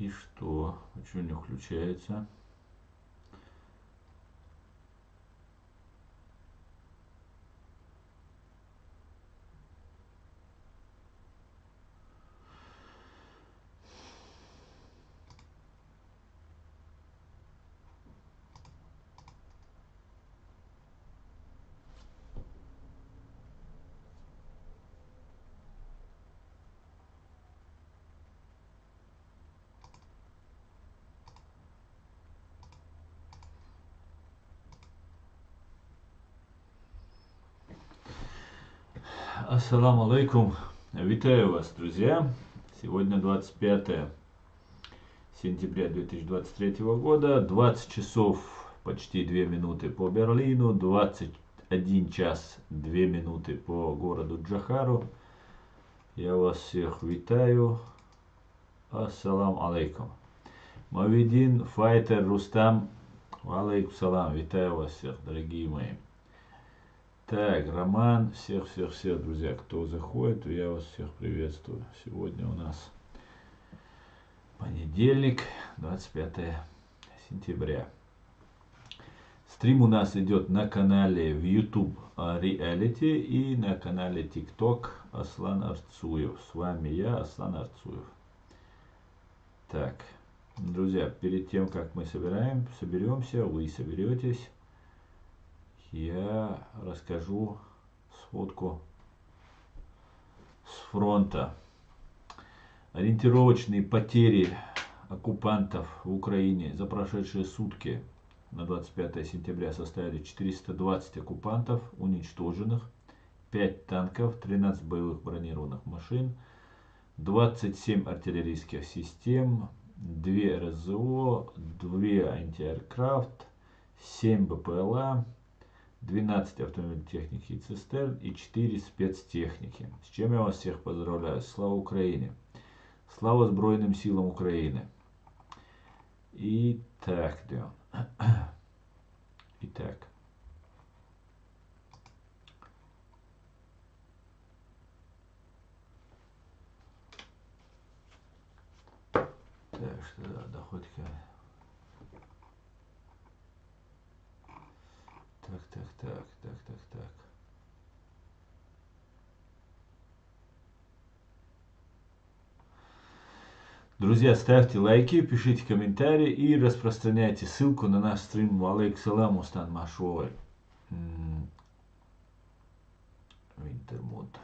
И что? Почему не включается? Ассаламу алейкум. Витаю вас, друзья. Сегодня 25 сентября 2023 года, 20 часов почти 2 минуты по Берлину, 21 час 2 минуты по городу Джохару. Я вас всех витаю. Ассаламу алейкум. Мавидин, Файтер, Рустам. Алейкум салам. Витаю вас всех, дорогие мои. Так, Роман, всех, друзья, кто заходит, я вас всех приветствую. Сегодня у нас понедельник, 25 сентября. Стрим у нас идет на канале в YouTube Reality и на канале TikTok Аслан Арцуев. С вами я, Аслан Арцуев. Так, друзья, перед тем, как мы соберемся, вы соберетесь, я расскажу сводку с фронта. Ориентировочные потери оккупантов в Украине за прошедшие сутки на 25 сентября составили 420 оккупантов уничтоженных, 5 танков, 13 боевых бронированных машин, 27 артиллерийских систем, 2 РСЗО, 2 антиаэркрафт, 7 БПЛА, 12 автомобильной техники и цистерн и 4 спецтехники. С чем я вас всех поздравляю. Слава Украине. Слава Збройным силам Украины. Итак, да. Итак. Так, что да, доходка. Так. Друзья, ставьте лайки, пишите комментарии и распространяйте ссылку на наш стрим. Алейкум салам, Устан Машовой. Винтермод.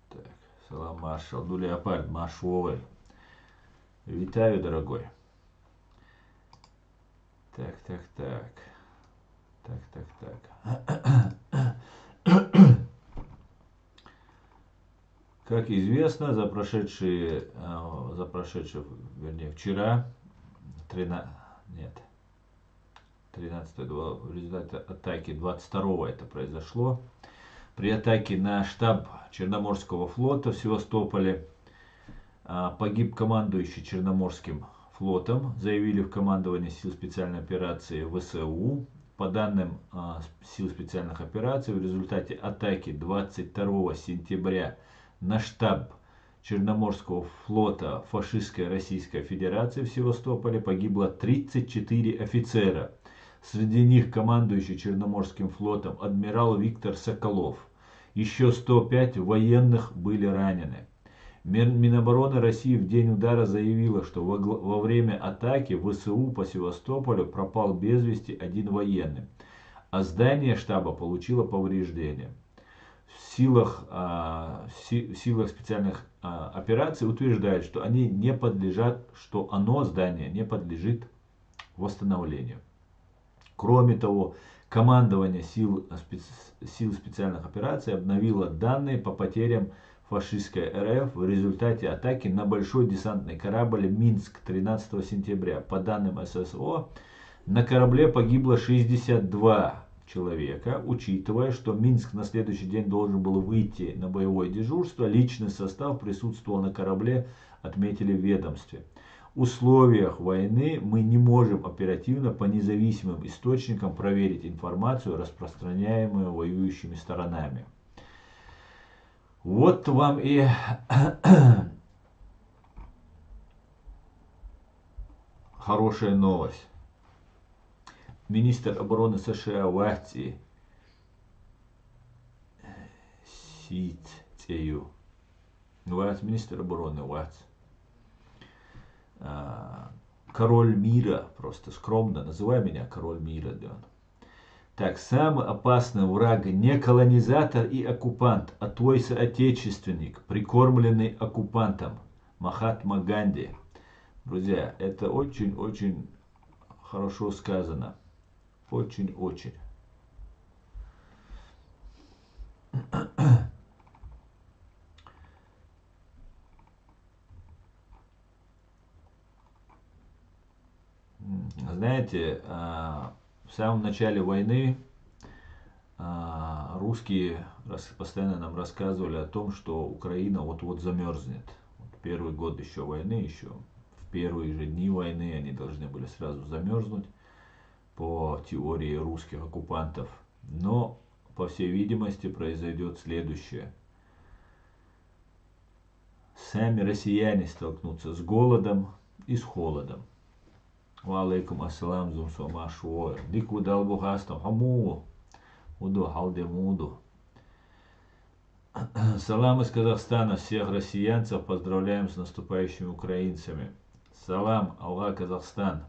Так, салам маршал, Леопард Машовой. Витаю, дорогой. Так. Как известно, вернее, вчера, 13 в результате атаки 22-го это произошло. При атаке на штаб Черноморского флота в Севастополе погиб командующий Черноморским флотом, заявили в командовании сил специальной операции ВСУ. По данным сил специальных операций, в результате атаки 22 сентября на штаб Черноморского флота фашистской Российской Федерации в Севастополе погибло 34 офицера. Среди них командующий Черноморским флотом адмирал Виктор Соколов. Еще 105 военных были ранены. Минобороны России в день удара заявила, что во время атаки ВСУ по Севастополю пропал без вести один военный, а здание штаба получило повреждения. В силах специальных операций утверждают, что здание не подлежит восстановлению. Кроме того, командование сил специальных операций обновило данные по потерям фашистской РФ в результате атаки на большой десантный корабль «Минск» 13 сентября. По данным ССО, на корабле погибло 62 человека. Учитывая, что Минск на следующий день должен был выйти на боевое дежурство, личный состав присутствовал на корабле, отметили в ведомстве. В условиях войны мы не можем оперативно по независимым источникам проверить информацию, распространяемую воюющими сторонами. Вот вам и хорошая новость. Министр обороны США Латвии Сицею. Министр обороны Латвии. Король мира, просто скромно, называй меня король мира, Дон. Так, самый опасный враг не колонизатор и оккупант, а твой соотечественник, прикормленный оккупантом. Махатма Ганди. Друзья, это очень-очень хорошо сказано. Очень-очень. Знаете, в самом начале войны русские постоянно нам рассказывали о том, что Украина вот-вот замерзнет. Первый год еще войны, еще в первые же дни войны они должны были сразу замерзнуть по теории русских оккупантов. Но, по всей видимости, произойдет следующее. Сами россияне столкнутся с голодом и с холодом. Валейкум ассалам зумсомашуо. Дику далбухастам хаму. Уду халдемуду. Салам из Казахстана. Всех россиянцев поздравляем с наступающими украинцами. Салам, Алга, Казахстан.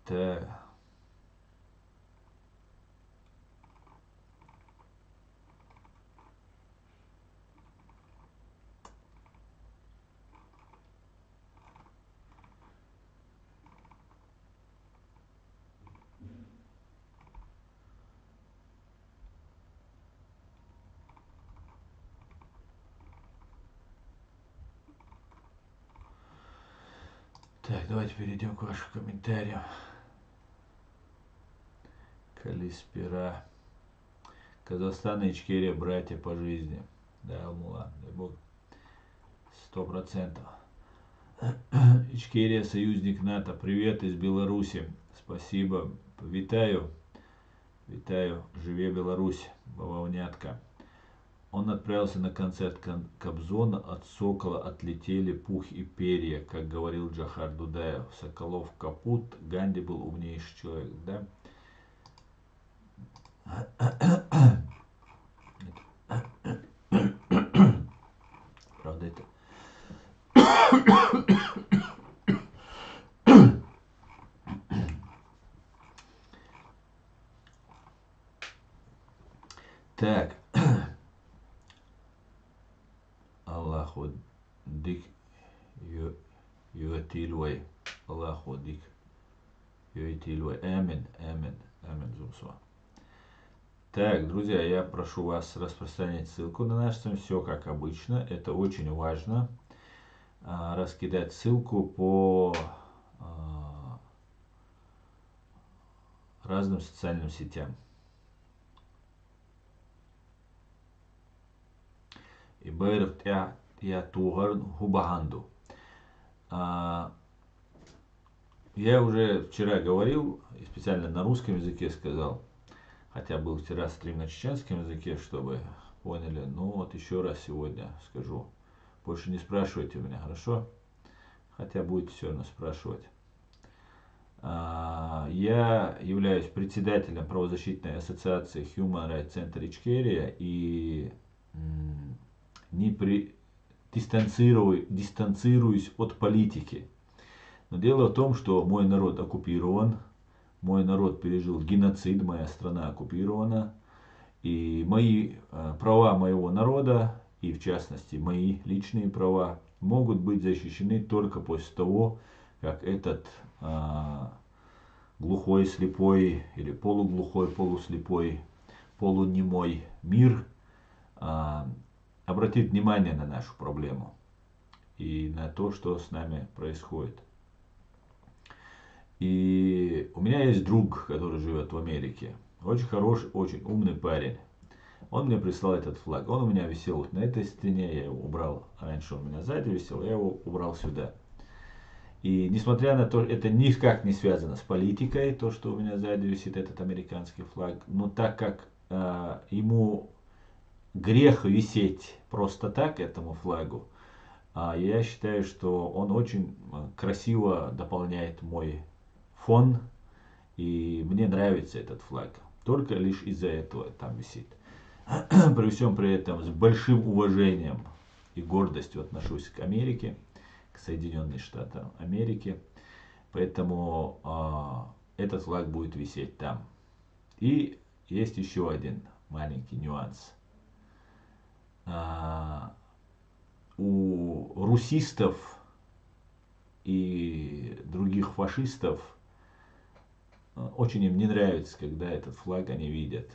Так. Так, давайте перейдем к вашим комментариям. Калиспера. Казахстан и Ичкерия братья по жизни. Да, Алмула, дай бог. 100%. Ичкерия союзник НАТО. Привет из Беларуси. Спасибо. Витаю. Витаю. Живе Беларусь. Бавовнятка. Он отправился на концерт Кобзона, от Сокола отлетели пух и перья, как говорил Джохар Дудаев. Соколов капут, Ганди был умнейший человек, да? Правда это? Так. Аллаху дик юатилвай. Аллаху дик юатилвай. Амин, амин, амин, зумсва. Так, друзья, я прошу вас распространять ссылку на наш сайт. Все как обычно. Это очень важно. Раскидать ссылку по разным социальным сетям. И бэрт я тугар хубаганду. Я уже вчера говорил, и специально на русском языке сказал, хотя был вчера стрим на чеченском языке, чтобы поняли. Ну вот еще раз сегодня скажу. Больше не спрашивайте меня, хорошо? Хотя будете все равно спрашивать. Я являюсь председателем правозащитной ассоциации Human Rights Center Ичкерия и дистанцируюсь от политики. Но дело в том, что мой народ оккупирован, мой народ пережил геноцид, моя страна оккупирована, и права моего народа, и в частности мои личные права, могут быть защищены только после того, как этот глухой, слепой или полуглухой, полуслепой, полунемой мир обратит внимание на нашу проблему и на то, что с нами происходит. И у меня есть друг, который живет в Америке. Очень хороший, очень умный парень. Он мне прислал этот флаг. Он у меня висел вот на этой стене, я его убрал. Раньше он у меня сзади висел, я его убрал сюда. И несмотря на то, это никак не связано с политикой, то, что у меня сзади висит этот американский флаг, но так как ему грех висеть просто так этому флагу, я считаю, что он очень красиво дополняет мой фон, и мне нравится этот флаг. Только лишь из-за этого там висит. При всем при этом с большим уважением и гордостью отношусь к Америке, к Соединенным Штатам Америки. Поэтому этот флаг будет висеть там. И есть еще один маленький нюанс. У русистов и других фашистов очень им не нравится, когда этот флаг они видят.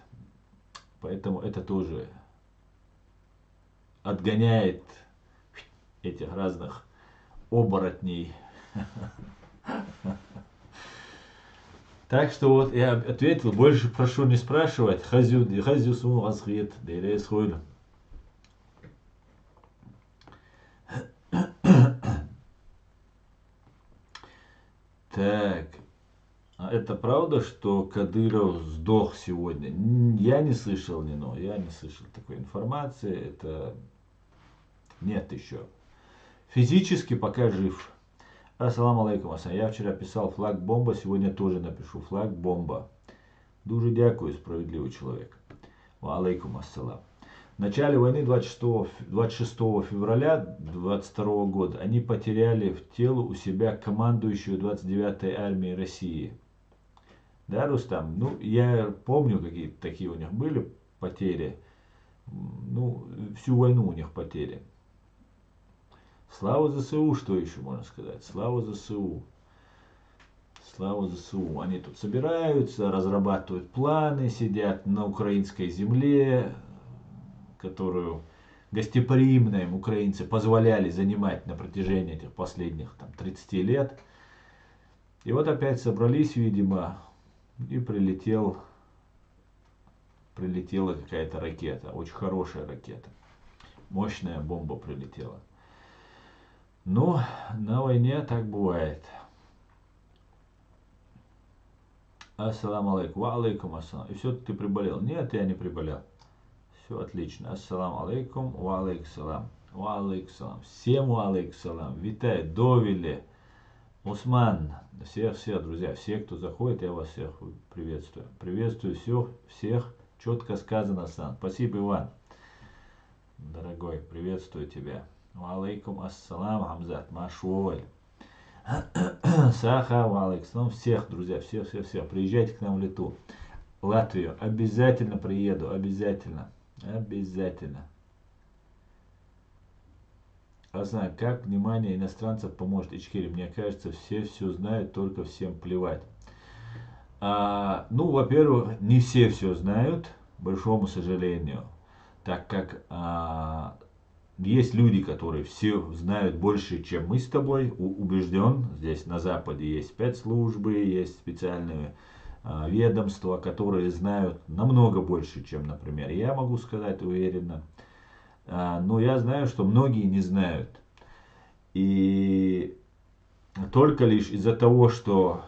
Поэтому это тоже отгоняет этих разных оборотней. Так что вот я ответил, больше прошу не спрашивать. Так, это правда, что Кадыров сдох сегодня? Я не слышал, я не слышал такой информации. Это нет еще. Физически пока жив. Ассаламу алейкум. Я вчера писал флаг бомба, сегодня тоже напишу флаг бомба. Дуже дякую, справедливый человек. Ва алейкум ассалам. В начале войны 26 февраля 22 года они потеряли в тело у себя командующую 29-й армией России. Да, Рустам? Ну, я помню, какие-то такие у них были потери. Ну, всю войну у них потери. Слава ЗСУ, что еще можно сказать? Слава ЗСУ. Слава ЗСУ. Они тут собираются, разрабатывают планы, сидят на украинской земле, которую гостеприимно им украинцы позволяли занимать на протяжении этих последних 30 лет. И вот опять собрались, видимо, и прилетела какая-то ракета. Очень хорошая ракета. Мощная бомба прилетела. Но на войне так бывает. Ассаламу алейкум. Ва алейкум ассалам. И все, ты приболел? Нет, я не приболел. Все отлично. Ассаламу алейкум. Ва алейкум салам. Ва алейкум салам. Всем ва алейкум салам. Витаю. Довели. Усман. Всех, друзья. Все, кто заходит, я вас всех приветствую. Приветствую всех. Четко сказано, Сан. Спасибо, Иван. Дорогой, приветствую тебя. Ва алейкум ассалам, Хамзат. Машуоль. Саха, ва алейкум салам. Всех, друзья. Всех. Приезжайте к нам в Литву. Латвию. Обязательно приеду. Обязательно. Знаю, как внимание иностранцев поможет Ичкерии. Мне кажется, все знают, только всем плевать. Ну, во-первых, не все знают, к большому сожалению, так как есть люди, которые все знают больше, чем мы с тобой, убежден. Здесь на Западе есть спецслужбы, есть специальные ведомства, которые знают намного больше, чем, например, я могу сказать уверенно. Но я знаю, что многие не знают. И только лишь из-за того, что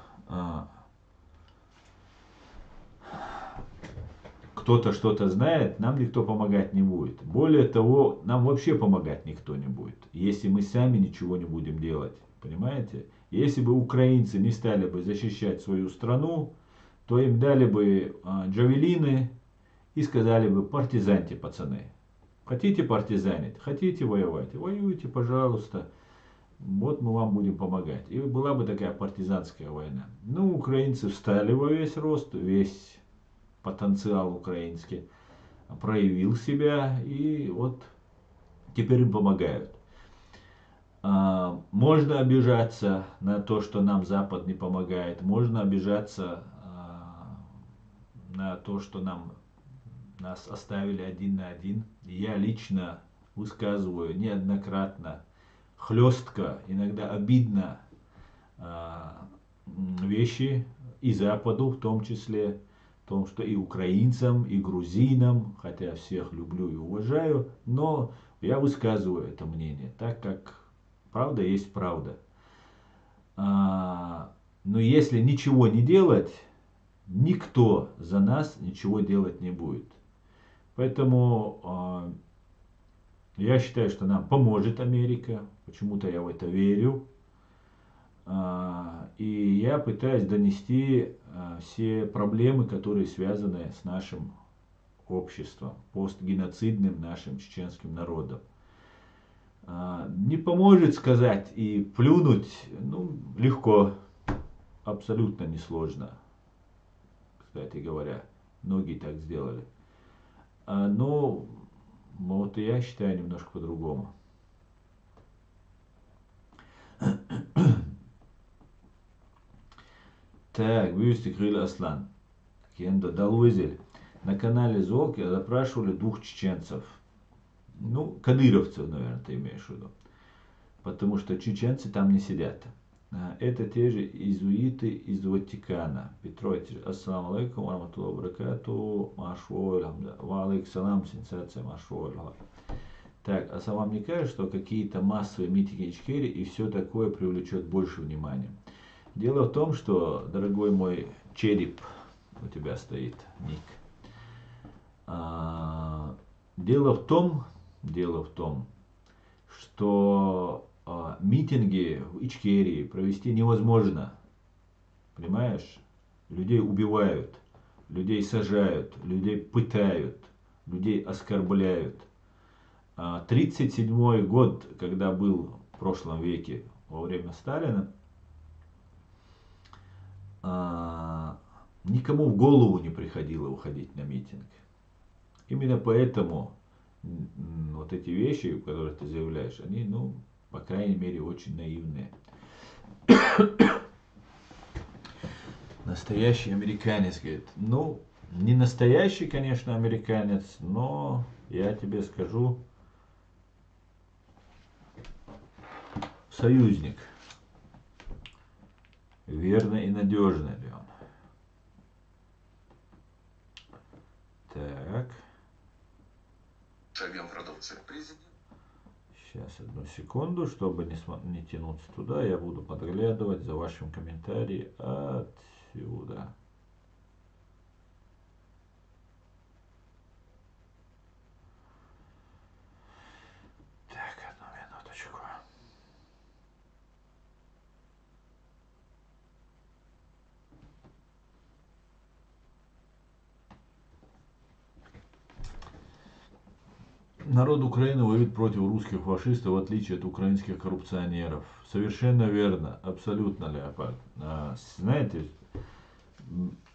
кто-то что-то знает, нам никто помогать не будет. Более того, нам вообще помогать никто не будет, если мы сами ничего не будем делать. Понимаете? Если бы украинцы не стали бы защищать свою страну, то им дали бы джавелины и сказали бы: партизаньте, пацаны. Хотите партизанить, хотите воевать, воюйте, пожалуйста. Вот мы вам будем помогать. И была бы такая партизанская война. Ну, украинцы встали во весь рост, весь потенциал украинский проявил себя, и вот теперь им помогают. Можно обижаться на то, что нам Запад не помогает. Можно обижаться на то, что нас оставили один на один. Я лично высказываю неоднократно, хлестко, иногда обидно вещи и Западу в том числе, в том, что и украинцам, и грузинам, хотя всех люблю и уважаю, но я высказываю это мнение, так как правда есть правда. Но если ничего не делать, никто за нас ничего делать не будет. Поэтому я считаю, что нам поможет Америка. Почему-то я в это верю. И я пытаюсь донести все проблемы, которые связаны с нашим обществом, постгеноцидным нашим чеченским народом. Не поможет сказать и плюнуть, ну, легко, абсолютно несложно, кстати говоря. Многие так сделали. Но вот я считаю немножко по-другому. Так, Вюсти Крыль Аслан. Кенда Далвызель. На канале Золки запрашивали 2 чеченцев. Ну, кадыровцев, наверное, ты имеешь в виду. Потому что чеченцы там не сидят. Это те же иезуиты из Ватикана. Петрович, ассаламу алейкум, вараматуллахи баракату, машвой, ва алейкум салам, сенсация, машвой. Так, а вам не кажется, что какие-то массовые митинги Ичкерии и все такое привлечет больше внимания? Дело в том, что, дорогой мой череп, у тебя стоит ник. Дело в том, что митинги в Ичкерии провести невозможно. Понимаешь? Людей убивают, людей сажают, людей пытают, людей оскорбляют. 1937 год, когда был в прошлом веке, во время Сталина, никому в голову не приходило уходить на митинг. Именно поэтому вот эти вещи, которые ты заявляешь, они, ну, по крайней мере, очень наивные. Настоящий американец, говорит. Ну, не настоящий, конечно, американец, но я тебе скажу, союзник. Верно и надежно ли он? Так. Объем продукции. Сейчас, одну секунду, чтобы не тянуться туда, я буду подглядывать за вашим комментарием отсюда. Так, одну минуточку. Народ Украины воюет против русских фашистов, в отличие от украинских коррупционеров. Совершенно верно, абсолютно, Леопард. Знаете,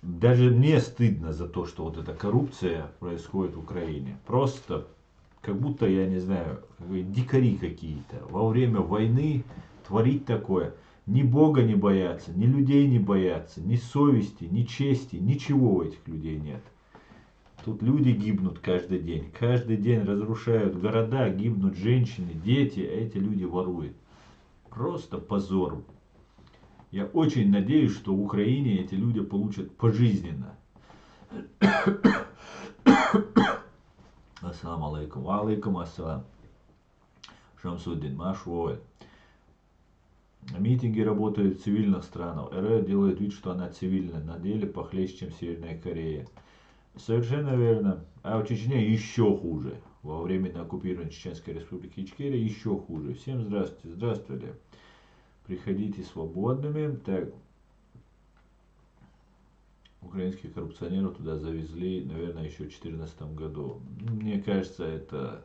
даже мне стыдно за то, что вот эта коррупция происходит в Украине. Просто как будто, я не знаю, дикари какие-то. Во время войны творить такое. Ни Бога не боятся, ни людей не боятся, ни совести, ни чести, ничего у этих людей нет. Тут люди гибнут каждый день. Каждый день разрушают города, гибнут женщины, дети, а эти люди воруют. Просто позор. Я очень надеюсь, что в Украине эти люди получат пожизненно. Ассаламу алейкум. Ва алейкум ассалам. Шамсуддин, Машвой. Митинги работают в цивильных странах. РФ делает вид, что она цивильная. На деле похлеще, чем Северная Корея. Совершенно верно. А в Чечне еще хуже. Во временно оккупированной Чеченской Республики Ичкерия еще хуже. Всем здравствуйте. Здравствуйте. Приходите свободными. Так. Украинских коррупционеров туда завезли, наверное, еще в 2014 году. Мне кажется, это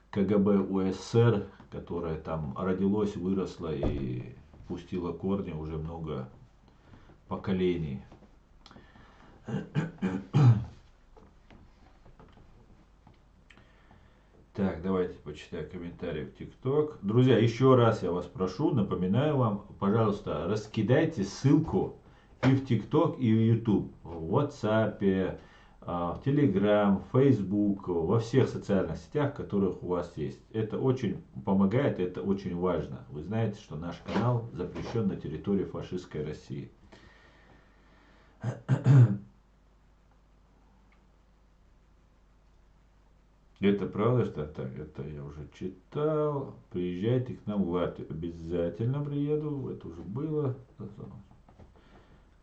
КГБ УССР, которое там родилось, выросло и пустило корни уже много поколений. Так, давайте почитаем комментарии в ТикТок. Друзья, еще раз я вас прошу, напоминаю вам, пожалуйста, раскидайте ссылку и в ТикТок, и в YouTube, в WhatsApp, в Telegram, в Facebook, во всех социальных сетях, которых у вас есть. Это очень помогает, это очень важно. Вы знаете, что наш канал запрещен на территории фашистской России. Это правда, что так? Это я уже читал. Приезжайте к нам в Латвию. Обязательно приеду. Это уже было.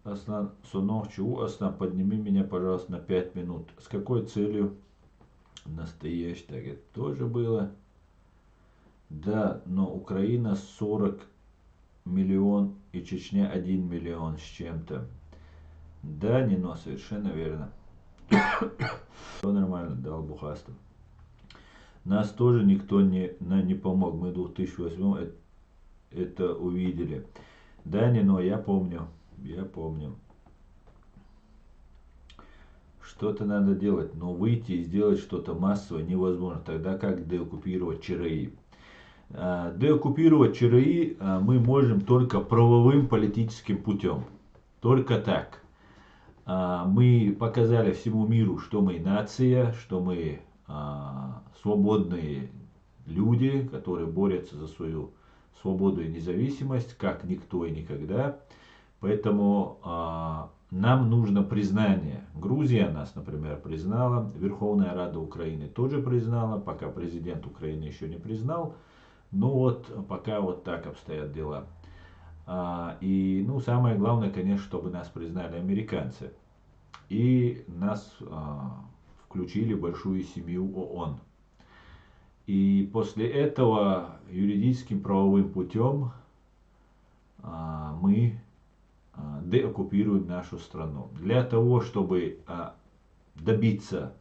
Аслан Сонохчу. Аслан, подними меня, пожалуйста, на 5 минут. С какой целью? Настоящий. Так, это тоже было. Да, но Украина 40 миллион и Чечня 1 миллион с чем-то. Да, Нино, совершенно верно. Все нормально, дал Бухастов. Нас тоже никто не помог. Мы в 2008 это увидели. Да, Нино, я помню. Я помню. Что-то надо делать, но выйти и сделать что-то массовое невозможно. Тогда как деоккупировать ЧРИ? Деоккупировать ЧРИ мы можем только правовым политическим путем. Только так. Мы показали всему миру, что мы нация, что мы свободные люди, которые борются за свою свободу и независимость, как никто и никогда. Поэтому нам нужно признание. Грузия нас, например, признала, Верховная Рада Украины тоже признала, пока президент Украины еще не признал. Ну вот, пока вот так обстоят дела. И, ну, самое главное, конечно, чтобы нас признали американцы. И нас включили в большую семью ООН. И после этого юридическим правовым путем мы деоккупируем нашу страну. Для того, чтобы добиться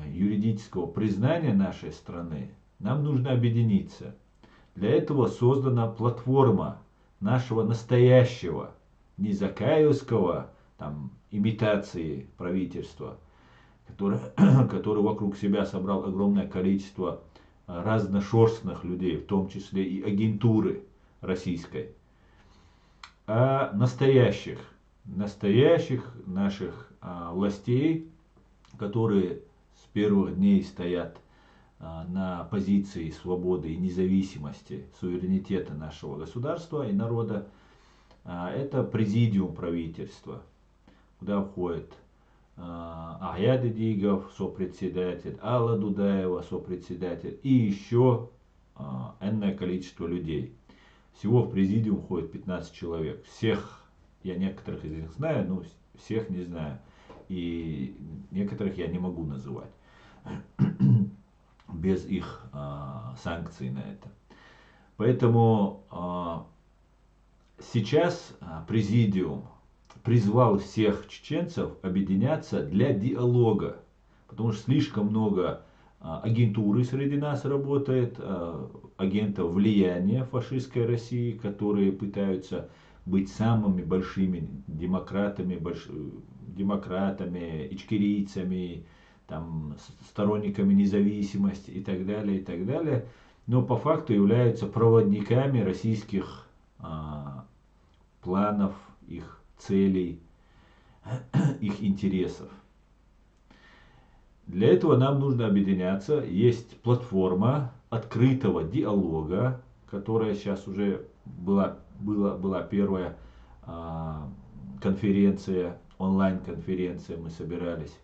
юридического признания нашей страны, нам нужно объединиться. Для этого создана платформа нашего настоящего, не закаевского, там, имитации правительства, который вокруг себя собрал огромное количество разношерстных людей, в том числе и агентуры российской, а настоящих наших властей, которые с первых дней стоят на позиции свободы и независимости, суверенитета нашего государства и народа. Это президиум правительства, куда входит Ахьяд Дигов, сопредседатель, Алла Дудаева, сопредседатель, и еще энное количество людей. Всего в президиум входит 15 человек. Всех, я некоторых из них знаю, но всех не знаю. И некоторых я не могу называть без их санкций на это. Поэтому сейчас президиум призвал всех чеченцев объединяться для диалога, потому что слишком много агентуры среди нас работает, агентов влияния фашистской России, которые пытаются быть самыми большими демократами, ичкерийцами, там, сторонниками независимости и так далее, и так далее, но по факту являются проводниками российских планов, их целей, их интересов. Для этого нам нужно объединяться. Есть платформа открытого диалога, которая сейчас уже была первая конференция, онлайн-конференция, мы собирались,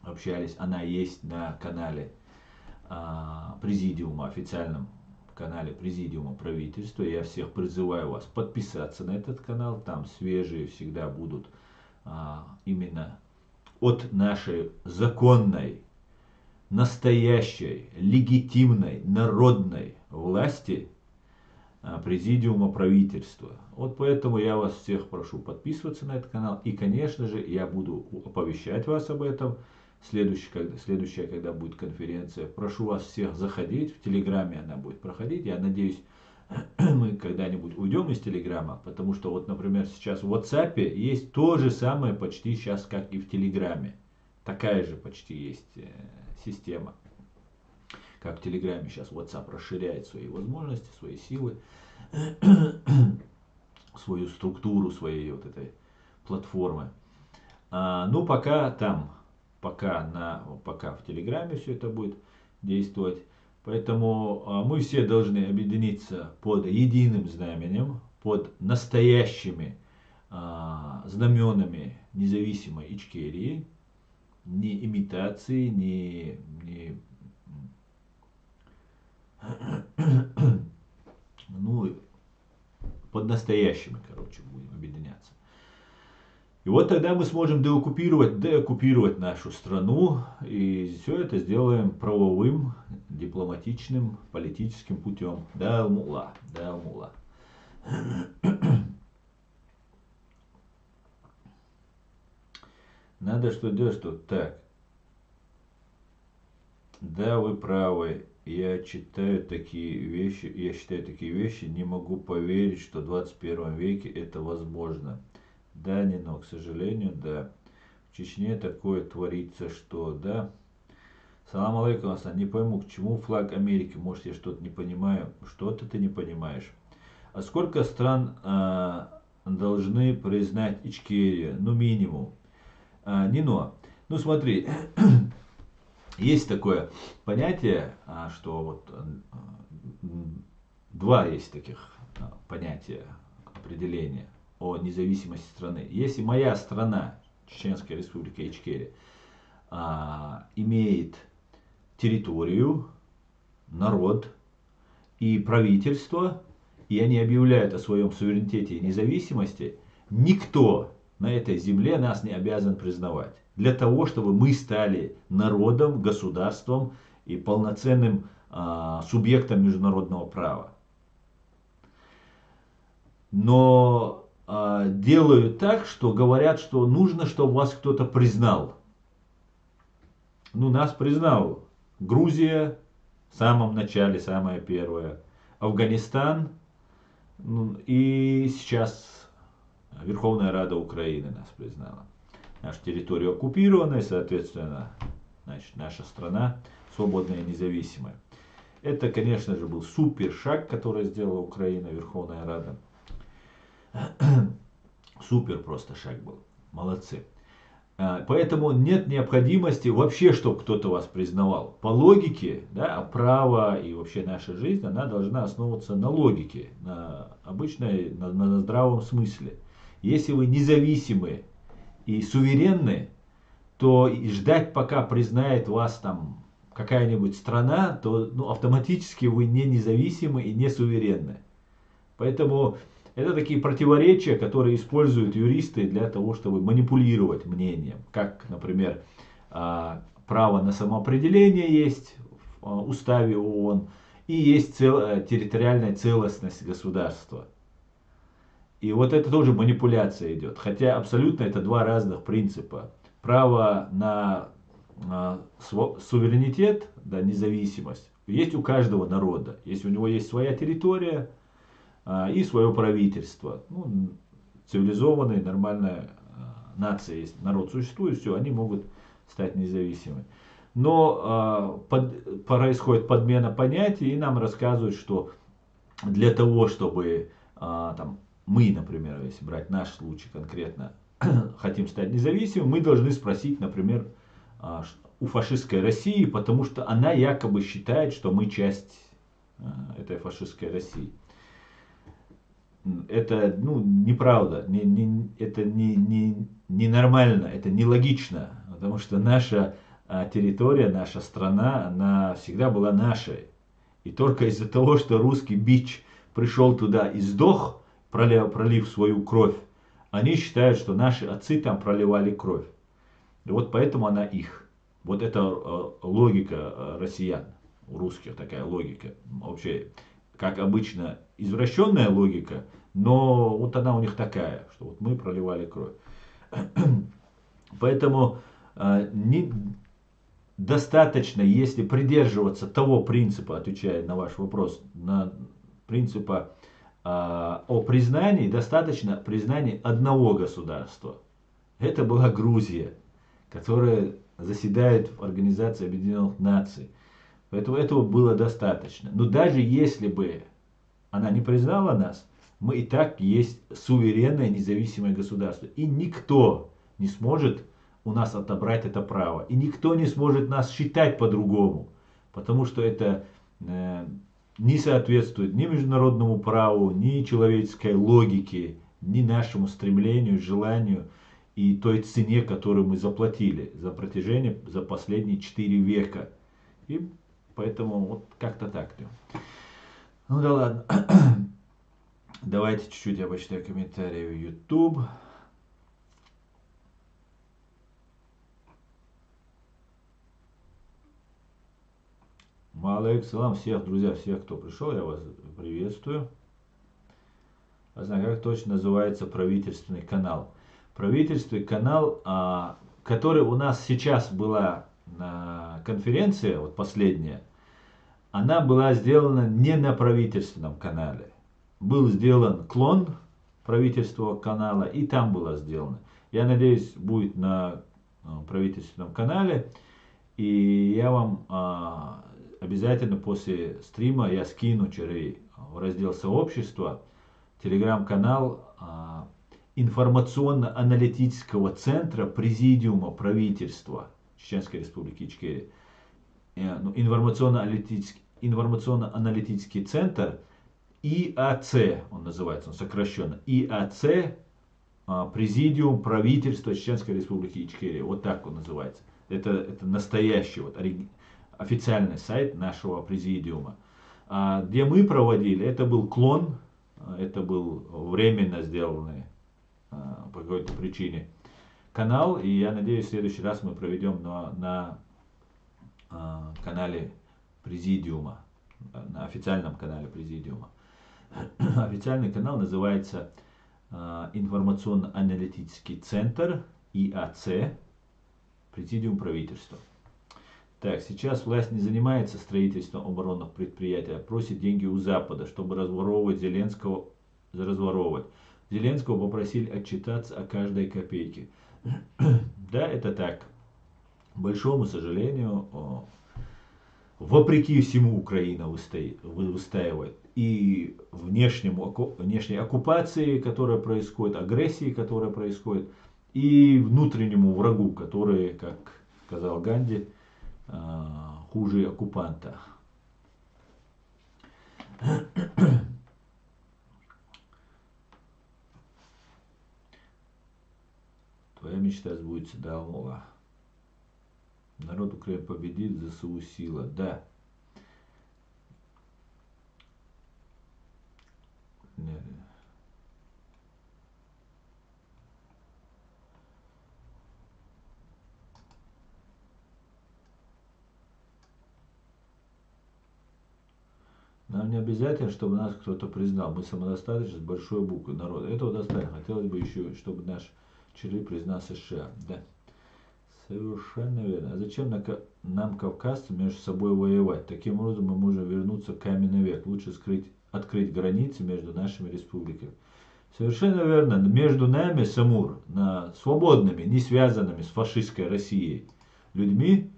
общались, она есть на канале президиума, официальном канале президиума правительства. Я всех призываю вас подписаться на этот канал, там свежие всегда будут именно от нашей законной, настоящей, легитимной, народной власти президиума правительства. Вот поэтому я вас всех прошу подписываться на этот канал. И, конечно же, я буду оповещать вас об этом. Следующая, когда будет конференция, прошу вас всех заходить. В Телеграме она будет проходить. Я надеюсь, мы когда-нибудь уйдем из Телеграма, потому что вот, например, сейчас в WhatsApp есть то же самое почти сейчас, как и в Телеграме. Такая же почти есть система. Как в Телеграме сейчас WhatsApp расширяет свои возможности, свои силы, свою структуру своей вот этой платформы. Ну, пока там, пока в Телеграме все это будет действовать. Поэтому мы все должны объединиться под единым знаменем, под настоящими знаменами независимой Ичкерии, не имитации, не Ну, под настоящими, короче, будем объединяться. И вот тогда мы сможем деоккупировать нашу страну, и все это сделаем правовым, дипломатичным, политическим путем. Да, мула, да, мула. Надо что делать, что так. Да, вы правы. Я считаю такие вещи, не могу поверить, что в 21 веке это возможно. Да, Нино, к сожалению, да. В Чечне такое творится, что, да. Салам алейкум, Асан, не пойму, к чему флаг Америки, может я что-то не понимаю. Что-то ты не понимаешь. А сколько стран должны признать Ичкерию? Ну, минимум. Нино, ну смотри, есть такое понятие, что вот два есть таких понятия, определения о независимости страны. Если моя страна, Чеченская Республика Ичкерия, имеет территорию, народ и правительство, и они объявляют о своем суверенитете и независимости, никто на этой земле нас не обязан признавать. Для того, чтобы мы стали народом, государством и полноценным субъектом международного права. Но делают так, что говорят, что нужно, чтобы вас кто-то признал. Ну, нас признал Грузия в самом начале, самая первая, Афганистан, ну, и сейчас Верховная Рада Украины нас признала. Наша территория оккупированная, соответственно, значит, наша страна свободная и независимая. Это, конечно же, был супер шаг, который сделала Украина, Верховная Рада. Супер просто шаг был. Молодцы. Поэтому нет необходимости вообще, чтобы кто-то вас признавал. По логике, да, право и вообще наша жизнь, она должна основываться на логике, на обычной, на здравом смысле. Если вы независимы и суверенны, то ждать, пока признает вас там какая-нибудь страна, то автоматически вы не независимы и не суверенны. Поэтому это такие противоречия, которые используют юристы для того, чтобы манипулировать мнением. Как, например, право на самоопределение есть в уставе ООН, и есть территориальная целостность государства. И вот это тоже манипуляция идет. Хотя абсолютно это два разных принципа. Право на суверенитет, да, независимость, есть у каждого народа. Если у него есть своя территория и свое правительство. Ну, цивилизованная, нормальная нация, если народ существует, все, они могут стать независимыми. Но происходит подмена понятий, и нам рассказывают, что для того, чтобы там, мы, например, если брать наш случай конкретно, хотим стать независимым, мы должны спросить, например, у фашистской России, потому что она якобы считает, что мы часть этой фашистской России. Это неправда, это не нормально, это нелогично, потому что наша территория, наша страна, она всегда была нашей. И только из-за того, что русский бич пришел туда и сдох, пролив свою кровь, они считают, что наши отцы там проливали кровь. И вот поэтому она их. Вот это логика россиян, у русских такая логика. Вообще, как обычно, извращенная логика, но вот она у них такая, что вот мы проливали кровь. Поэтому достаточно, если придерживаться того принципа, отвечая на ваш вопрос, на принципа о признании, достаточно признания одного государства. Это была Грузия, которая заседает в Организации Объединенных Наций. Поэтому этого было достаточно. Но даже если бы она не признала нас, мы и так есть суверенное независимое государство. И никто не сможет у нас отобрать это право. И никто не сможет нас считать по-другому. Потому что это не соответствует ни международному праву, ни человеческой логике, ни нашему стремлению, желанию и той цене, которую мы заплатили за последние 4 века. И поэтому вот как-то так. Ну да ладно. Давайте чуть-чуть я почитаю комментарии в YouTube. Малейк салам всех, друзья, всех, кто пришел, я вас приветствую. Я знаю, как точно называется правительственный канал. Правительственный канал, который у нас сейчас была конференция, вот последняя, она была сделана не на правительственном канале. Был сделан клон правительственного канала, и там было сделано. Я надеюсь, будет на правительственном канале. И я вам обязательно после стрима я скину в раздел сообщества телеграм-канал информационно-аналитического центра Президиума правительства Чеченской Республики Ичкерия. Информационно-аналитический центр ИАЦ, он называется, он сокращенно. ИАЦ, Президиум правительства Чеченской Республики Ичкерия. Вот так он называется. Это настоящий, вот, официальный сайт нашего президиума. Где мы проводили, это был клон, это был временно сделанный по какой-то причине канал. И я надеюсь, в следующий раз мы проведем на канале президиума, на официальном канале президиума. Официальный канал называется информационно-аналитический центр ИАЦ, Президиум правительства. Так, сейчас власть не занимается строительством оборонных предприятий, а просит деньги у Запада, чтобы разворовывать Зеленского, Зеленского попросили отчитаться о каждой копейке. Да, это так. К большому сожалению, вопреки всему Украина выстаивает. И внешней оккупации, которая происходит, агрессии, которая происходит, и внутреннему врагу, который, как сказал Ганди, хуже оккупанта. Твоя мечта сбудется, да, Аллах. Народ Украины победит, ЗСУ сила, да. Нам не обязательно, чтобы нас кто-то признал. Мы самодостаточны с большой буквы народа. Этого достаточно. Хотелось бы еще, чтобы наш Чили признал США. Да. Совершенно верно. А зачем нам, кавказцам, между собой воевать? Таким образом мы можем вернуться в каменный век. Лучше открыть границы между нашими республиками. Совершенно верно. Между нами, Самур, свободными, не связанными с фашистской Россией людьми,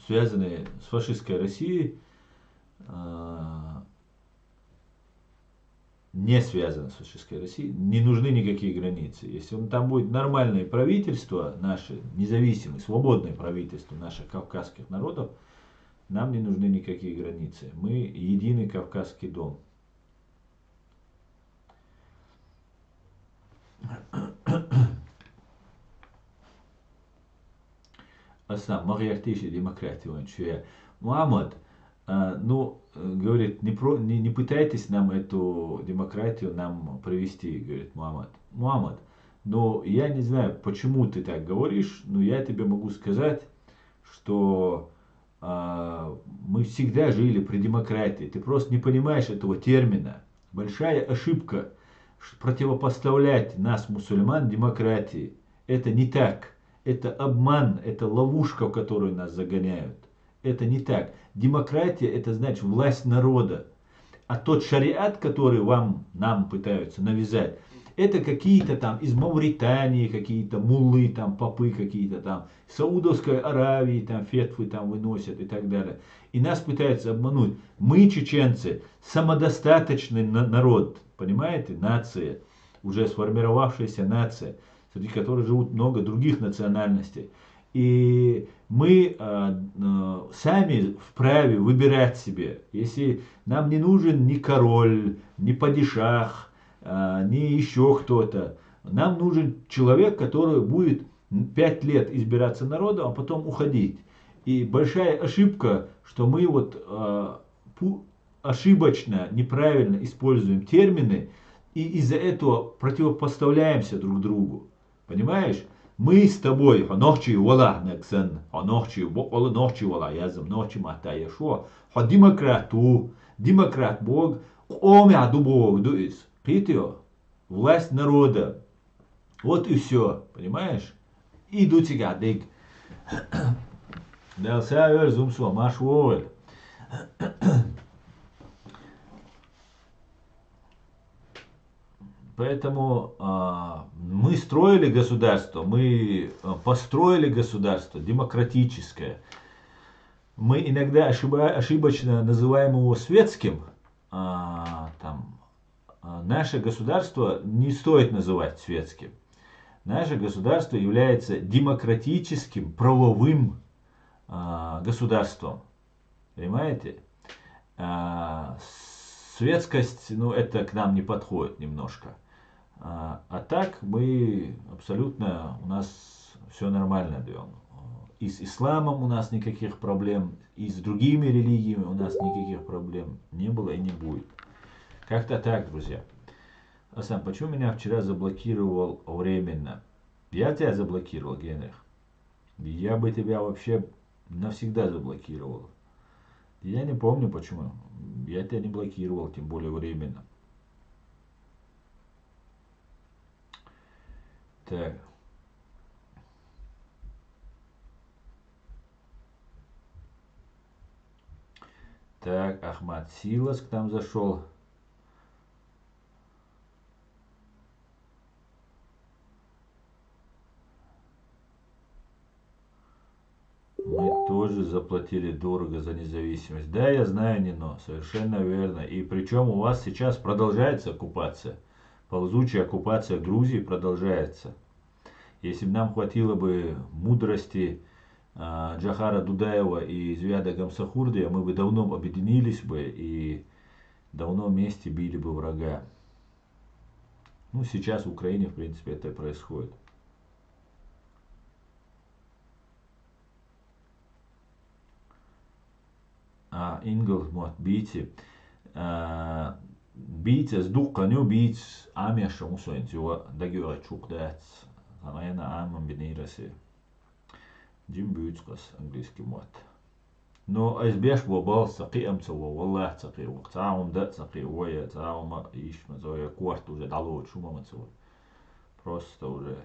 связанные с фашистской Россией, не связаны с фашистской Россией, не нужны никакие границы. Если там будет нормальное правительство, наше независимое, свободное правительство наших кавказских народов, нам не нужны никакие границы. Мы единый Кавказский дом. Аслам, магиартиши демократия, Мухаммад, говорит, не пытайтесь нам эту демократию нам привести, говорит Мухаммад. Мухаммад, но я не знаю, почему ты так говоришь, но я тебе могу сказать, что мы всегда жили при демократии. Ты просто не понимаешь этого термина. Большая ошибка противопоставлять нас, мусульман, демократии. Это не так. Это обман, это ловушка, в которую нас загоняют. Это не так. Демократия — это значит власть народа. А тот шариат, который нам пытаются навязать, это какие-то там из Мавритании, какие-то муллы, там попы какие-то там, Саудовской Аравии, там фетвы там выносят и так далее. И нас пытаются обмануть. Мы, чеченцы, самодостаточный народ, понимаете, нация, уже сформировавшаяся нация, среди которых живут много других национальностей. И мы сами вправе выбирать себе. Если нам не нужен ни король, ни падишах, ни еще кто-то. Нам нужен человек, который будет 5 лет избираться народом, а потом уходить. И большая ошибка, что мы вот ошибочно, неправильно используем термины и из-за этого противопоставляемся друг другу. Понимаешь? Мы с тобой, ночи вала нексэн, ночи вала ночи вала язым, ночи мата яшо, демократу, демократ Бог, омяду Бог дуис, питио, власть народа. Вот и все, понимаешь? Иду тебя, дик. Да, савер зумсо, маш воль. Поэтому мы строили государство, мы построили государство демократическое. Мы иногда ошибочно называем его светским. Наше государство не стоит называть светским. Наше государство является демократическим, правовым государством. Понимаете? Светскость, ну, это к нам не подходит немножко. А так мы абсолютно, у нас все нормально даем. И с исламом у нас никаких проблем, и с другими религиями у нас никаких проблем не было и не будет. Как-то так, друзья. Асан, почему меня вчера заблокировал временно? Я тебя заблокировал, Генрих. Я бы тебя вообще навсегда заблокировал. Я не помню почему. Я тебя не блокировал, тем более временно. Так. Так, Ахмад Силас к нам зашел. Мы тоже заплатили дорого за независимость. Да, я знаю, Нино, совершенно верно. И причем у вас сейчас продолжается оккупация. Ползучая оккупация Грузии продолжается. Если бы нам хватило бы мудрости Джахара Дудаева и Звяда Гамсахурдия, мы бы давно объединились бы и давно вместе били бы врага. Ну, сейчас в Украине, в принципе, это и происходит. Ингл, вот, бийте. Бийте с духаню, бить амеша мусоинтио, дагюра чукдат. Анайна амам бинираси. Джим бьютскас английский мот. Но избеж бобал саки амца والله саки وقتاهم ده саки ويا تعاهم ايش مزايا كوارت уже дало шума мацо. Просто уже.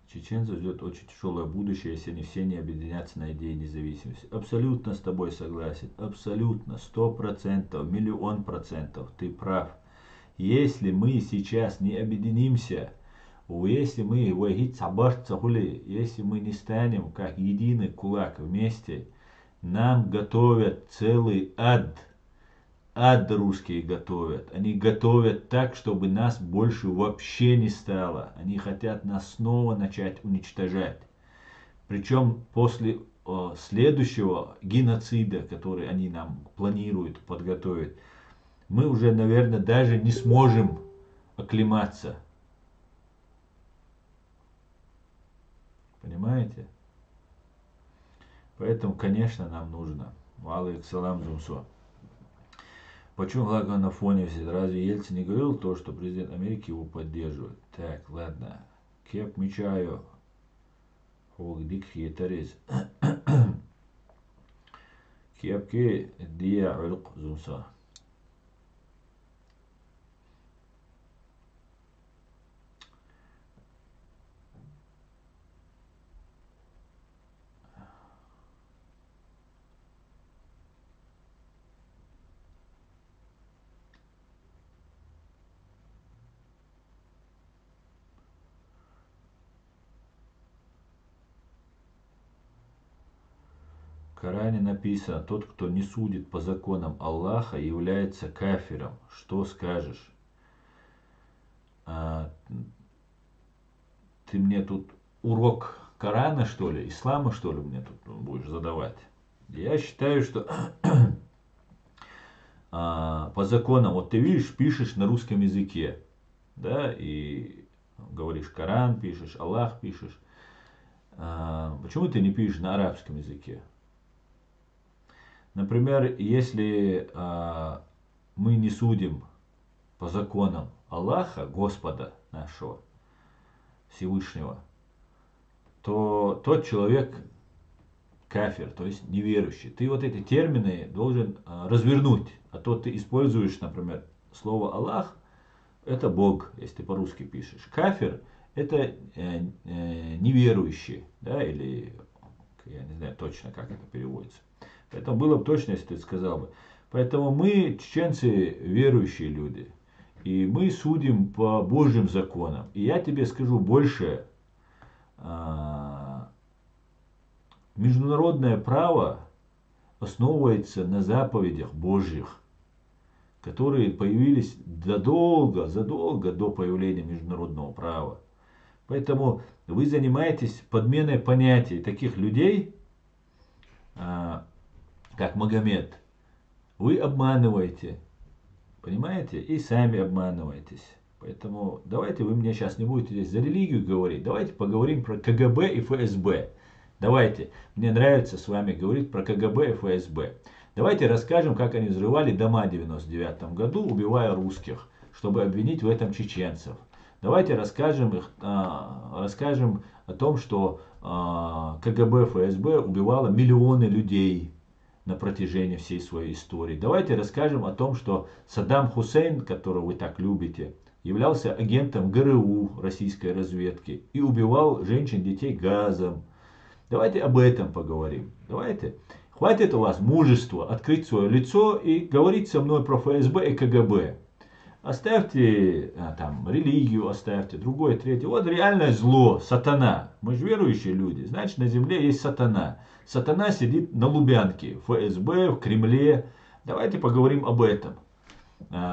Чеченцев ждет очень тяжелое будущее, если они все не объединятся на идее независимости. Абсолютно с тобой согласен. Абсолютно. 100%. Миллион процентов. Ты прав. Если мы сейчас не объединимся, если мы если мы не станем как единый кулак вместе, нам готовят целый ад. Ад русские готовят. Они готовят так, чтобы нас больше вообще не стало. Они хотят нас снова начать уничтожать. Причем после следующего геноцида, который они нам планируют подготовить, мы уже, наверное, даже не сможем оклематься. Понимаете? Поэтому, конечно, нам нужно. Алейкум салам зумсо. Почему Лаган на фоне все? Разве Ельцин не говорил то, что президент Америки его поддерживает? Так, ладно. Кеп мечаю. Дик хитарис. Кепки дия улк зумса. В Коране написано, тот, кто не судит по законам Аллаха, является кафиром. Что скажешь? Ты мне тут урок Корана, что ли, ислама, что ли, мне тут будешь задавать? Я считаю, что по законам, вот ты видишь, пишешь на русском языке, да, и говоришь Коран, пишешь, Аллах пишешь. Почему ты не пишешь на арабском языке? Например, если мы не судим по законам Аллаха, Господа нашего, Всевышнего, то тот человек кафир, то есть неверующий. Ты вот эти термины должен развернуть, а то ты используешь, например, слово Аллах, это Бог, если ты по-русски пишешь. Кафир это неверующий, да, или я не знаю точно, как это переводится. Поэтому было бы точно, если ты сказал бы. Поэтому мы, чеченцы, верующие люди. И мы судим по Божьим законам. И я тебе скажу больше. Международное право основывается на заповедях Божьих, которые появились задолго до появления международного права. Поэтому вы занимаетесь подменой понятий таких людей, как Магомед. Вы обманываете, понимаете, и сами обманываетесь. Поэтому давайте вы мне сейчас не будете здесь за религию говорить, давайте поговорим про КГБ и ФСБ. Давайте, мне нравится с вами говорить про КГБ и ФСБ. Давайте расскажем, как они взрывали дома в 1999 году, убивая русских, чтобы обвинить в этом чеченцев. Давайте расскажем о том, что КГБ, ФСБ убивало миллионы людей на протяжении всей своей истории. Давайте расскажем о том, что Саддам Хусейн, которого вы так любите, являлся агентом ГРУ российской разведки и убивал женщин, детей газом. Давайте об этом поговорим. Давайте. Хватит у вас мужества открыть свое лицо и говорить со мной про ФСБ и КГБ. Оставьте там религию, оставьте другое, третье. Вот реальное зло, сатана. Мы же верующие люди, значит на земле есть сатана. Сатана сидит на Лубянке, в ФСБ, в Кремле. Давайте поговорим об этом.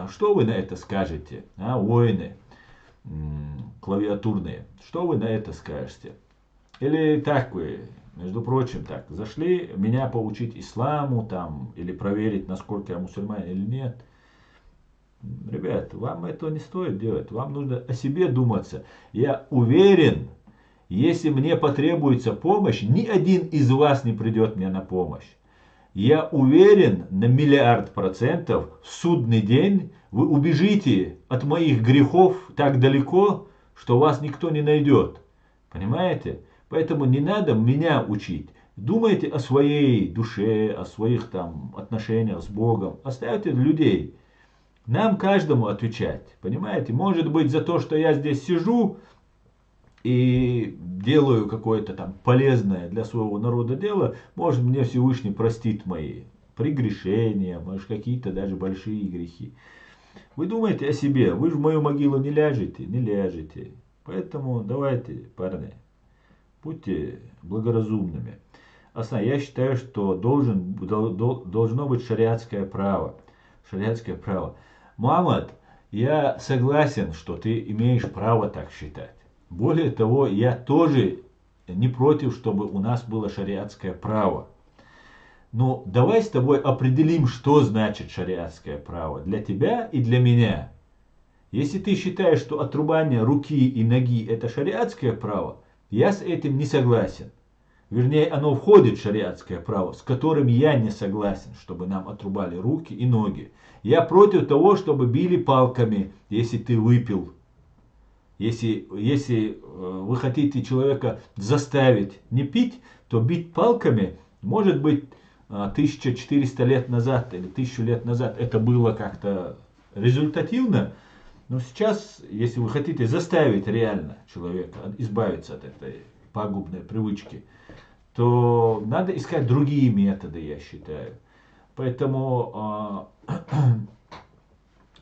Что вы на это скажете, воины клавиатурные? Что вы на это скажете? Или так вы, между прочим, так, зашли меня поучить исламу там, или проверить, насколько я мусульманин или нет. Ребят, вам этого не стоит делать. Вам нужно о себе думаться. Я уверен, если мне потребуется помощь, ни один из вас не придет мне на помощь. Я уверен на 1,000,000,000%, в судный день вы убежите от моих грехов так далеко, что вас никто не найдет. Понимаете? Поэтому не надо меня учить. Думайте о своей душе, о своих там отношениях с Богом. Оставьте людей. Нам каждому отвечать. Понимаете? Может быть, за то, что я здесь сижу и делаю какое-то там полезное для своего народа дело, может мне Всевышний простит мои прегрешения, может какие-то даже большие грехи. Вы думаете о себе, вы в мою могилу не ляжете, не ляжете. Поэтому давайте, парни, будьте благоразумными. Я считаю, что должно быть шариатское право. Шариатское право. Мухаммад, я согласен, что ты имеешь право так считать. Более того, я тоже не против, чтобы у нас было шариатское право. Но давай с тобой определим, что значит шариатское право для тебя и для меня. Если ты считаешь, что отрубание руки и ноги это шариатское право, я с этим не согласен. Вернее, оно входит в шариатское право, с которым я не согласен, чтобы нам отрубали руки и ноги. Я против того, чтобы били палками, если ты выпил. Если вы хотите человека заставить не пить, то бить палками, может быть, 1400 лет назад или 1000 лет назад это было как-то результативно. Но сейчас, если вы хотите заставить реально человека избавиться от этой пагубной привычки, то надо искать другие методы, я считаю. Поэтому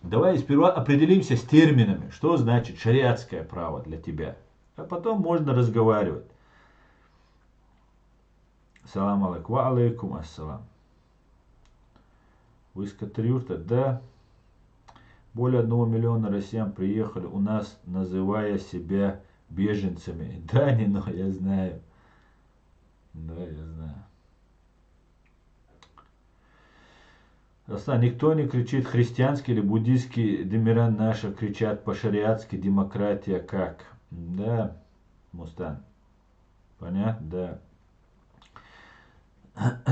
давай сперва определимся с терминами, что значит шариатское право для тебя. А потом можно разговаривать. Салам алейкум. Ва алейкум ассалам. Вы из Катриюрта? Да. Более 1 миллиона россиян приехали у нас, называя себя беженцами. Да, Нино, я знаю. Да, я Никто не кричит христианский или буддийский Демиран наша, кричат по-шариатски демократия как. Да, Мустан. Понятно, да.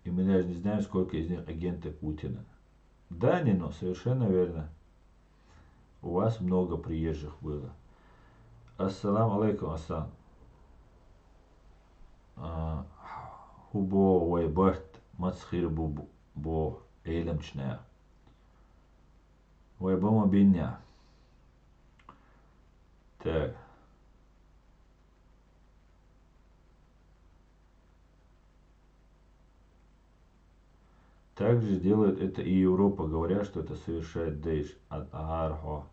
И мы даже не знаем, сколько из них агенты Путина. Да, Нино, совершенно верно. У вас много приезжих было. Ассаламу алейкум, Асан. Хубо вайбарт мацхир бо эйлемчная. Вайбама биня. Так. Также делает это и Европа, говоря, что это совершает Дейш от Агархо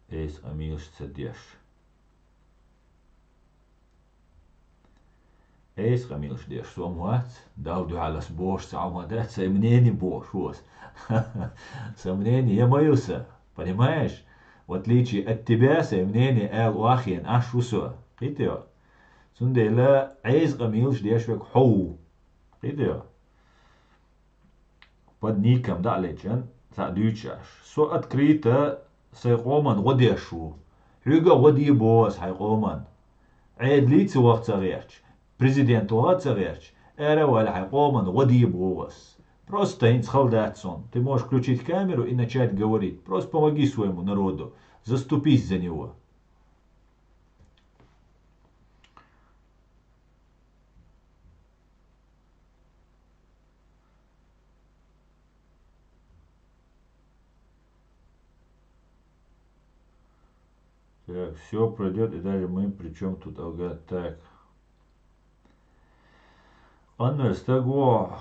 Эйс Амилш Цадеш. Эйс Амилш Деш, Сомуат, Дауду Алас Бош, Саумадат, сомнений Бош, сомнений, я боюсь, понимаешь? В отличие от тебя, сомнений Эл Уахин Ашусо, видите? Сундела Эйс Амилш Деш век Хоу, видите? Под ником, да, лечен, садючаш. Со открыто сайқоман годешу. Хюга годи бос хайқоман. Айд лиц вақт цагерч. Президент вақт цагерч. Эра валь хайқоман годи бос. Просто инсхалдатсон. Ты можешь включить камеру и начать говорить. Просто помоги своему народу. Заступись за него. Так, все пройдет, и даже мы, причем тут ага, так. Анна стаго,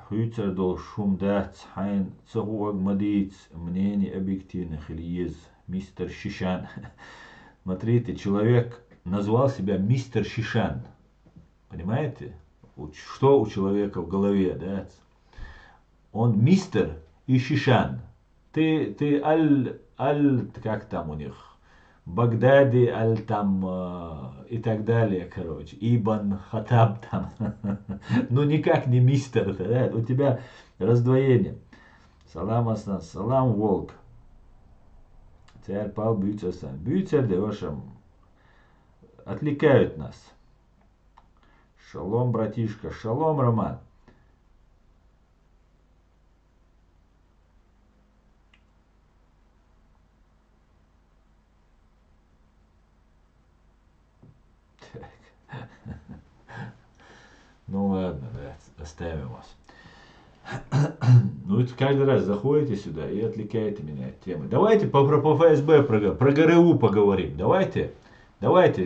Хюцердол шумдат, хайн, цагуаг мадиц, мнение объективных или из мистер Шишан. Смотрите, человек назвал себя мистер Шишан. Понимаете? Что у человека в голове, да? Он мистер и Шишан. Ты как там у них? Багдади, там и так далее, короче. Ибн Хатаб там. Ну никак не мистер, да? У тебя раздвоение. Салам Асан, салам волк. Царь пал Бюцерсан. Бюцер, да вашим отвлекают нас. Шалом, братишка, шалом, Роман. Ну ладно, да, оставим вас. Ну, это каждый раз заходите сюда и отвлекаете меня от темы. Давайте по ФСБ, про ГРУ поговорим. Давайте.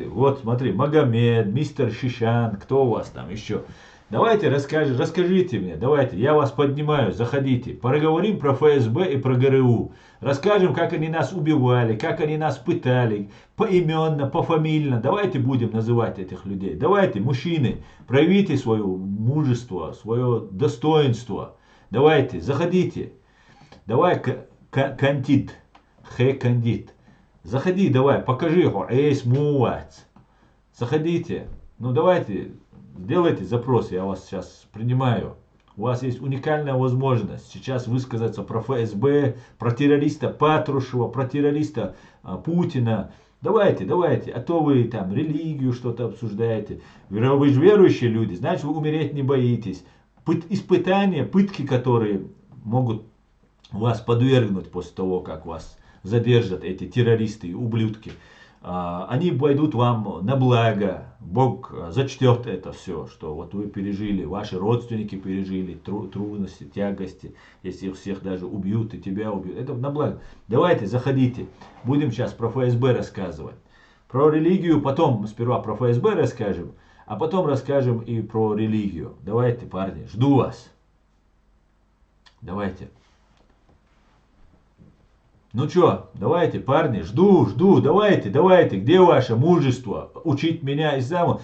Вот смотри, Магомед, мистер Шишан, кто у вас там еще? Давайте расскажите мне, давайте, я вас поднимаю, заходите. Поговорим про ФСБ и про ГРУ. Расскажем, как они нас убивали, как они нас пытали, поименно, пофамильно. Давайте будем называть этих людей. Давайте, мужчины, проявите свое мужество, свое достоинство. Давайте, заходите. Давай, кандид, кандид. Заходи, давай, покажи его. Эйс муац. Заходите. Ну давайте, сделайте запрос, я вас сейчас принимаю. У вас есть уникальная возможность сейчас высказаться про ФСБ, про террориста Патрушева, про террориста Путина. Давайте, а то вы там религию что-то обсуждаете. Вы же верующие люди, значит вы умереть не боитесь. Испытания, пытки, которые могут вас подвергнуть после того, как вас задержат эти террористы и ублюдки, они пойдут вам на благо. Бог зачтет это все, что вот вы пережили, ваши родственники пережили трудности, тягости, если их всех даже убьют и тебя убьют. Это на благо. Давайте, заходите. Будем сейчас про ФСБ рассказывать. Про религию потом, сперва про ФСБ расскажем, а потом расскажем и про религию. Давайте, парни, жду вас. Давайте. Ну чё, давайте, парни, жду, давайте, где ваше мужество? Учить меня исламу.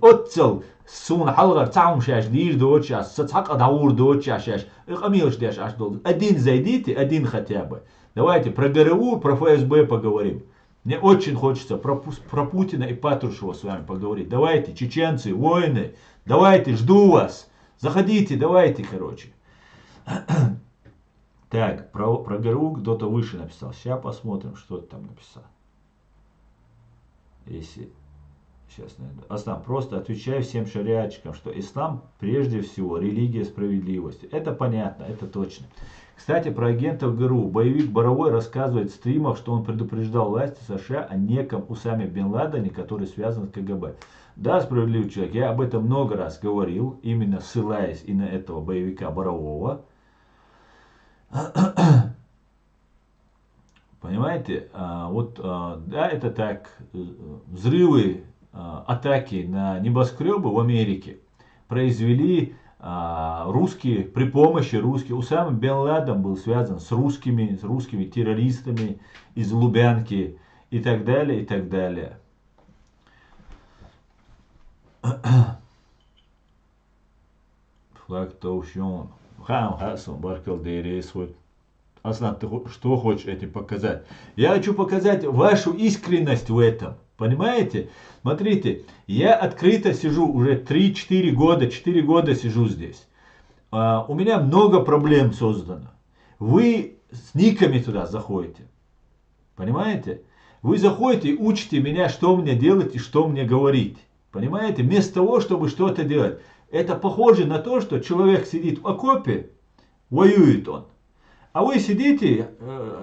Отцел, сун халгар, цаум шаш, дир до час, сацак адаур до час, амилш деш аш дол. Один зайдите, один хотя бы. Давайте про ГРУ, про ФСБ поговорим. Мне очень хочется про Путина и Патрушева с вами поговорить. Давайте, чеченцы, воины, давайте, жду вас. Заходите, давайте, короче. Так, про ГРУ кто-то выше написал. Сейчас посмотрим, что ты там написал. Если... Сейчас найду. Аслам, просто отвечаю всем шариатчикам, что ислам прежде всего религия справедливости. Это понятно, это точно. Кстати, про агентов ГРУ. Боевик Боровой рассказывает в стримах, что он предупреждал власти США о неком Усаме Бен Ладене, который связан с КГБ. Да, справедливый человек, я об этом много раз говорил, именно ссылаясь и на этого боевика Борового. Понимаете, да, это так, взрывы, атаки на небоскребы в Америке произвели русские, при помощи русских. Усама Бен Ладен был связан с русскими террористами из Лубянки и так далее, и так далее. Флаг Таушон. Хам Хасан Баркалдерей свой. Аслан, ты что хочешь этим показать? Я хочу показать вашу искренность в этом. Понимаете? Смотрите, я открыто сижу уже 3-4 года, 4 года сижу здесь. У меня много проблем создано. Вы с никами туда заходите. Понимаете? Вы заходите и учите меня, что мне делать и что мне говорить. Понимаете? Вместо того, чтобы что-то делать. Это похоже на то, что человек сидит в окопе, воюет он. А вы сидите,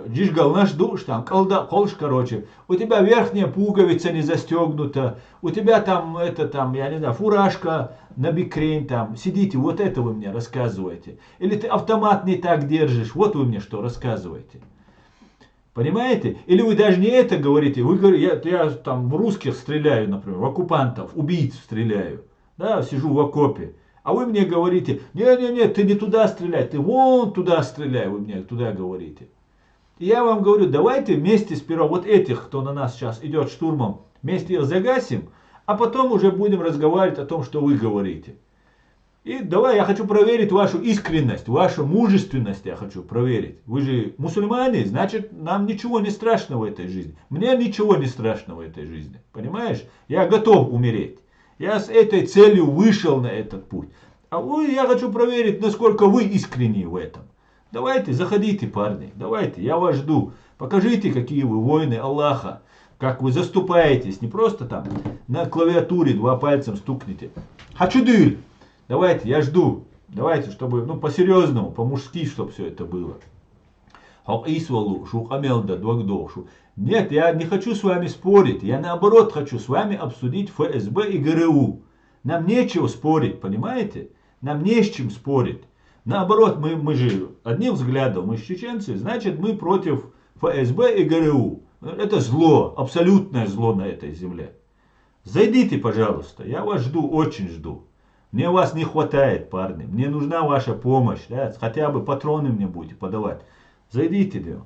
джишгал наш душ, там, колш, короче, у тебя верхняя пуговица не застегнута, у тебя там, я не знаю, фуражка на бикрень, там, сидите, вот это вы мне рассказываете. Или ты автомат не так держишь, вот вы мне что рассказываете. Понимаете? Или вы даже не это говорите, вы говорите, я там в русских стреляю, например, в оккупантов, убийц стреляю, да, сижу в окопе. А вы мне говорите, не, ты не туда стреляй, ты вон туда стреляй, вы мне туда говорите. И я вам говорю, давайте вместе сперва вот этих, кто на нас сейчас идет штурмом, вместе их загасим, а потом уже будем разговаривать о том, что вы говорите. И давай, я хочу проверить вашу искренность, вашу мужественность я хочу проверить. Вы же мусульмане, значит, нам ничего не страшно в этой жизни. Мне ничего не страшно в этой жизни, понимаешь? Я готов умереть. Я с этой целью вышел на этот путь. А я хочу проверить, насколько вы искренни в этом. Давайте, заходите, парни. Давайте, я вас жду. Покажите, какие вы воины Аллаха. Как вы заступаетесь. Не просто там на клавиатуре 2 пальцем стукните. Хачудыль. Давайте, я жду. Давайте, чтобы, по-серьезному, по-мужски, чтобы все это было. Нет, я не хочу с вами спорить. Я наоборот хочу с вами обсудить ФСБ и ГРУ. Нам нечего спорить, понимаете? Нам не с чем спорить. Наоборот, мы же одним взглядом, мы же чеченцы, значит мы против ФСБ и ГРУ. Это зло, абсолютное зло на этой земле. Зайдите, пожалуйста, я вас жду, очень жду. Мне вас не хватает, парни. Мне нужна ваша помощь. Да? Хотя бы патроны мне будете подавать. Зайдите, да.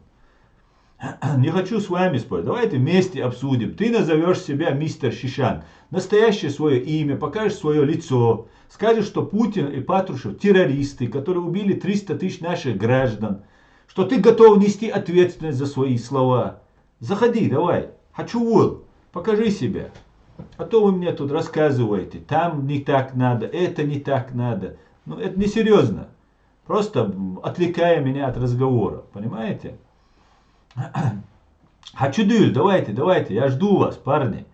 Не хочу с вами спорить. Давайте вместе обсудим. Ты назовешь себя мистер Шишан. Настоящее свое имя, покажешь свое лицо. Скажешь, что Путин и Патрушев террористы, которые убили 300 тысяч наших граждан. Что ты готов нести ответственность за свои слова. Заходи, давай. Хочу вол. Покажи себя. А то вы мне тут рассказываете, там не так надо, это не так надо. Это не серьезно. Просто отвлекая меня от разговора. Понимаете? Хачудыль, давайте, я жду вас, парни.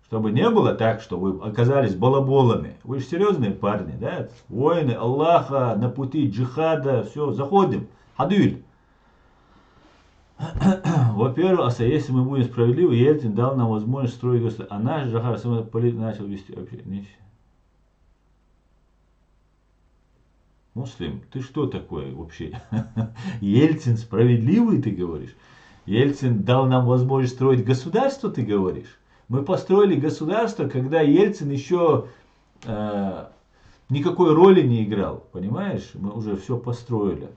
Чтобы не было так, что вы оказались балаболами. Вы же серьезные парни, да? Воины Аллаха на пути джихада, все, заходим. Хадыль. Во-первых, если мы будем справедливы, Ельцин дал нам возможность строить государство. А наш Джахар политик начал вести вообще. Муслим, ты что такое вообще? Ельцин справедливый, ты говоришь? Ельцин дал нам возможность строить государство, ты говоришь? Мы построили государство, когда Ельцин еще никакой роли не играл. Понимаешь? Мы уже все построили.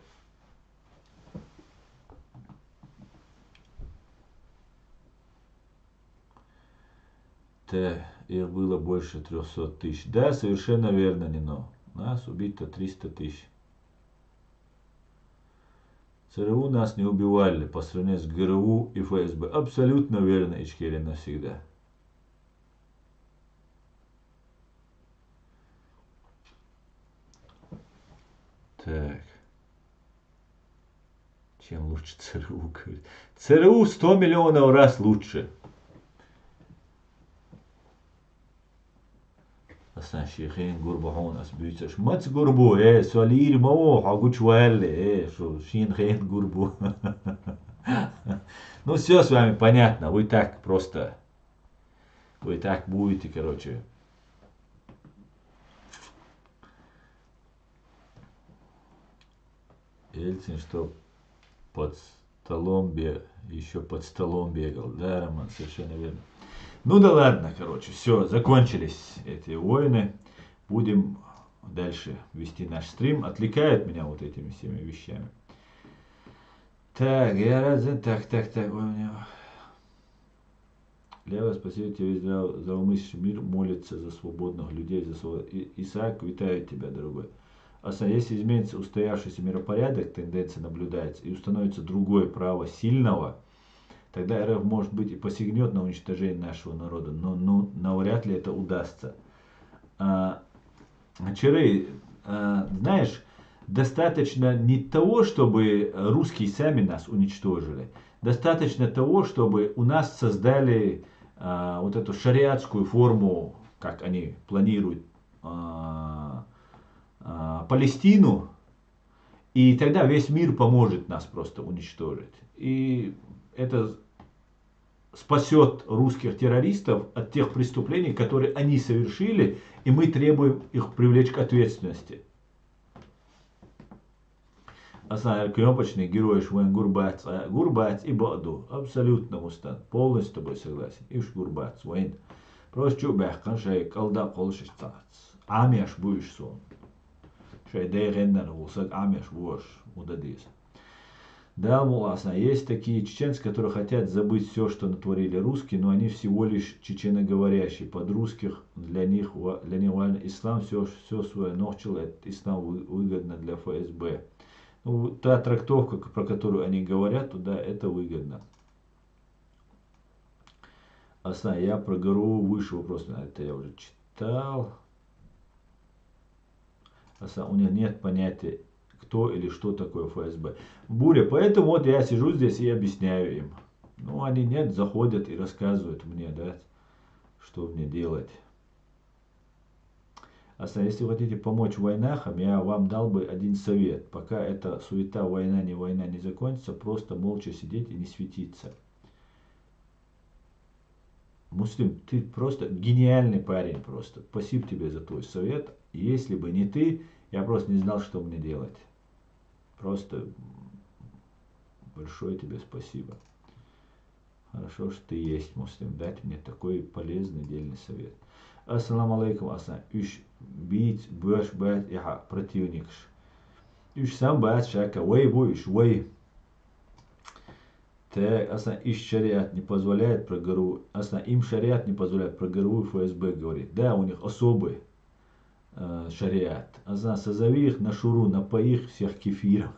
Их было больше 300 тысяч. Да, совершенно верно, Нино. Нас убито 300 тысяч. ЦРУ нас не убивали по сравнению с ГРУ и ФСБ. Абсолютно верно, Ичкерия, навсегда. Так. Чем лучше ЦРУ, говорит. ЦРУ 100 миллионов раз лучше. أصلا الشيخين قربحون أسبيتش ما تقربوا إيه سولير موح أقول شوال إيه شو شين خين قربوا. Ну все с вами понятно, вы так просто, вы так будете, короче. Ельцин, что под столом бегал, еще под столом бегал, да, Роман, совершенно верно. Ну да ладно, короче, все, закончились эти войны. Будем дальше вести наш стрим. Отвлекают меня вот этими всеми вещами. Так, я рад, так, у меня... Лева, спасибо тебе весь здравомыслящий мир молится за свободных людей, за свободу. Исаак, витаю тебя, дорогой. Если изменится устоявшийся миропорядок, тенденция наблюдается, и установится другое право сильного, тогда РФ, может быть, и посягнет на уничтожение нашего народа, но навряд ли это удастся. Чирей, знаешь, достаточно не того, чтобы русские сами нас уничтожили, достаточно того, чтобы у нас создали вот эту шариатскую форму, как они планируют, Палестину, и тогда весь мир поможет нас просто уничтожить. И это спасет русских террористов от тех преступлений, которые они совершили, и мы требуем их привлечь к ответственности. Основной кнопочный герой Швен Гурбац, Гурбац и Баду. Абсолютно Мустан. Полностью с тобой согласен. Иш Гурбац, Вен. Просто чубах, каншай, колда, колшиш тац. Амеш будешь сон. Шай дейгеннан, улсак амеш вош, удадис. Да, муласна, есть такие чеченцы, которые хотят забыть все, что натворили русские, но они всего лишь чеченоговорящие. Под русских для них ислам все свое нохчил, ислам выгодно для ФСБ. Ну, та трактовка, про которую они говорят, туда это выгодно. Асна, я про ГРУ выше вопрос, это я уже читал. Асна, у меня нет понятия, кто или что такое ФСБ. Буря, поэтому вот я сижу здесь и объясняю им. Ну, они нет, заходят и рассказывают мне, да, что мне делать. Если вы хотите помочь в войнах, я вам дал бы один совет. Пока эта суета, война не закончится, просто молча сидеть и не светиться. Муслим, ты просто гениальный парень просто. Спасибо тебе за твой совет. Если бы не ты, я просто не знал, что мне делать. Просто большое тебе спасибо. Хорошо, что ты есть, Муслим. Дать мне такой полезный, дельный совет. Ассаламу алейкум, асан. Үш бит, бөш, бәт, яха, противникш. Үш сам бәт, шака, вей буш, вей. Так, асан, иш шариат не позволяет про ГРУ. Асан, им шариат не позволяет про ГРУ и ФСБ говорит. Да, у них особый шариат. Асан, созови их на шуру, напои их всех кефиром.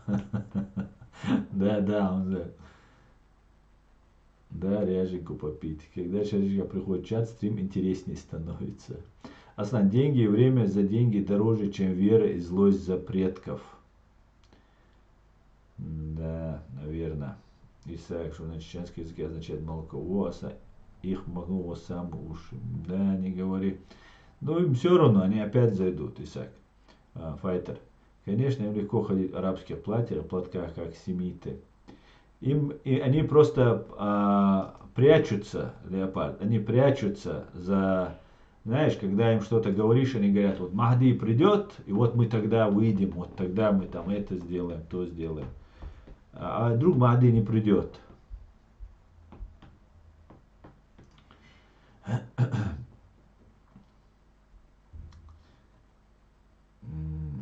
Да, он да. Да, ряженьку попить. Когда ряженька приходит в чат, стрим интереснее становится. Основные деньги и время за деньги дороже, чем вера и злость за предков. Да, наверное. Исаак, что на чеченском языке означает молоко. Их могу сам уши. Да, не говори. Но им все равно, они опять зайдут, Исаак. Файтер. Конечно, им легко ходить в арабских платьях, платках, как семиты. Они просто прячутся, леопард, они прячутся за, знаешь, когда им что-то говоришь, они говорят, вот Махди придет, и вот мы тогда выйдем, вот тогда мы там это сделаем, то сделаем. А вдруг Махди не придет.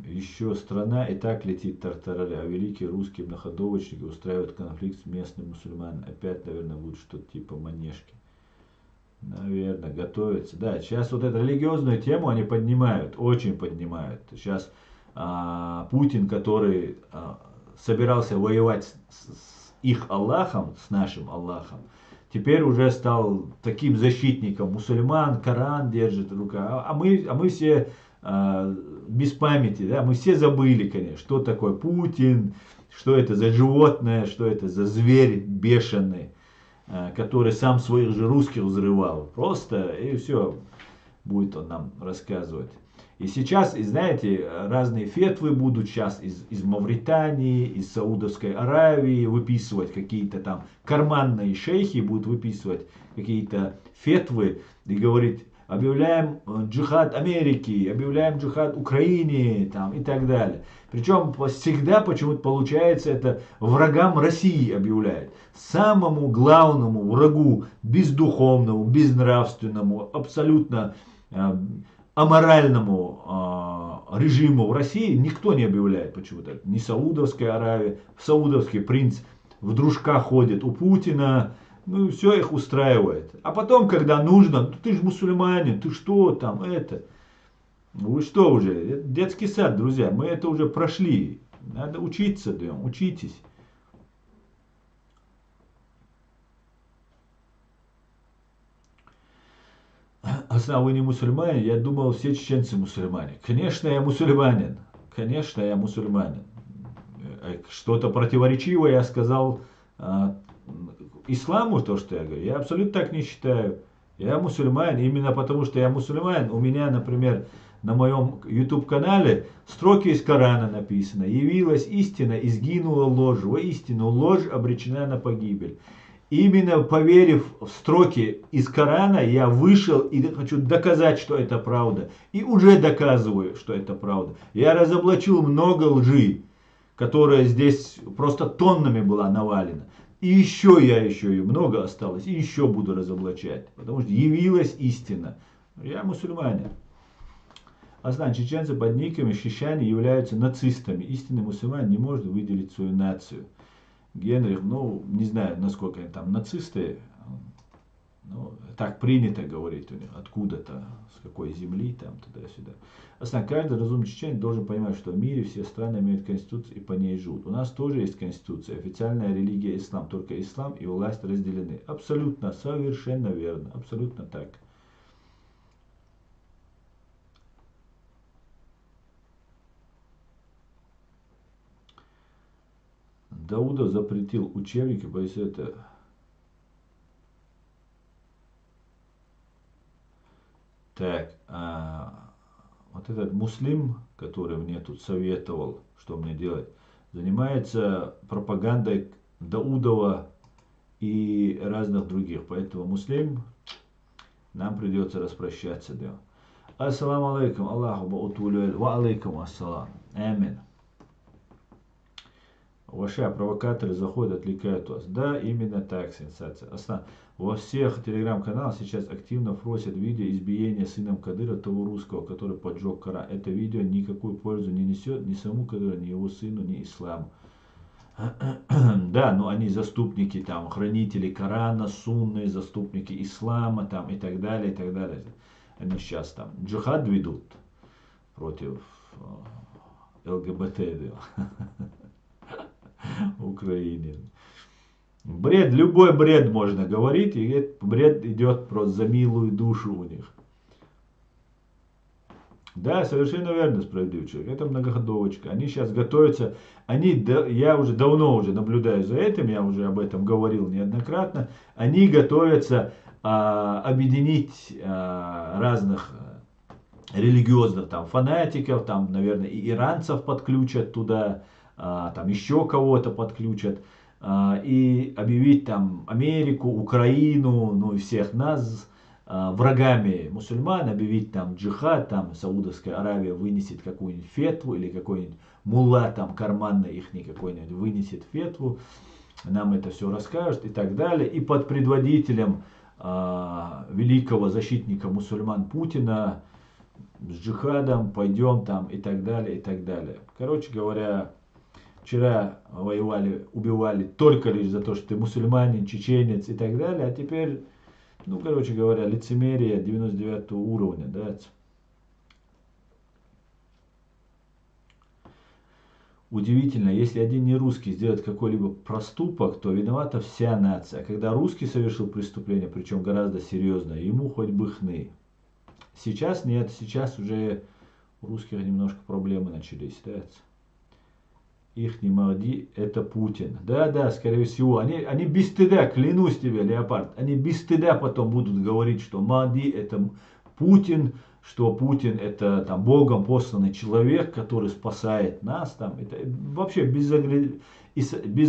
Еще страна и так летит тартарары, а великие русские многоходовочники устраивают конфликт с местными мусульманами. Опять, наверное, будет что-то типа Манежки. Наверное, готовится. Да, сейчас вот эту религиозную тему они поднимают, очень поднимают. Сейчас Путин, который собирался воевать с их Аллахом, с нашим Аллахом, теперь уже стал таким защитником мусульман, Коран держит в руках. А мы все без памяти, да, мы все забыли, конечно, что такое Путин, что это за животное, что это за зверь бешеный, который сам своих же русских взрывал. Просто и все будет он нам рассказывать. И сейчас, и знаете, разные фетвы будут сейчас из Мавритании, из Саудовской Аравии выписывать какие-то там карманные шейхи, будут выписывать какие-то фетвы и говорить, объявляем джихад Америки, объявляем джихад Украине там, и так далее. Причем всегда почему-то получается это врагам России объявляет. Самому главному врагу, бездуховному, безнравственному, абсолютно аморальному режиму в России никто не объявляет почему-то. Ни Саудовская Аравия, саудовский принц в дружках ходит у Путина, ну все их устраивает. А потом, когда нужно, ты же мусульманин, ты что там, это. Вы что уже, детский сад, друзья, мы это уже прошли. Надо учиться, да, учитесь. Асна, вы не мусульманин? Я думал, все чеченцы мусульмане. Конечно, я мусульманин. Конечно, я мусульманин. Что-то противоречивое я сказал исламу, то, что я говорю. Я абсолютно так не считаю. Я мусульманин. Именно потому, что я мусульманин, у меня, например, на моем YouTube-канале строки из Корана написано. Явилась истина и сгинула ложь. Воистину ложь обречена на погибель. Именно поверив в строки из Корана, я вышел и хочу доказать, что это правда. И уже доказываю, что это правда. Я разоблачил много лжи, которая здесь просто тоннами была навалена. И еще и много осталось, и еще буду разоблачать. Потому что явилась истина. Я мусульманин. А значит, чеченцы под никами шишане являются нацистами. Истинный мусульманин не может выделить свою нацию. Генрих, ну, не знаю, насколько они там нацисты, ну, так принято говорить у них, откуда-то, с какой земли, там, туда-сюда. Основно, каждый разумный чеченец должен понимать, что в мире все страны имеют конституцию и по ней живут. У нас тоже есть конституция, официальная религия ислам, только ислам и власть разделены. Абсолютно, совершенно верно, абсолютно так. Даудов запретил учебники, боюсь, это... Так, вот этот муслим, который мне тут советовал, что мне делать, занимается пропагандой Даудова и разных других. Поэтому муслим, нам придется распрощаться. Да. Ассаламу алейкум, Аллаху баутулю, ва алейкум ассалам. Амин. Ваши провокаторы заходят, отвлекают вас. Да, именно так, сенсация. Во всех телеграм-каналах сейчас активно просят видео избиения сыном Кадыра, того русского, который поджег Коран. Это видео никакую пользу не несет ни самому Кадыру, ни его сыну, ни исламу. Да, но они заступники, там, хранители Корана, сунны, заступники ислама, там, и так далее, и так далее. Они сейчас там джихад ведут против ЛГБТ. Украине. Бред, любой бред можно говорить, и этот бред идет просто за милую душу у них. Да, совершенно верно, справедливый человек. Это многоходовочка. Они сейчас готовятся, я уже давно уже наблюдаю за этим, я уже об этом говорил неоднократно. Они готовятся объединить разных религиозных там фанатиков, там, наверное, и иранцев подключат туда, там еще кого-то подключат, и объявить там Америку, Украину, ну и всех нас врагами мусульман, объявить там джихад, там Саудовская Аравия вынесет какую-нибудь фетву, или какой-нибудь мулла там карманный их какой-нибудь вынесет фетву, нам это все расскажет и так далее. И под предводителем великого защитника мусульман Путина с джихадом пойдем там и так далее, и так далее. Короче говоря, вчера воевали, убивали только лишь за то, что ты мусульманин, чеченец и так далее, а теперь, ну, короче говоря, лицемерие 99 уровня, да. Удивительно, если один не русский сделает какой-либо проступок, то виновата вся нация. А когда русский совершил преступление, причем гораздо серьезное, ему хоть бы хны. Сейчас нет, сейчас уже у русских немножко проблемы начались, да? Их не Махди, это Путин. Да, скорее всего. Они без стыда, клянусь тебе, Леопард, они без стыда потом будут говорить, что Махди это Путин, что Путин это там Богом посланный человек, который спасает нас. Там, это вообще без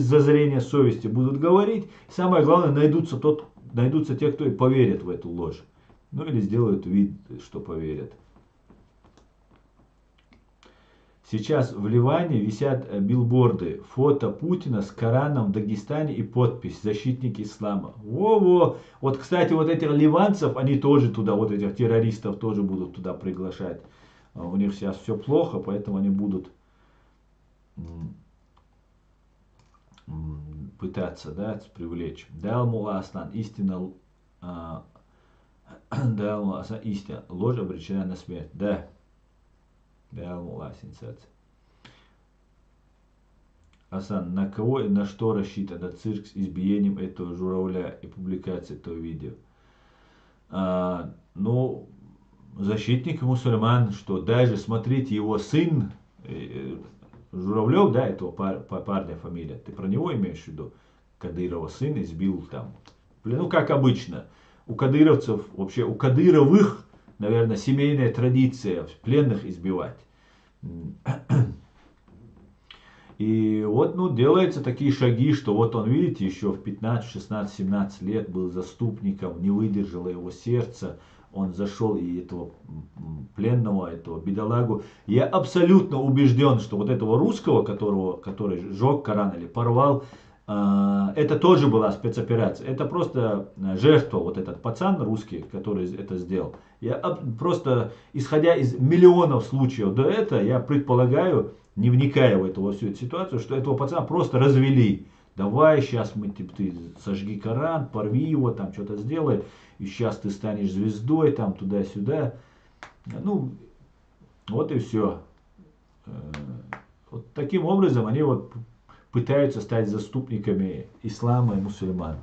зазрения совести будут говорить. Самое главное, найдутся те, кто и поверит в эту ложь. Ну или сделают вид, что поверят. Сейчас в Ливане висят билборды, фото Путина с Кораном в Дагестане и подпись «Защитники ислама». Во-во! Вот, кстати, вот этих ливанцев, они тоже туда, вот этих террористов тоже будут туда приглашать. У них сейчас все плохо, поэтому они будут пытаться, да, привлечь. Дал Мулла Аслан, истина, дал Мулла Аслан, истина, ложь обречена на смерть. Да. Дал Мулла, сенсация. Асан, на кого и на что рассчитан этот цирк с избиением этого журавля и публикацией этого видео? Ну, защитник мусульман, что даже, смотрите, его сын, Журавлев, да, этого парня фамилия, ты про него имеешь в виду? Кадырова сын избил там. Ну, как обычно. У кадыровцев, вообще у кадыровых, наверное, семейная традиция пленных избивать. И вот, ну, делаются такие шаги, что вот он, видите, еще в 15, 16, 17 лет был заступником, не выдержало его сердце, он зашел и этого пленного, этого бедолагу. Я абсолютно убежден, что вот этого русского, который сжег Коран или порвал, это тоже была спецоперация. Это просто жертва, вот этот пацан русский, который это сделал. Я просто, исходя из миллионов случаев до этого, я предполагаю, не вникая в эту во всю эту ситуацию, что этого пацана просто развели. Давай, сейчас ты сожги Коран, порви его, там что-то сделай, и сейчас ты станешь звездой, там туда-сюда. Ну, вот и все. Вот таким образом они вот пытаются стать заступниками ислама и мусульман.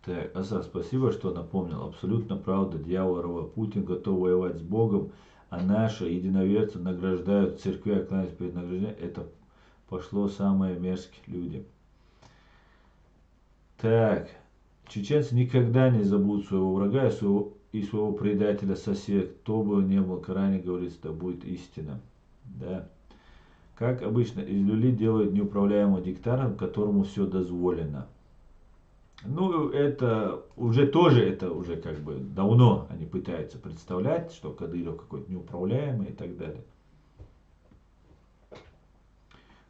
Так, Аса, спасибо, что напомнил. Абсолютно правда. Дьявол Путин готов воевать с Богом, а наши единоверцы награждают церкви, кланяются перед награждением. Это пошло самые мерзкие люди. Так, чеченцы никогда не забудут своего врага и своего предателя соседа. Кто бы он ни был, в Коране говорится, да будет истина. Да. Как обычно, из люли делают неуправляемого диктатора, которому все дозволено. Ну, это уже как бы давно они пытаются представлять, что Кадыров какой-то неуправляемый и так далее.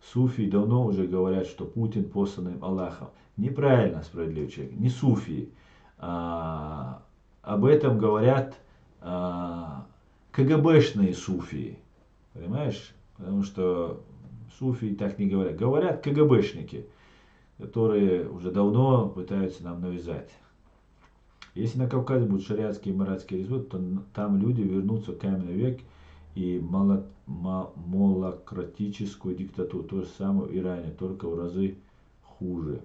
Суфии давно уже говорят, что Путин послан им Аллахом. Неправильно, справедливый человек, не суфии. Об этом говорят КГБшные суфии. Понимаешь? Потому что суфии так не говорят. Говорят КГБшники, которые уже давно пытаются нам навязать. Если на Кавказе будут шариатские и маратские республики, то там люди вернутся в каменный век и молократическую диктатуру. То же самое в Иране, только в разы хуже.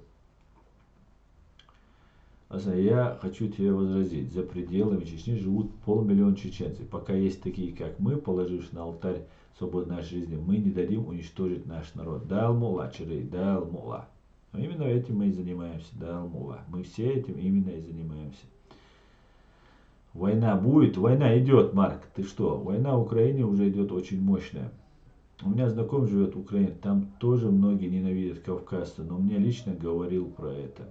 Я хочу тебе возразить. За пределами Чечни живут 500 000 чеченцев. Пока есть такие, как мы, положившие на алтарь свободной нашей жизни, мы не дадим уничтожить наш народ. Да, Алмула, Чирей, да, Алмула. Но именно этим мы и занимаемся, да, Алмула. Мы все этим именно и занимаемся. Война будет, война идет, Марк. Ты что? Война в Украине уже идет очень мощная. У меня знакомый живет в Украине, там тоже многие ненавидят кавказца, но мне лично говорил про это.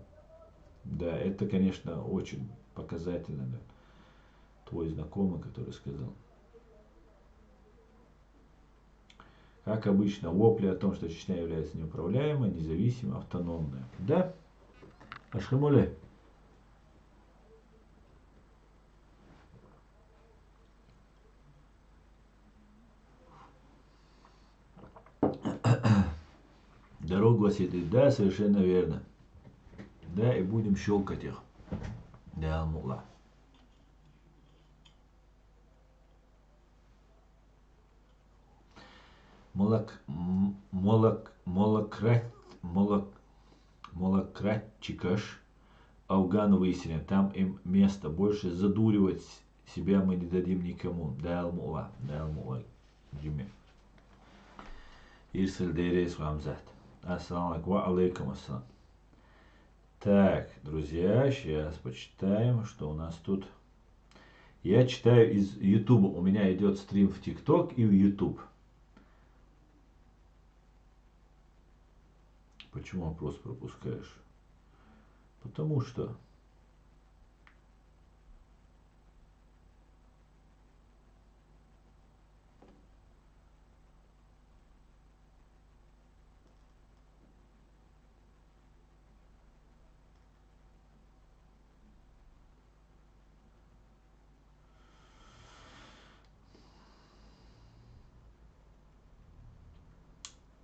Да, это, конечно, очень показательно, да. Твой знакомый, который сказал. Как обычно, вопли о том, что Чечня является неуправляемой, независимой, автономной. Да? Ашхамуле. Дорогу осветлить. Да, совершенно верно. Да, и будем щелкать их. Да, мула. Молократчикаш Афган выяснили, там им место больше, задуривать себя мы не дадим никому. Да, мула. Джимми. Ирсель Дейрейс Рамзат. Ассаламу алейкум ассалам. Так, друзья, сейчас почитаем, что у нас тут. Я читаю из YouTube. У меня идет стрим в TikTok и в YouTube. Почему вопрос пропускаешь? Потому что...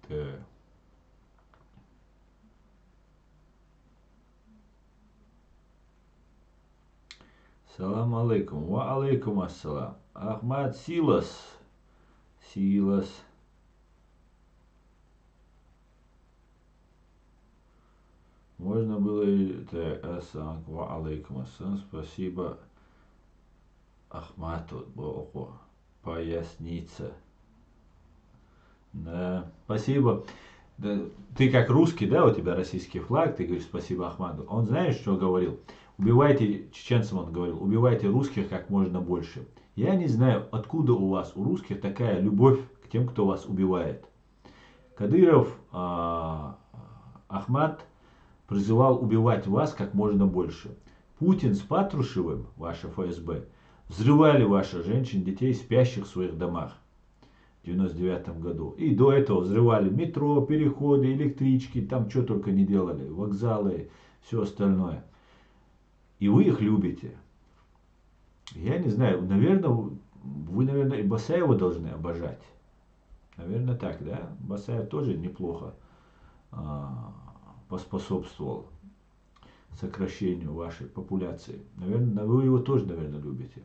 Так. Салам алейкум. Ва алейкум ассалам. Ахмад Силас. Можно было и... Так, ассалам. Ва алейкум ассалам. Спасибо. Ахмату Богу. Поясниться. Да. Спасибо. Да, ты как русский, да, у тебя российский флаг, ты говоришь спасибо Ахмаду. Он знаешь, что говорил? Убивайте, чеченцам он говорил, убивайте русских как можно больше. Я не знаю, откуда у вас, у русских, такая любовь к тем, кто вас убивает. Кадыров Ахмад призывал убивать вас как можно больше. Путин с Патрушевым, ваше ФСБ, взрывали ваших женщин, детей, спящих в своих домах. В 99 году. И до этого взрывали метро, переходы, электрички, там что только не делали, вокзалы, все остальное. И вы их любите. Я не знаю, наверное, вы, наверное, и Басаева должны обожать. Наверное, так, да? Басаев тоже неплохо поспособствовал сокращению вашей популяции. Наверное, вы его тоже, наверное, любите.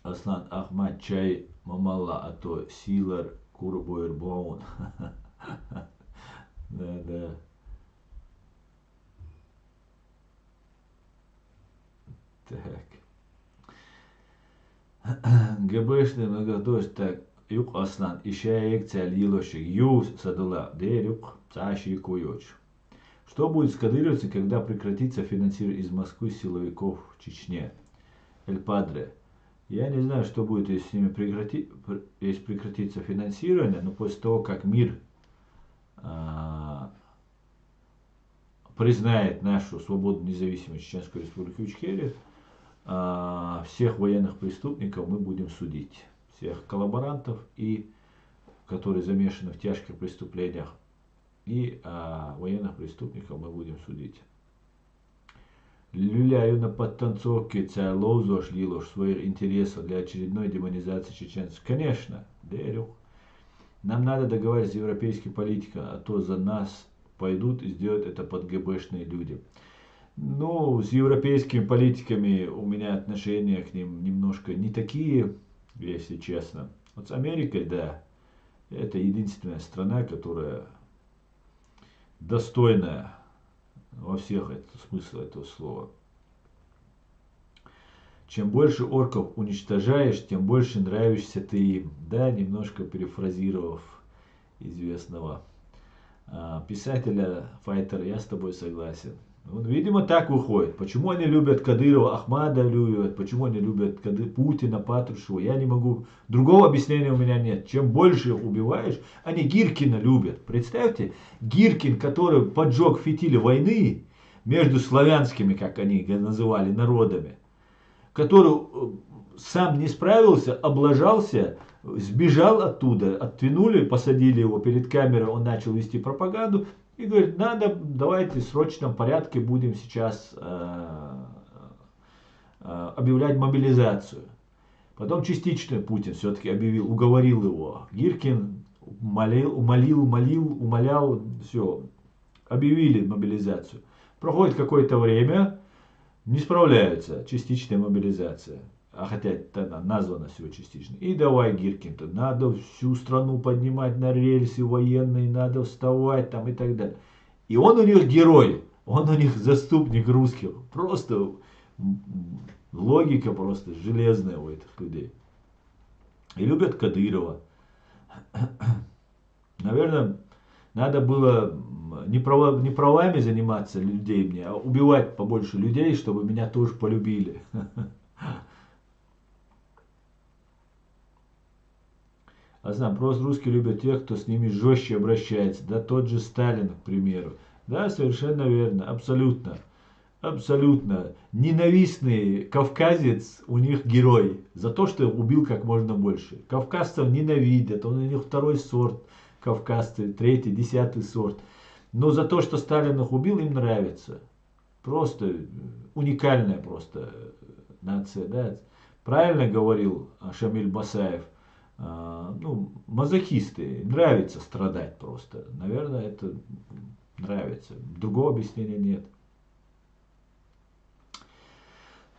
Аслан Ахмад чай мамалла, а то силар курбойр боун. Да. Так. ГБшный многоточие. Так. Юк Аслан. Ишаек цалилошик. Ю садула. Дерюк цаши куёч. Что будет с кадыровцами, когда прекратится финансирование из Москвы силовиков в Чечне? Эль Падре. Я не знаю, что будет, если с ними прекратится финансирование, но после того, как мир признает нашу свободную независимую Чеченскую республику Ичкерия, всех военных преступников мы будем судить. Всех коллаборантов, которые замешаны в тяжких преступлениях, и военных преступников мы будем судить. Люляю на подтанцовке Цайлоузош Лилош своих интересов для очередной демонизации чеченцев. Конечно, Дерюх. Нам надо договариваться с европейской политикой, а то за нас пойдут и сделают это под ГБшные люди. Ну, с европейскими политиками у меня отношения к ним немножко не такие, если честно. Вот с Америкой, да, это единственная страна, которая достойная во всех смыслах этого слова. Чем больше орков уничтожаешь, тем больше нравишься ты им. Да, немножко перефразировав известного писателя Файтера, я с тобой согласен. Вот, видимо, так выходит. Почему они любят Кадырова, Ахмада любят, почему они любят Путина, Патрушева, я не могу. Другого объяснения у меня нет. Чем больше их убиваешь, они Гиркина любят. Представьте, Гиркин, который поджег фитили войны между славянскими, как они называли, народами, который сам не справился, облажался, сбежал оттуда, оттянули, посадили его перед камерой, он начал вести пропаганду. И говорит, давайте в срочном порядке будем сейчас объявлять мобилизацию. Потом частично Путин все-таки объявил, уговорил его. Гиркин умолял, все, объявили мобилизацию. Проходит какое-то время, не справляются, частичная мобилизация. А хотя это названо всего частично. И давай, Гиркин-то, надо всю страну поднимать на рельсы военные, надо вставать там и так далее. И он у них герой, он у них заступник русских. Просто логика просто железная у этих людей. И любят Кадырова. Наверное, надо было не правами заниматься людей мне, а убивать побольше людей, чтобы меня тоже полюбили. А знаю, просто русские любят тех, кто с ними жестче обращается. Да, тот же Сталин, к примеру. Да, совершенно верно, абсолютно. Абсолютно. Ненавистный кавказец у них герой. За то, что убил как можно больше. Кавказцев ненавидят, он у них второй сорт. Кавказцы, третий, десятый сорт. Но за то, что Сталин их убил, им нравится. Просто уникальная просто нация. Да? Правильно говорил Шамиль Басаев. Ну, мазохисты. Нравится страдать просто. Наверное, это нравится. Другого объяснения нет.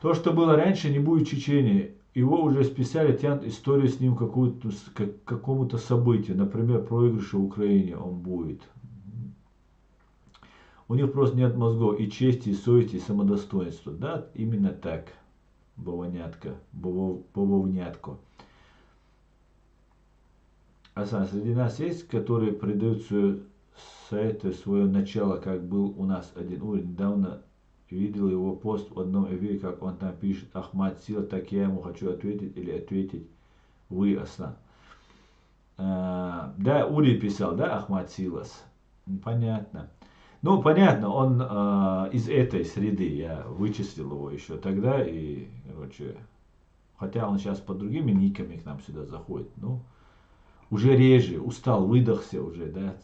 То, что было раньше, не будет Чечении. Его уже списали, тянут историю с ним к какому-то событию. Например, проигрыша в Украине он будет. У них просто нет мозгов и чести, и совести, и самодостоинства. Да, именно так. Бавовнятка. Бавовнятко. А среди нас есть, которые придают свое начало, как был у нас один уровень. Недавно видел его пост в одном эфире, как он там пишет: Ахмад Сила, так я ему хочу ответить или ответить вы, Асан. Да, Ури писал, да, Ахмад Силас. Понятно. Ну, понятно, он из этой среды, я вычислил его еще тогда, и, короче, хотя он сейчас под другими никами к нам сюда заходит, ну, уже реже, устал, выдохся уже, да.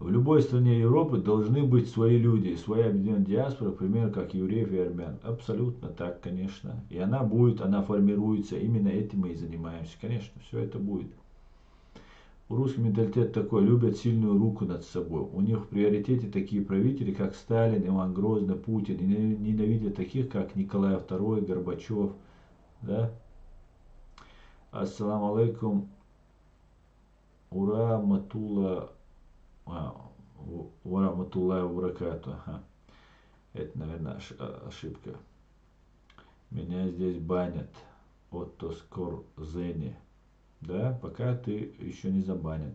В любой стране Европы должны быть свои люди, своя объединенная диаспора, например, как евреев и армян. Абсолютно так, конечно. И она будет, она формируется, именно этим мы и занимаемся. Конечно, все это будет. У русских менталитет такой, любят сильную руку над собой. У них в приоритете такие правители, как Сталин, Иван Грозный, Путин. И ненавидят таких, как Николай II, Горбачев. Да? Ассаламу алейкум. Ура, матула. Вараматуллахи вабаракату. Это, наверное, ошибка. Меня здесь банят. Отто Скорзени. Да, пока ты еще не забанен.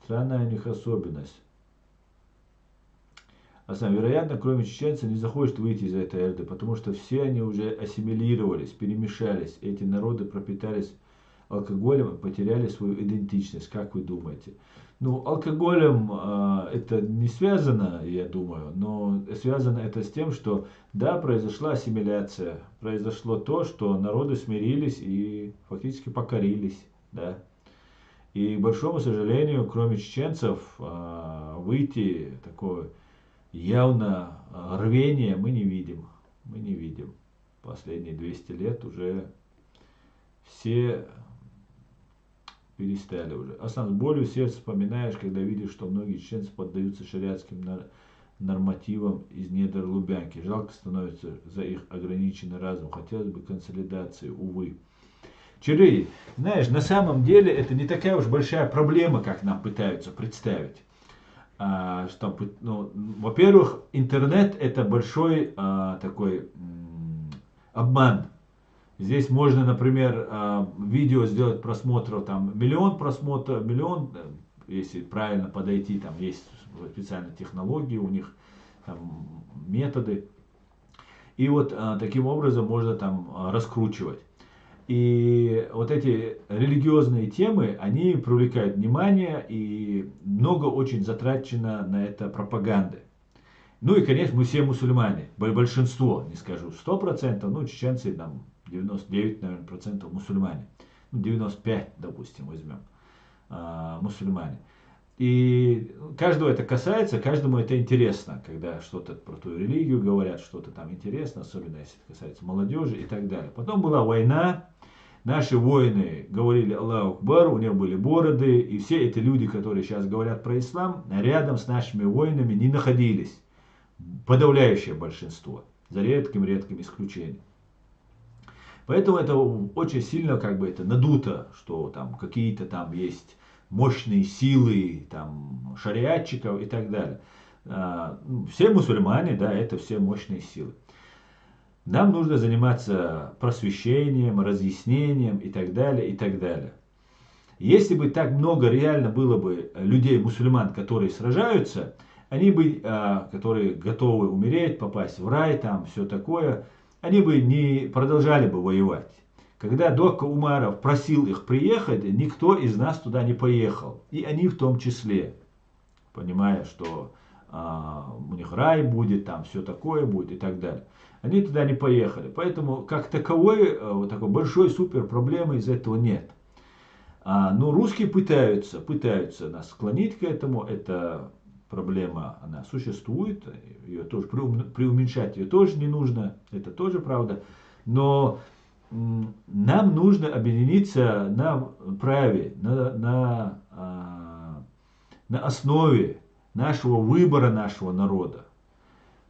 Странная у них особенность. А сам, вероятно, кроме чеченцев, не захочет выйти из этой РД, потому что все они уже ассимилировались, перемешались. Эти народы пропитались алкоголем и потеряли свою идентичность. Как вы думаете? Ну, алкоголем это не связано, я думаю, но связано это с тем, что да, произошла ассимиляция, произошло то, что народы смирились и фактически покорились, да. И, к большому сожалению, кроме чеченцев, выйти такое явно рвение мы не видим. Мы не видим. Последние 200 лет уже все перестали уже. А сам с болью в сердце вспоминаешь, когда видишь, что многие чеченцы поддаются шариатским нормативам из недр Лубянки. Жалко становится за их ограниченный разум. Хотелось бы консолидации, увы. Чили, знаешь, на самом деле это не такая уж большая проблема, как нам пытаются представить. Ну, во-первых, интернет это большой такой обман. Здесь можно, например, видео сделать просмотров, там, миллион просмотров, миллион, если правильно подойти, там есть специальные технологии у них, там, методы. И вот таким образом можно там раскручивать. И вот эти религиозные темы, они привлекают внимание, и много очень затрачено на это пропаганды. Ну и, конечно, мы все мусульмане, большинство, не скажу 100%, ну, чеченцы там 99, наверное, процентов мусульмане. Ну, 95, допустим, возьмем, мусульмане. И каждого это касается, каждому это интересно, когда что-то про твою религию говорят, что-то там интересно, особенно если это касается молодежи и так далее. Потом была война, наши воины говорили Аллаху Акбар, у них были бороды, и все эти люди, которые сейчас говорят про ислам, рядом с нашими воинами не находились. Подавляющее большинство, за редким исключением. Поэтому это очень сильно как бы это надуто, что там какие-то там есть мощные силы там шариатчиков и так далее. Все мусульмане, да, это все мощные силы. Нам нужно заниматься просвещением, разъяснением и так далее, и так далее. Если бы так много реально было бы людей, мусульман, которые сражаются, они бы, которые готовы умереть, попасть в рай, там все такое, они бы не продолжали бы воевать. Когда Докка Умаров просил их приехать, никто из нас туда не поехал. И они в том числе, понимая, что у них рай будет, там все такое будет и так далее. Они туда не поехали. Поэтому как таковой, вот такой большой супер проблемы из этого нет. Но русские пытаются нас склонить к этому. Это проблема, она существует. Ее тоже преуменьшать ее тоже не нужно. Это тоже правда. Но нам нужно объединиться на праве, на основе нашего выбора нашего народа.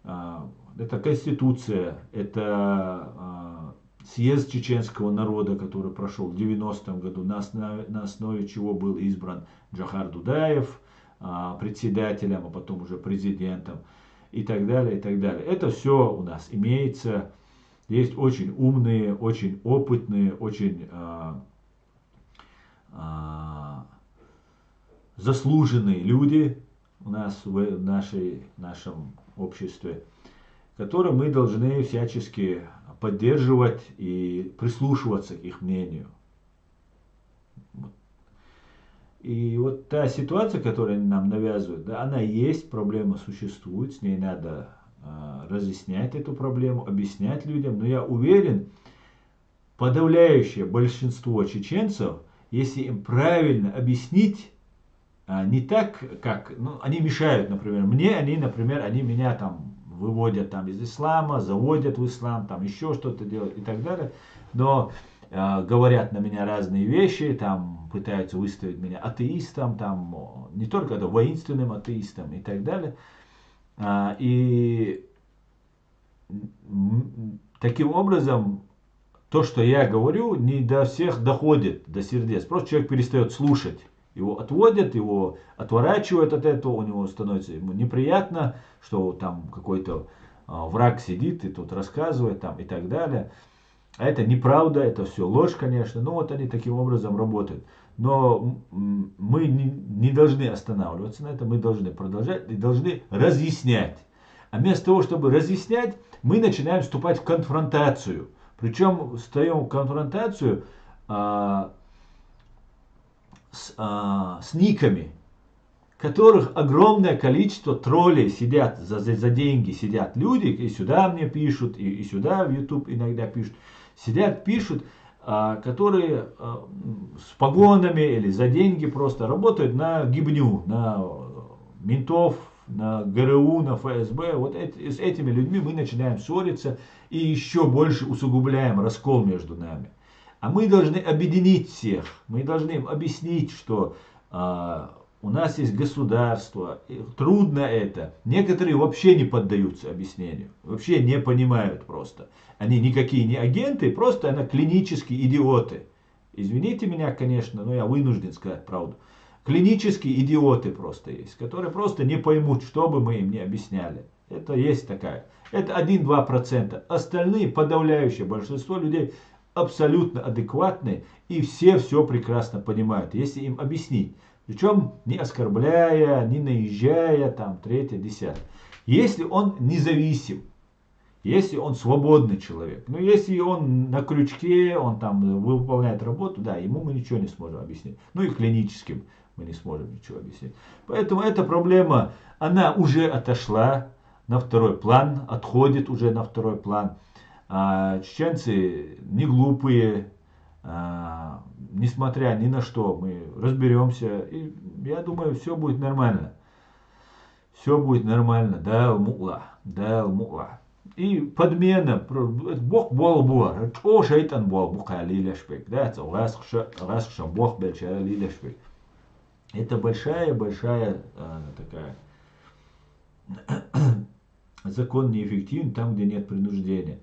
Это Конституция, это съезд чеченского народа, который прошел в 90-м году, на основе чего был избран Джохар Дудаев председателем, а потом уже президентом и так далее, и так далее. Это все у нас имеется. Есть очень умные, очень опытные, очень заслуженные люди у нас в нашем обществе, которые мы должны всячески поддерживать и прислушиваться к их мнению. И вот та ситуация, которую они нам навязывают, да, она есть, проблема существует, с ней надо разъяснять эту проблему, объяснять людям. Но я уверен, подавляющее большинство чеченцев, если им правильно объяснить, не так, как, они мешают, например, мне, они меня там выводят там из ислама, заводят в ислам, там еще что-то делают и так далее, но говорят на меня разные вещи, там пытаются выставить меня атеистом, там не только это, воинственным атеистом и так далее. И таким образом, то, что я говорю, не до всех доходит, до сердец. Просто человек перестает слушать. Его отводят, его отворачивают от этого, у него становится ему неприятно, что там какой-то враг сидит и тут рассказывает там, и так далее. А это неправда, это все ложь, конечно. Но вот они таким образом работают. Но мы не должны останавливаться на этом, мы должны продолжать и должны разъяснять. А вместо того, чтобы разъяснять, мы начинаем вступать в конфронтацию. Причем встаем в конфронтацию с никами, которых огромное количество троллей сидят за деньги, сидят люди, и сюда мне пишут, и сюда в YouTube иногда пишут, сидят, пишут, которые с погонами или за деньги просто работают на гибню, на ментов, на ГРУ, на ФСБ. Вот с этими людьми мы начинаем ссориться и еще больше усугубляем раскол между нами. А мы должны объединить всех, мы должны им объяснить, что у нас есть государство, трудно это. Некоторые вообще не поддаются объяснению, вообще не понимают просто. Они никакие не агенты, просто они клинические идиоты. Извините меня, конечно, но я вынужден сказать правду. Клинические идиоты просто есть, которые просто не поймут, что бы мы им не объясняли. Это есть такая. Это 1-2%. Остальные, подавляющее большинство людей, абсолютно адекватные, и все прекрасно понимают, если им объяснить. Причем не оскорбляя, не наезжая, там, третье, десятое. Если он независим, если он свободный человек, но если он на крючке, он там выполняет работу, да, ему мы ничего не сможем объяснить. Ну и клиническим мы не сможем ничего объяснить. Поэтому эта проблема, она уже отошла на второй план, отходит уже на второй план. Чеченцы не глупые, несмотря ни на что, мы разберемся, и я думаю, все будет нормально. Все будет нормально. Дал мула, дал мула. И подмена, Бог бол буар, о шайтан бол бука лилешбек, да, это ласша Бог бельчара лилешбек. Это большая такая закон неэффективен там, где нет принуждения.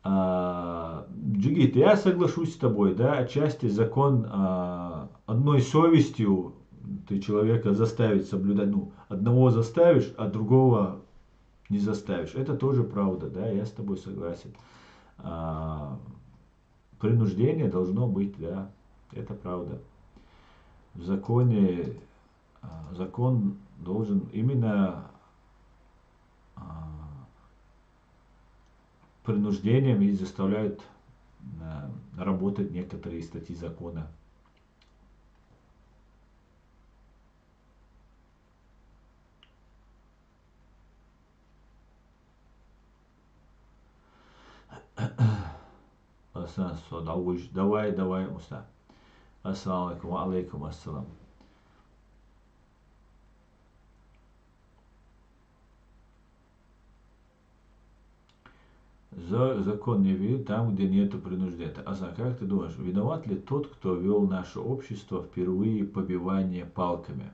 Джигит, я соглашусь с тобой, да, отчасти закон одной совестью ты человека заставить соблюдать, ну, одного заставишь, а другого не заставишь. Это тоже правда, да, я с тобой согласен. Принуждение должно быть, да, это правда. В законе закон должен именно принуждением и заставляют работать некоторые статьи закона. Давай, Муса. Ассаламу алейкум, ассалам. Закон не вел там, где нет принуждения. Асан, как ты думаешь, виноват ли тот, кто вел наше общество впервые побивание палками?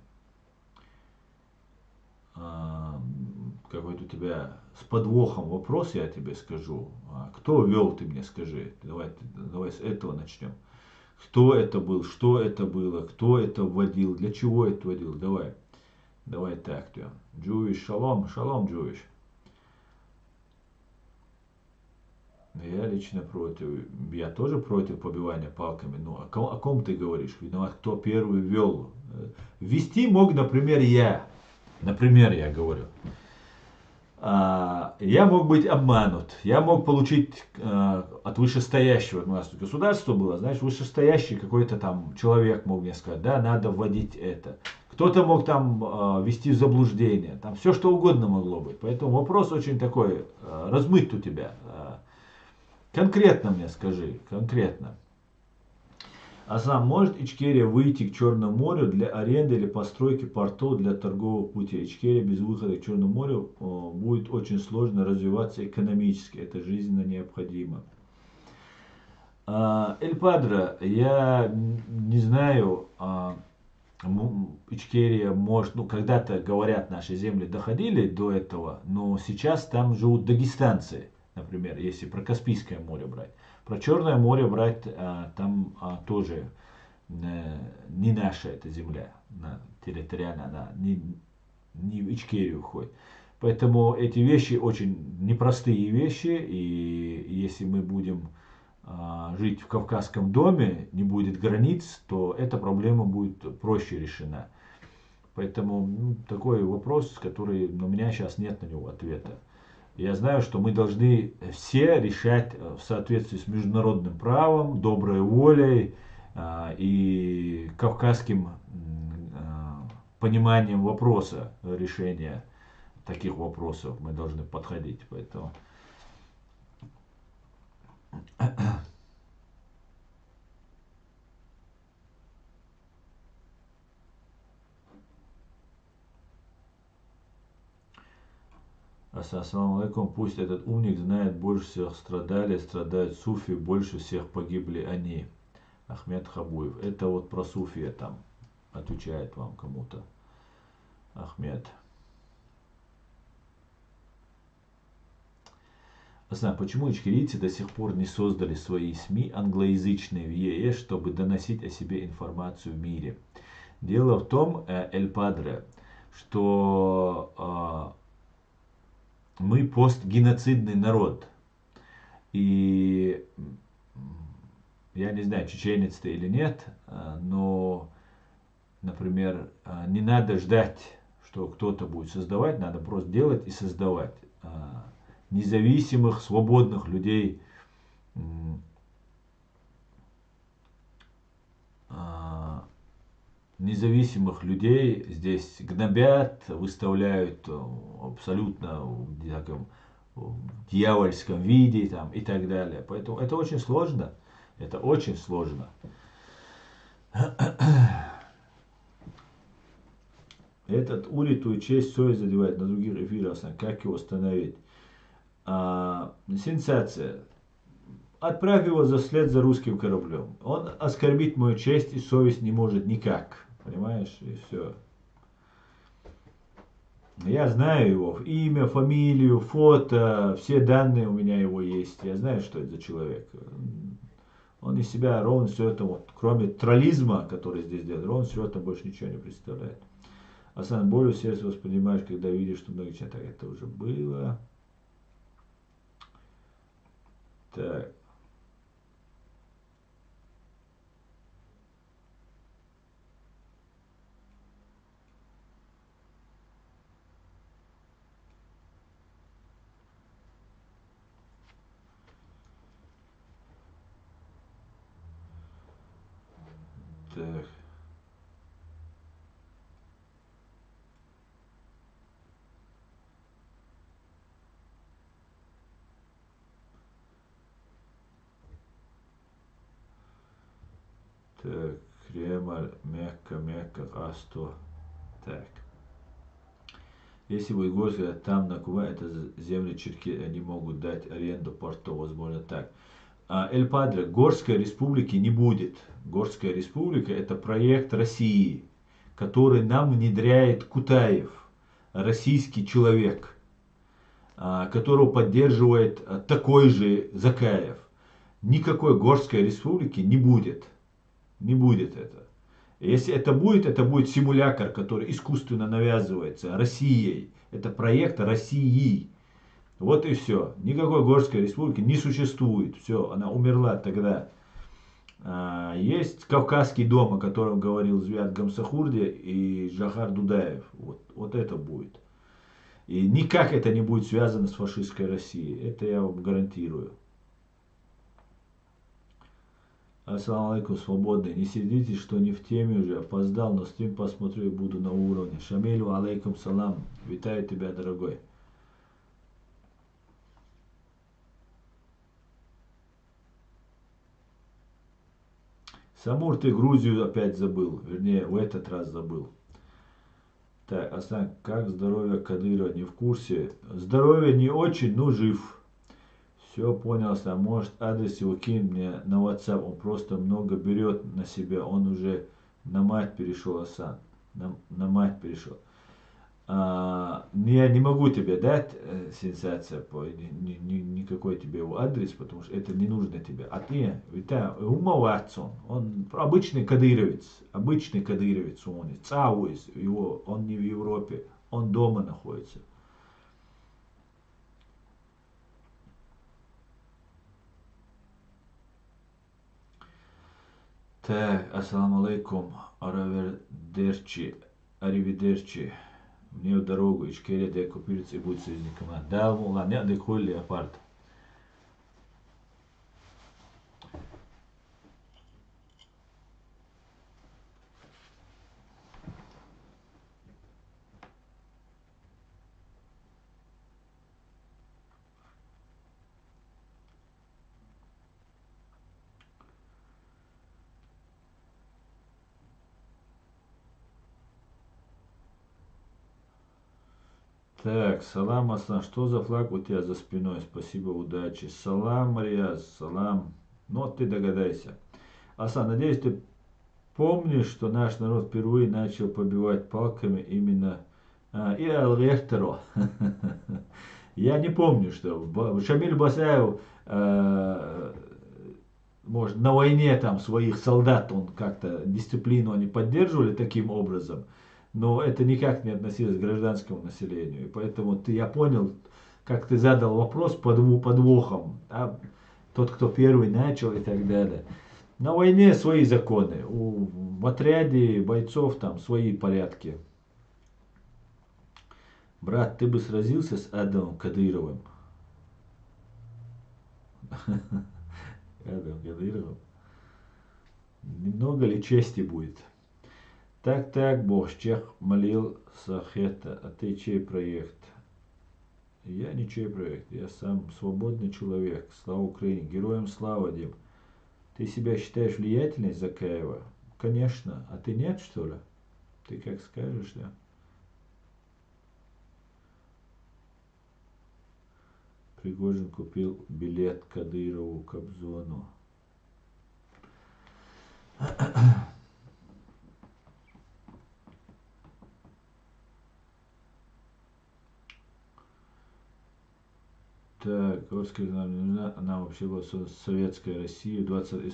Какой-то у тебя с подвохом вопрос, я тебе скажу. Кто вел, ты мне скажи. Давай с этого начнем. Кто это был, что это было, кто это вводил, для чего это вводил. Давай так. Джуиш, шалом, Джуиш. Я лично против. Я тоже против побивания палками. Ну, о ком ты говоришь? Виноват, кто первый ввел. Ввести мог, например, я. Например, я говорю. Я мог быть обманут. Я мог получить от вышестоящего. У нас государство было, знаешь, вышестоящий какой-то там человек мог мне сказать, да, надо вводить это. Кто-то мог там ввести в заблуждение. Там все что угодно могло быть. Поэтому вопрос очень такой размыт у тебя. Конкретно мне скажи, конкретно. Сам может Ичкерия выйти к Черному морю для аренды или постройки портов для торгового пути? Ичкерия без выхода к Черному морю будет очень сложно развиваться экономически. Это жизненно необходимо. Эль Падре, я не знаю, Ичкерия может, ну когда-то, говорят, наши земли доходили до этого, но сейчас там живут дагестанцы. Например, если про Каспийское море брать. Про Черное море брать, там тоже не наша эта земля, территориально она не в Ичкерию входит. Поэтому эти вещи очень непростые вещи, и если мы будем жить в Кавказском доме, не будет границ, то эта проблема будет проще решена. Поэтому такой вопрос, который у меня сейчас нет на него ответа. Я знаю, что мы должны все решать в соответствии с международным правом, доброй волей и кавказским пониманием вопроса, решения таких вопросов мы должны подходить. Поэтому Ассаламу алейкум, пусть этот умник знает, больше всех страдают суфи, больше всех погибли они. Ахмед Хабуев. Это вот про суфия там отвечает вам кому-то. Ахмед. Почему ичкерийцы до сих пор не создали свои СМИ англоязычные в ЕС, чтобы доносить о себе информацию в мире? Дело в том, Эль Падре, что мы постгеноцидный народ. И я не знаю, чеченец ты или нет, но, например, не надо ждать, что кто-то будет создавать, надо просто делать и создавать. Независимых, свободных людей, здесь гнобят, выставляют абсолютно в дьявольском виде там, и так далее. Поэтому это очень сложно. Это очень сложно. Этот Ури твою честь, совесть задевает на других эфирах. Как его остановить? Сенсация. Отправь его вслед за русским кораблем. Он оскорбить мою честь и совесть не может никак. Понимаешь? И все. Я знаю его имя, фамилию, фото, все данные у меня его есть. Я знаю, что это за человек. Он из себя ровно все это, вот, кроме троллизма, который здесь делает, ровно все это больше ничего не представляет. Асан, болью в сердце воспринимаешь, когда видишь, что многие человек, так это уже было. Так. Так. Так. Кремль, мягко, А100. Так. Если будет Горская, там на Кубани, это земли Черки, они могут дать аренду портов, возможно так. Эль Падре, Горской республики не будет. Горская республика это проект России, который нам внедряет Кутаев, российский человек, которого поддерживает такой же Закаев. Никакой Горской республики не будет. Не будет это. Если это будет симулятор, который искусственно навязывается Россией. Это проект России. Вот и все. Никакой Горской республики не существует. Все, она умерла тогда. Есть Кавказский дом, о котором говорил Звят Гамсахурди и Джахар Дудаев. Вот это будет. И никак это не будет связано с фашистской Россией. Это я вам гарантирую. Ассаламу алейкум, свободный. Не сердитесь, что не в теме уже. Опоздал, но стрим посмотрю и буду на уровне. Шамилю алейкум салам. Витаю тебя, дорогой. Самур, ты Грузию опять забыл. Вернее, в этот раз забыл. Так, Асан, как здоровье Кадырова? Не в курсе. Здоровье не очень, но жив. Все понял, Асан. Может, адрес его кинь мне на WhatsApp. Он просто много берет на себя. Он уже на мать перешел, Асан. На мать перешел. Я не могу тебе дать сенсация по никакой тебе его адрес, потому что это не нужно тебе. А ты, умоваться он обычный кадыровец он, цауис, его, он не в Европе, он дома находится. Так, ассаламу алейкум, аривидерчи. Мне в дорогу, Ичкерия, де купирец и будет союзником. Да, мула, не адеквой леопард. Так, салам, Аслан, что за флаг у тебя за спиной? Спасибо, удачи. Салам, Мария, салам. Ну, ты догадайся. Асан, надеюсь, ты помнишь, что наш народ впервые начал побивать палками именно и Алрехтеро. Я не помню, что Шамиль Басаев, может, на войне там своих солдат, он как-то дисциплину они поддерживали таким образом, но это никак не относилось к гражданскому населению. И поэтому я понял, как ты задал вопрос подвохом, тот, кто первый начал и так далее. На войне свои законы, в отряде бойцов там свои порядки. Брат, ты бы сразился с Адамом Кадыровым? Адам Кадыровым? Немного ли чести будет? Так, Бог, чех молил Сахета, а ты чей проект? Я не чей проект, я сам свободный человек. Слава Украине, героям слава, Дим. Ты себя считаешь влиятельной, Закаева? конечно. А ты нет, что ли? Ты как скажешь, да? Пригожин купил билет Кадырову, Кобзону. Так, Горская нужна, она вообще была создана советская Россия,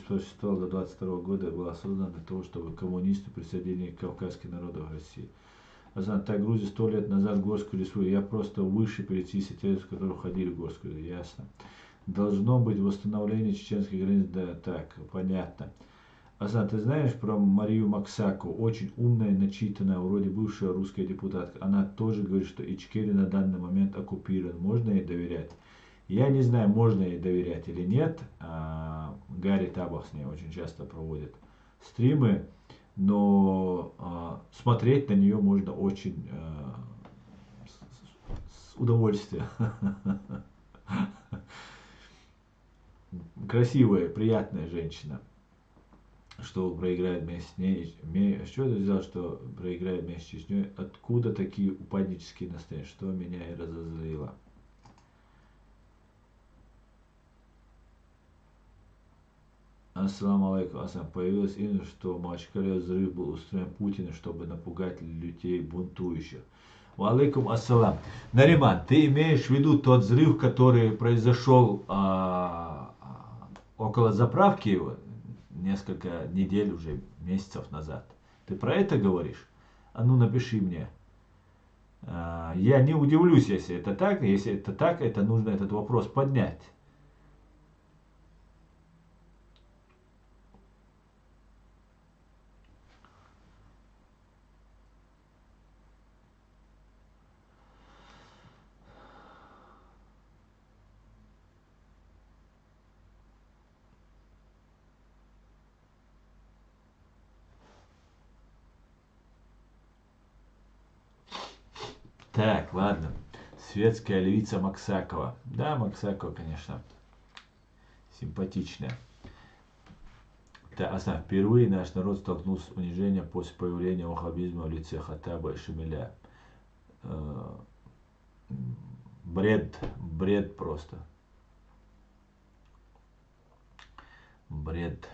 существовала до 22 года, была создана для того, чтобы коммунисты присоединили кавказские народы в России. Так, Грузия 100 лет назад Горскую республику, я просто выше перечислить тех, которые входили в Горскую, ясно. Должно быть восстановление чеченских границ, да, так, понятно. Асан, ты знаешь про Марию Максаку, очень умная, начитанная, вроде бывшая русская депутатка. Она тоже говорит, что Ичкерия на данный момент оккупирован. Можно ей доверять? Я не знаю, можно ей доверять или нет. Гарри Табах с ней очень часто проводит стримы, но смотреть на нее можно очень с удовольствием. Красивая, приятная женщина. Что проиграет вместе с ней. Что ты взял, что проиграет вместе с Чечней? Откуда такие упаднические настроения? Что меня и разозлило? Ассаламу алейкум, Асан. Появилось имя, что в Махачкале взрыв был устроен Путиным, чтобы напугать людей бунтующих. Алейкум ассалам. Нариман, ты имеешь в виду тот взрыв, который произошел около заправки несколько недель уже, месяцев назад? Ты про это говоришь? А ну напиши мне. Я не удивлюсь, если это так. Если это так, это нужно этот вопрос поднять. Так, ладно. Светская львица Максакова. Да, Максакова, конечно, симпатичная. Впервые наш народ столкнулся с унижением после появления ваххабизма в лице Хаттаба и Шамиля. Бред просто. Бред.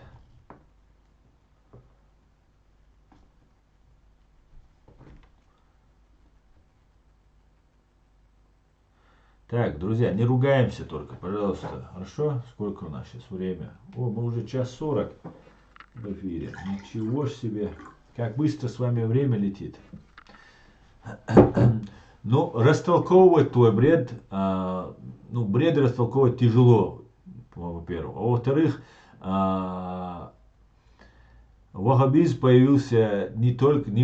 Так, друзья, не ругаемся только, пожалуйста. Хорошо? Сколько у нас сейчас время? О, мы уже 1:40 в эфире. Ничего ж себе. Как быстро с вами время летит. Ну, растолковывать твой бред, бред растолковывать тяжело, во-первых. А во-вторых, ваххабизм появился не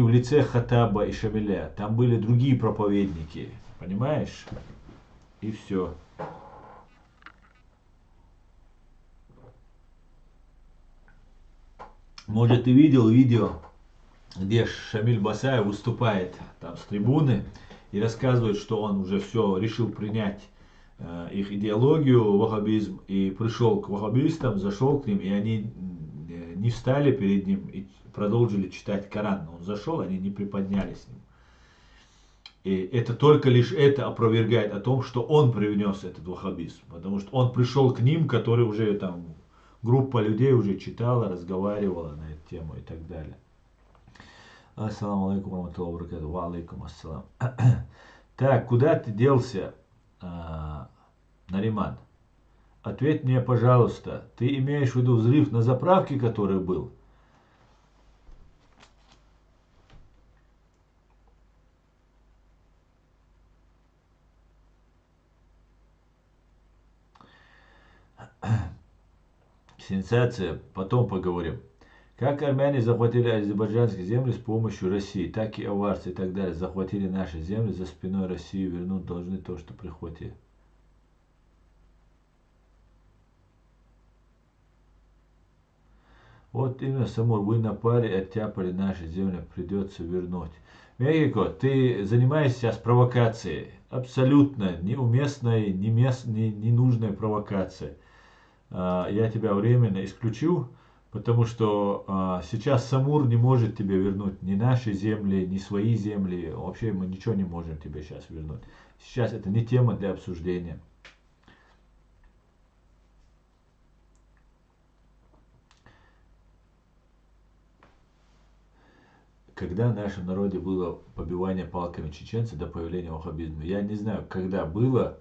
в лице Хаттаба и Шамиля. Там были другие проповедники. Понимаешь? И все. Может, ты видел видео, где Шамиль Басаев выступает там с трибуны и рассказывает, что он уже все решил принять их идеологию, ваххабизм, и пришел к ваххабистам, зашел к ним, и они не встали перед ним и продолжили читать Коран. Он зашел, они не приподнялись с ним. И это только лишь это опровергает о том, что он привнес этот ваххабизм. Потому что он пришел к ним, которые уже там, группа людей уже читала, разговаривала на эту тему и так далее. Ассаламу алейкум ва баракатуху. Ва алейкум ассалам. Так, куда ты делся, Нариман? Ответь мне, пожалуйста, ты имеешь в виду взрыв на заправке, который был? Сенсация, потом поговорим. Как армяне захватили азербайджанские земли с помощью России, так и аварцы и так далее захватили наши земли, за спиной России вернуть должны то, что прихватили. Вот именно, Самур, вы напали, оттяпали наши земли, придется вернуть. Мехико, ты занимаешься сейчас провокацией. Абсолютно неуместной, ненужной провокацией. Я тебя временно исключу, Потому что сейчас Самур не может тебе вернуть ни наши земли, ни свои земли. Вообще мы ничего не можем тебе сейчас вернуть. Сейчас это не тема для обсуждения. Когда в нашем народе было побивание палками чеченцев до появления ваххабизма? Я не знаю, когда было,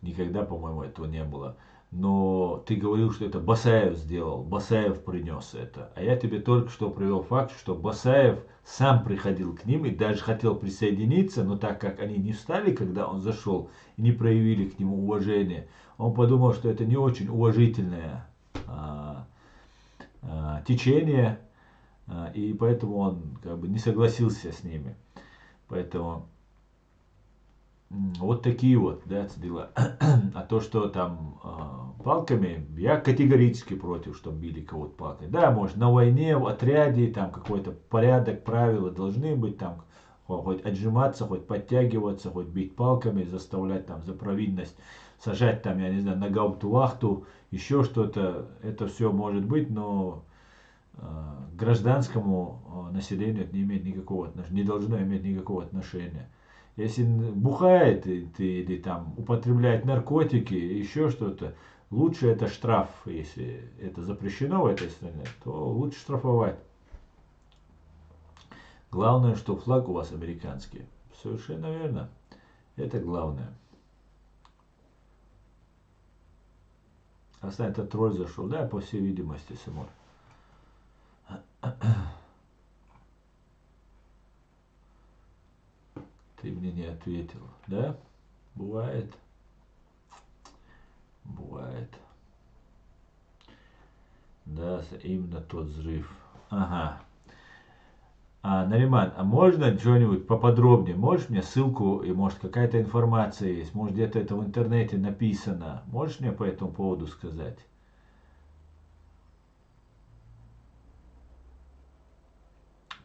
никогда, по-моему, этого не было. Но ты говорил, что это Басаев сделал, Басаев принес это. А я тебе только что привел факт, что Басаев сам приходил к ним и даже хотел присоединиться, но так как они не встали, когда он зашел, и не проявили к нему уважения, он подумал, что это не очень уважительное течение, и поэтому он как бы не согласился с ними. Поэтому вот такие вот, да, дела. А то, что там палками, я категорически против, чтобы били кого-то палками. Да, может, на войне, в отряде, там какой-то порядок, правила должны быть, там хоть отжиматься, хоть подтягиваться, хоть бить палками, заставлять там за провинность, сажать там, я не знаю, на гауптвахту, еще что-то. Это все может быть, но к гражданскому населению это не имеет никакого отношения, не должно иметь никакого отношения. Если бухает или там употребляет наркотики, еще что-то, лучше это штраф, если это запрещено в этой стране, то лучше штрафовать. Главное, что флаг у вас американский. Совершенно верно. Это главное. Остань, этот тролль зашел, да, по всей видимости, Симон. Ты мне не ответил, да? Бывает. Бывает. Да, именно тот взрыв. Ага. Нариман, а можно что-нибудь поподробнее? Можешь мне ссылку, и может какая-то информация есть? Может где-то это в интернете написано? Можешь мне по этому поводу сказать?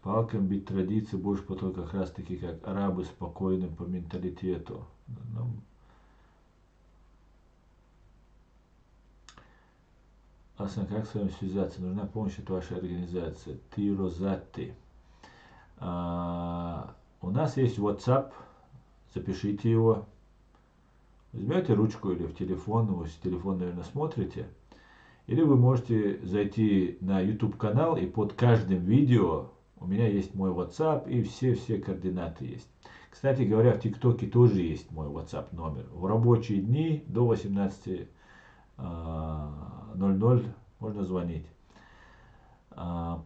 Палкам бить традиции больше потом как раз таки как арабы спокойным по менталитету. Ну, Асан, как с вами связаться? Нужна помощь от вашей организации. Тирозатти. У нас есть WhatsApp. Запишите его. Возьмете ручку или в телефон, вы с телефон, наверное, смотрите. Или вы можете зайти на YouTube канал, и под каждым видео у меня есть мой WhatsApp, и все координаты есть. Кстати говоря, в ТикТоке тоже есть мой WhatsApp номер. В рабочие дни до 18:00 можно звонить.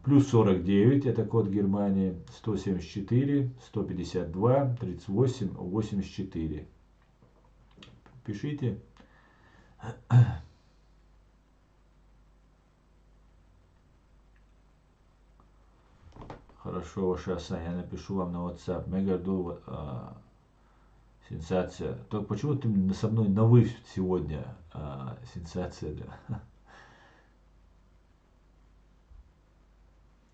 Плюс 49, это код Германии, 174, 152, 38, 84. Пишите. Хорошо, Ваша, я напишу вам на WhatsApp. Мегарду, сенсация. Только почему ты со мной на вы сегодня? Сенсация, да.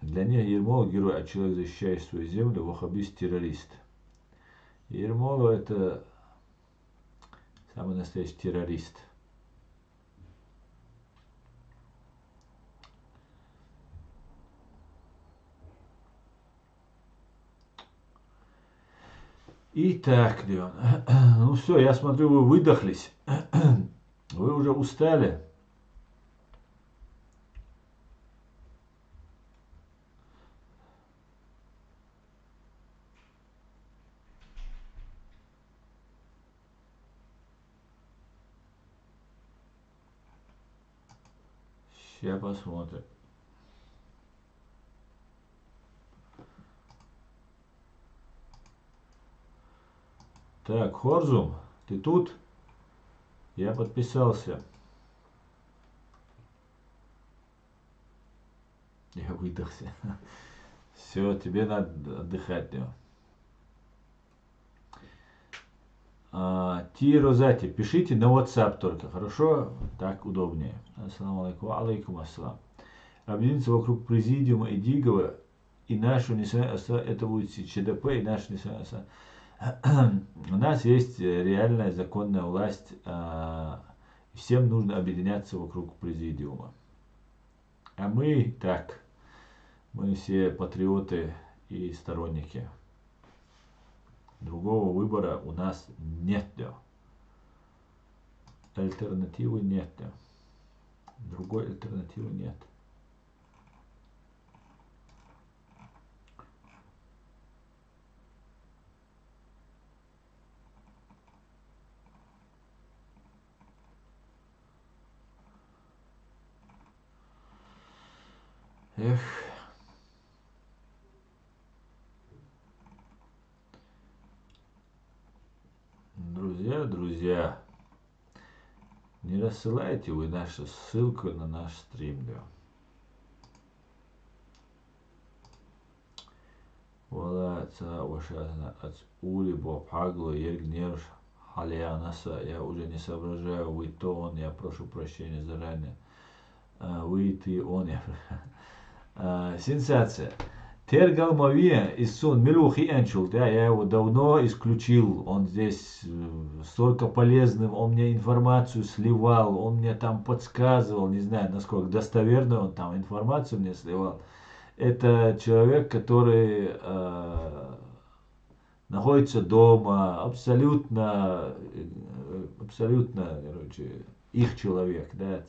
Для них Ермолов герой, а человек, защищающий свою землю, ваххабист, террорист. Ермолов это самый настоящий террорист. Итак, Леон, ну все, я смотрю, вы выдохлись. Вы уже устали. Сейчас посмотрим. Так, Хорзум, ты тут? Я подписался. Я выдохся. Все, тебе надо отдыхать, Леон. Розати, пишите на WhatsApp только, хорошо? Так удобнее. Ассаламу алейкум, алейкум ассалам. Объединиться вокруг президиума и Дигова и нашу, это будет ЧДП и нашу, у нас есть реальная законная власть, всем нужно объединяться вокруг президиума. А мы так, мы все патриоты и сторонники. Другого выбора у нас нет. Альтернативы нет. Другой альтернативы нет. Эх. Друзья, не рассылайте вы нашу ссылку на наш стрим. Вала ушазна от ули бобхагло ергнерш халианаса. Я уже не соображаю, вы то он, я прошу прощения заранее. Вы, ты, он, я. Сенсация. Тергал Мавия из сон Мелухи Энчул, да, я его давно исключил, он здесь столько полезным, он мне информацию сливал, он мне там подсказывал, не знаю, насколько достоверно он там информацию мне сливал. Это человек, который находится дома, абсолютно, короче, их человек, да.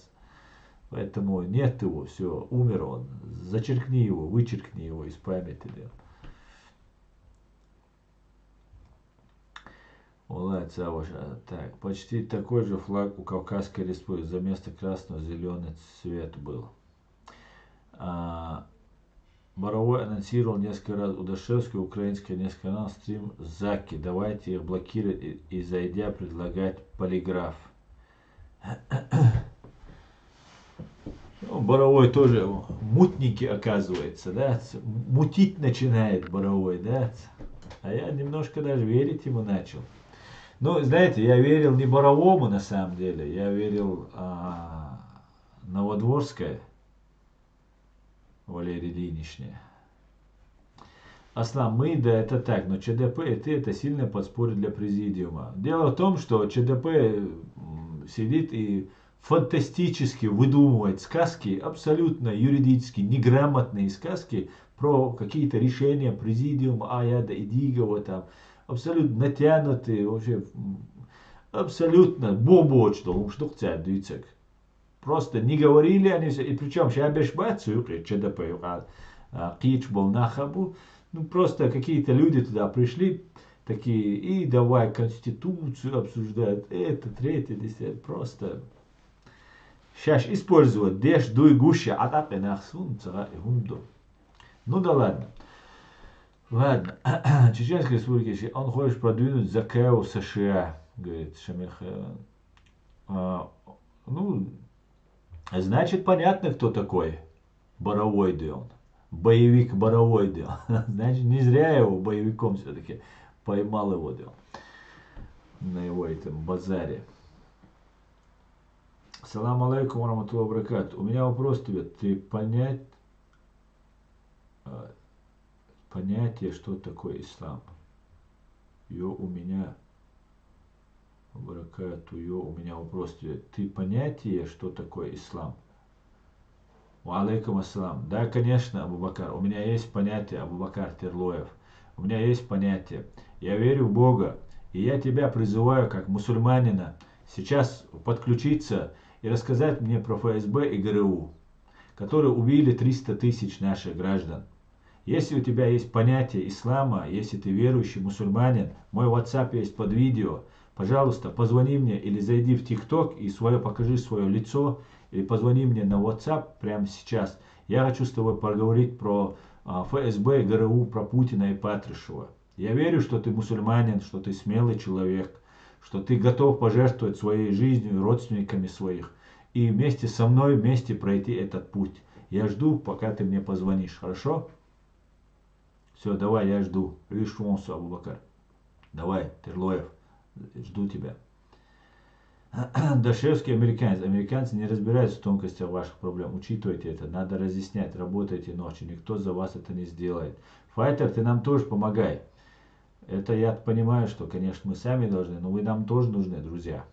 Поэтому нет его, все, умер он. Зачеркни его, вычеркни его из памяти. Так, почти такой же флаг у Кавказской республики. За место красного зеленый цвет был. Боровой анонсировал несколько раз у Дашевского, украинский несколько канал, стрим Заки. Давайте их блокировать и зайдя предлагать полиграф. Боровой тоже мутненький оказывается, да, мутить начинает Боровой, да, а я немножко даже верить ему начал. Ну, знаете, я верил не Боровому на самом деле, я верил Новодворской Валерии Ильиничне. Аслан, мы, да, это так, но ЧДП это сильное подспорье для президиума. Дело в том, что ЧДП сидит и фантастически выдумывает сказки, абсолютно юридически неграмотные сказки про какие-то решения президиума Аяда и Дигова, там, абсолютно натянутые, вообще, абсолютно бобочно, что хотят дойти. Просто не говорили они все, и причем сейчас бешбацию, ЧДП, Кич был на хабу, ну просто какие-то люди туда пришли, такие, и давай Конституцию обсуждать, это, третье, десятое, просто... Сейчас использовать деш дуй гуще атапе нахсун цара и хунду. Ну да ладно. Ладно. Чеченская республика, он хочет продвинуть ЗКУ США, говорит Шамиль Хайван. Ну, значит понятно, кто такой Боровой Дион. Боевик Боровой Дион. Значит, не зря его боевиком все-таки поймал его Дион. На его этом базаре. Салам алейкум, раматуллах баракат. У меня вопрос тебе. Ты понятие, что такое ислам? Йо, у меня баракату, у меня вопрос тебе. Ты понятие, что такое ислам? Ва алейкум ассалам. Да, конечно, Абу-Бакар. У меня есть понятие, Абу-Бакар Терлоев. У меня есть понятие. Я верю в Бога. И я тебя призываю, как мусульманина, сейчас подключиться и рассказать мне про ФСБ и ГРУ, которые убили 300 тысяч наших граждан. Если у тебя есть понятие ислама, если ты верующий мусульманин, мой WhatsApp есть под видео, пожалуйста, позвони мне или зайди в ТикТок и покажи свое лицо, или позвони мне на WhatsApp прямо сейчас. Я хочу с тобой поговорить про ФСБ и ГРУ, про Путина и Патрушева. Я верю, что ты мусульманин, что ты смелый человек, что ты готов пожертвовать своей жизнью и родственниками своих, и вместе со мной, вместе пройти этот путь. Я жду, пока ты мне позвонишь, хорошо? Все, давай, я жду. Ришвонсу, Абу-Бакар. Давай, Терлоев, жду тебя. Дашевский американец. Американцы не разбираются в тонкостях ваших проблем. Учитывайте это. Надо разъяснять. Работайте ночью. Никто за вас это не сделает. Файтер, ты нам тоже помогай. Это я понимаю, что, конечно, мы сами должны, но вы нам тоже нужны, друзья.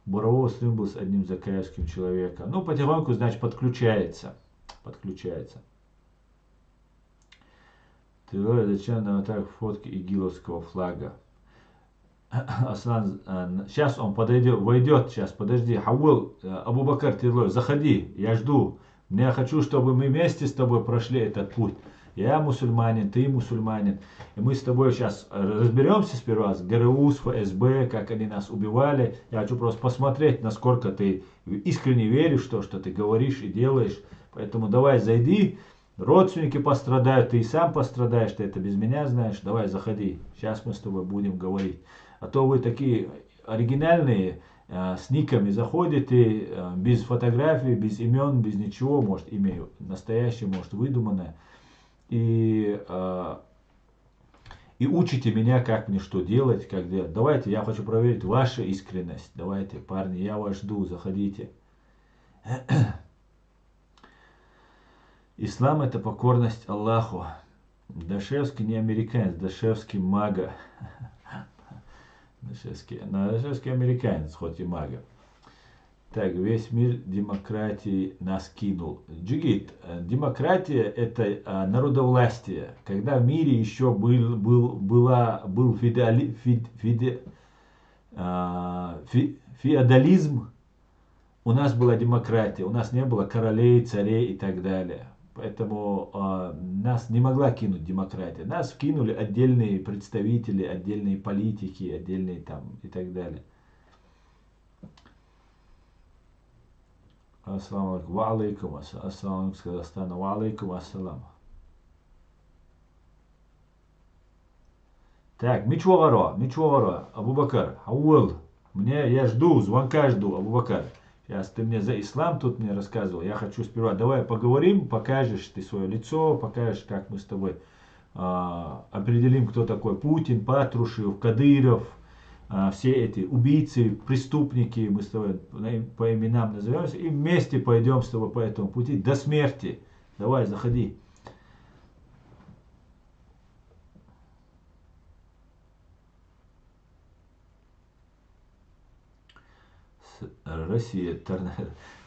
Борового сын был с одним закаевским человеком. Ну, потихоньку, значит, подключается. Подключается. Ты зачем нам так фотки игиловского флага? Аслан, сейчас он подойдет, войдет, сейчас, подожди. Хауил, Абу-Бакр Тилой, заходи, я жду. Я хочу, чтобы мы вместе с тобой прошли этот путь. Я мусульманин, ты мусульманин. И мы с тобой сейчас разберемся сперва с ГРУ, с ФСБ, как они нас убивали. Я хочу просто посмотреть, насколько ты искренне веришь в то, что ты говоришь и делаешь. Поэтому давай зайди. Родственники пострадают, ты и сам пострадаешь, ты это без меня знаешь. Давай заходи, сейчас мы с тобой будем говорить. А то вы такие оригинальные, с никами заходите, без фотографий, без имен, без ничего, может имя настоящее, может выдуманное. И учите меня, как мне что делать, как делать. Давайте, я хочу проверить вашу искренность. Давайте, парни, я вас жду, заходите. Ислам это покорность Аллаху. Дашевский не американец, Дашевский мага. Дашевский американец, хоть и мага. Так, весь мир демократии нас кинул. Джигит, демократия это народовластие. Когда в мире еще был феодализм, у нас была демократия, у нас не было королей, царей и так далее. Поэтому нас не могла кинуть демократия. Нас кинули отдельные представители, отдельные политики, отдельные там и так далее. Ассаламу алейкум. Ва алейкум ассалам. Ассаламу с Казахстана. Ва алейкум ассалам. Так, Мичуагаро, Абу-Бакр, Ауэл. Я жду, звонка жду, Абу-Бакр. Сейчас ты мне за ислам тут мне рассказывал. Я хочу сперва, давай поговорим, покажешь ты свое лицо, покажешь, как мы с тобой определим, кто такой Путин, Патрушев, Кадыров, все эти убийцы, преступники, мы с тобой по именам назовемся, и вместе пойдем с тобой по этому пути до смерти. Давай, заходи. Россия,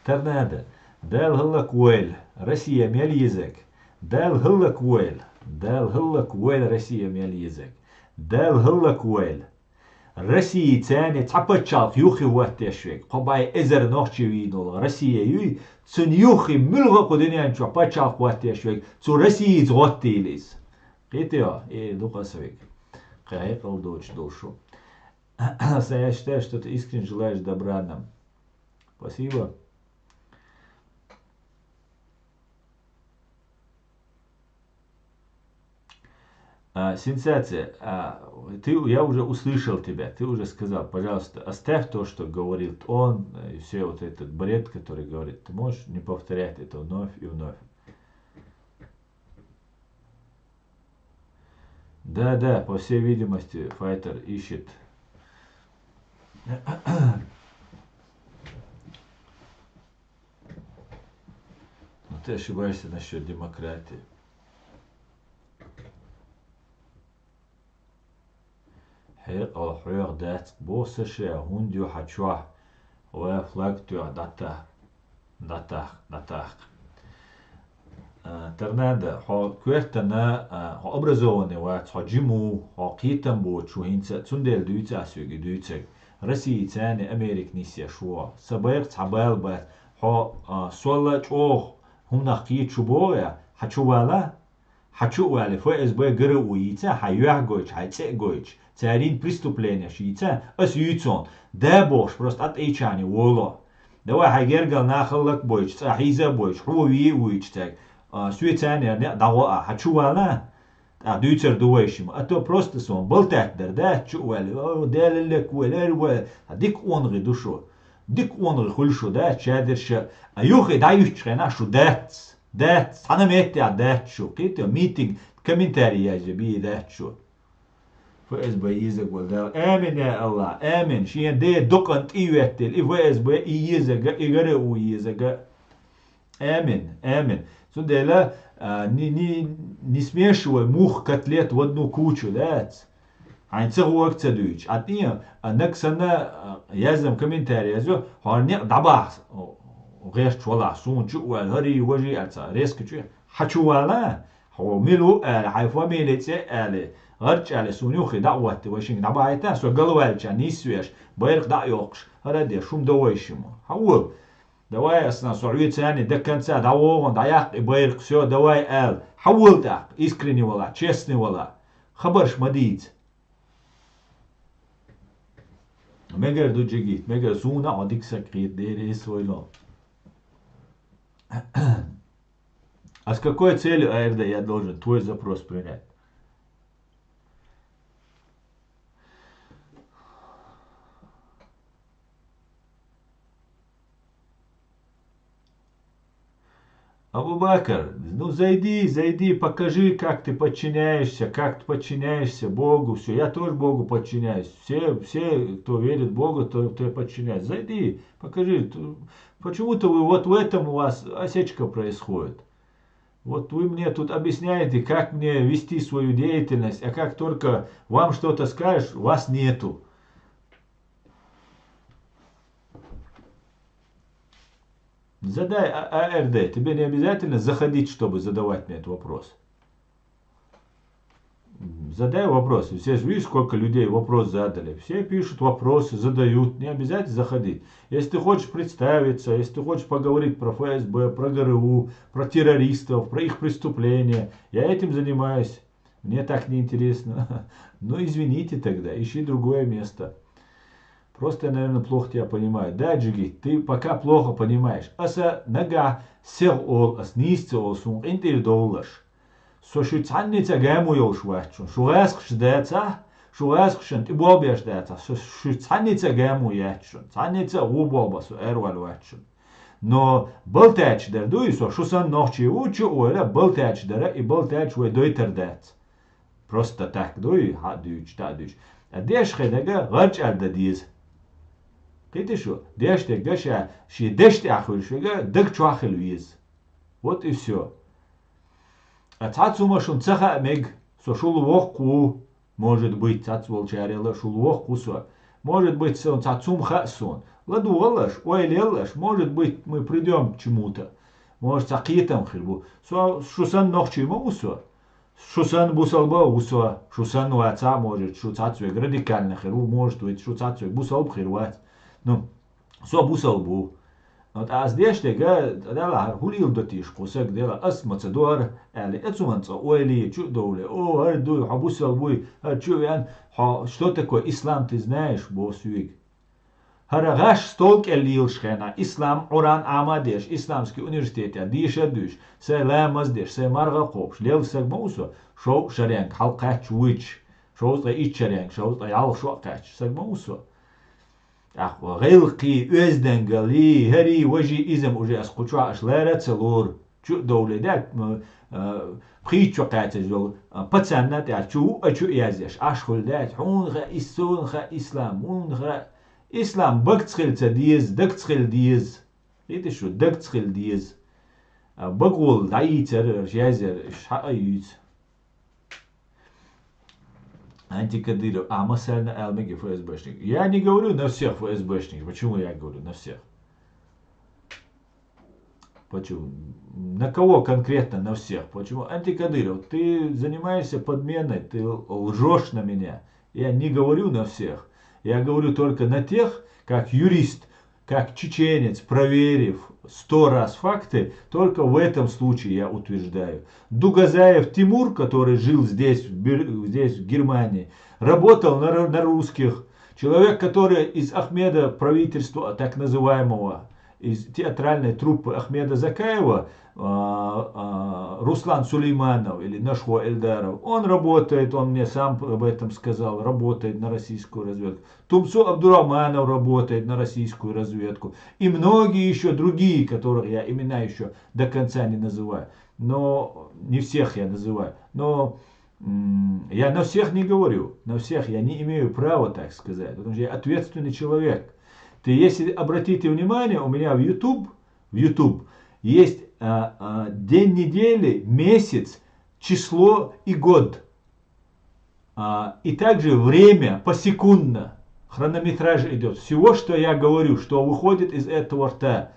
торнадо. Дал гыллак уэль. Россия мел язык. Дал гыллак уэль. Дал гыллак уэль. Россия мел язык. Дал гыллак уэль. Россия тяне тапачал юхи ваттешвек. Побай эзер нохчи винул. Россия юй цун юхи мülга кудинян чу пачал ваттешвек. Цу Россия зготтилис. Гитео и духасвек. Кайкал дочь душу. Я считаю, что ты искренне желаешь добра нам. Спасибо. Сенсация. Я уже услышал тебя. Ты уже сказал, пожалуйста, оставь то, что говорил он, и все вот этот бред, который говорит. Ты можешь не повторять это вновь и вновь. Да, по всей видимости, файтер ищет. Но ты ошибаешься насчет демократии. Хэр дат босэшэ хундю хачуа уэ флаг тюа датах. Торнадо, квертана образованный ват, джиму, китам бо чуинца, цундел дюйца асюги дюйцэг. Россия тяне Америк нисия шуа. Сабайр цабал бат, сола чох, хумнах кит чубоя, хачувала ФСБ ГРУ яйца, хайюах гойч, хайце гойч. Царин преступления шиица, ас юйцон. Да бош, просто от эйчани, воло. Давай хайгергал нахаллак бойч, цахиза бойч, хуи уич так. Суицания дава хачувала. Дюйцер дуэшим. А то просто сон, болтать да, чували, делелек, уэлэр, дик онры душу. Дик онры хульшу, да, чадерша. А юхи даючхэ нашу дэц. Дэц, санаметти дэчу. Кито митинг, комментарий я же би дэчу. ФСБ язык был. Амин я Аллах, амин. Шиен де докант июэттил. И ФСБ и языка, и ГРУ языка. Амин. Не смешивай мух, котлет в одну кучу, да? Ein цегуак цедуич. Атни наксана язам комментарий язо харне дабас. Геш чвала сун чуал хари вожи альца резко чу. Хочу вала. هو ميلو حيفوا ميلتي غرج على سونيوخي دعوات وشين دعايتا سو قلوالش نيسويش بيرق دع يوقش هذا دي شوم دوايشمو هو دواي اصلا سعودية ثاني دكان سا دعوون دعيق بيرق سو دواي حول تاق искренне ولا честный ولا خبرش مديد مگر دو جيجيت مگر سونا عديك سكريت ديري سويلو. А с какой целью АРД я должен твой запрос принять? Абу-Бакр, ну зайди, покажи, как ты подчиняешься Богу. Все, я тоже Богу подчиняюсь. Все, кто верит Богу, то подчиняется. Зайди, покажи. Почему-то вы вот в этом у вас осечка происходит. Вот вы мне тут объясняете, как мне вести свою деятельность, а как только вам что-то скажешь, вас нету. Задай АРД, тебе не обязательно заходить, чтобы задавать мне этот вопрос. Задай вопрос. Все же видишь, сколько людей вопрос задали. Все пишут вопросы, задают. Не обязательно заходить. Если ты хочешь представиться, если ты хочешь поговорить про ФСБ, про ГРУ, про террористов, про их преступления, я этим занимаюсь. Мне так неинтересно. Ну извините тогда, ищи другое место. Просто я, наверное, плохо тебя понимаю. Да, Джиги, ты пока плохо понимаешь. Аса нага сел ол, ас нисте ол сун, интель доллаш. So şu tannice gemu yolşuatçun. Şu gaskış deta, şu gaskışın ibobyaş deta. Şu tannice gemu yatçun. Tannice ubobasu ervaluatçun. No baltaç der duyso şu san nohçi uçu öyle baltaç dere i baltaç ve doyter det. Просто так duy ha düç ta düç. Deş xedega gaç elde diz. Qiti şu. Deş de gaşa şi deş de axıl şuga dık çuaxıl viz. Вот и все. Цацума шун цаха мег, со шулвохку, может быть, цацволчарела шулвохку со, может быть, сон цацум хасон. Ладу алаш, ой лелаш, может быть, мы придем к чему-то. Может, цакитам хильбу. Шусан нохчи усо. Шусан бусалба усо. Шусан ваца может, шуцацвек радикально хиру, может быть, шуцацвек бусалб хирват. Ну, со бусалбу. Вот а здесь тега дала хулил дотиш кусак дела ас мацадор али эцуманца ойли чу доуле о арду хабусал буй чу ян что такое ислам ты знаешь босвик харагаш столк элил шхена ислам уран амадеш исламский университет я диша душ се ламаз деш се марга копш лел сак маусо шоу шарянг халка чуич шоу за ичарянг шоу за ял шо кач сак маусо غيلقي أزدنقلي هري وجي إزم وجي أسقطوا أشلارة تلور شو دولة داك بخيت قاتل جول بتسنة تاع شو يازيش أشخل داك حون غا إسون غا إسلام هون غا إسلام بق تخيل تديز دق تخيل ديز إيه شو دق تخيل ديز بقول دايتر جازر شايت Антикадыров, Масальна Алмеги ФСБшник. Я не говорю на всех ФСБшников. Почему я говорю на всех? Почему? На кого конкретно на всех? Почему? Антикадыров, ты занимаешься подменой, ты лжешь на меня. Я не говорю на всех. Я говорю только на тех, как юрист, как чеченец, проверив 100 раз факты, только в этом случае я утверждаю. Дугазаев Тимур, который жил здесь в Германии, работал на русских. Человек, который из Ахмеда правительства, так называемого, из театральной труппы Ахмеда Закаева, Руслан Сулейманов или Нашхо Эльдаров, он работает, он мне сам об этом сказал, работает на российскую разведку. Тумсо Абдурахманов работает на российскую разведку. И многие еще другие, которых я имена еще до конца не называю. Но не всех я называю. Но я на всех не говорю. На всех я не имею права так сказать. Потому что я ответственный человек. Ты, если обратите внимание, у меня в YouTube есть день недели, месяц, число и год. И также время посекундно, хронометраж идет. Всего, что я говорю, что выходит из этого рта.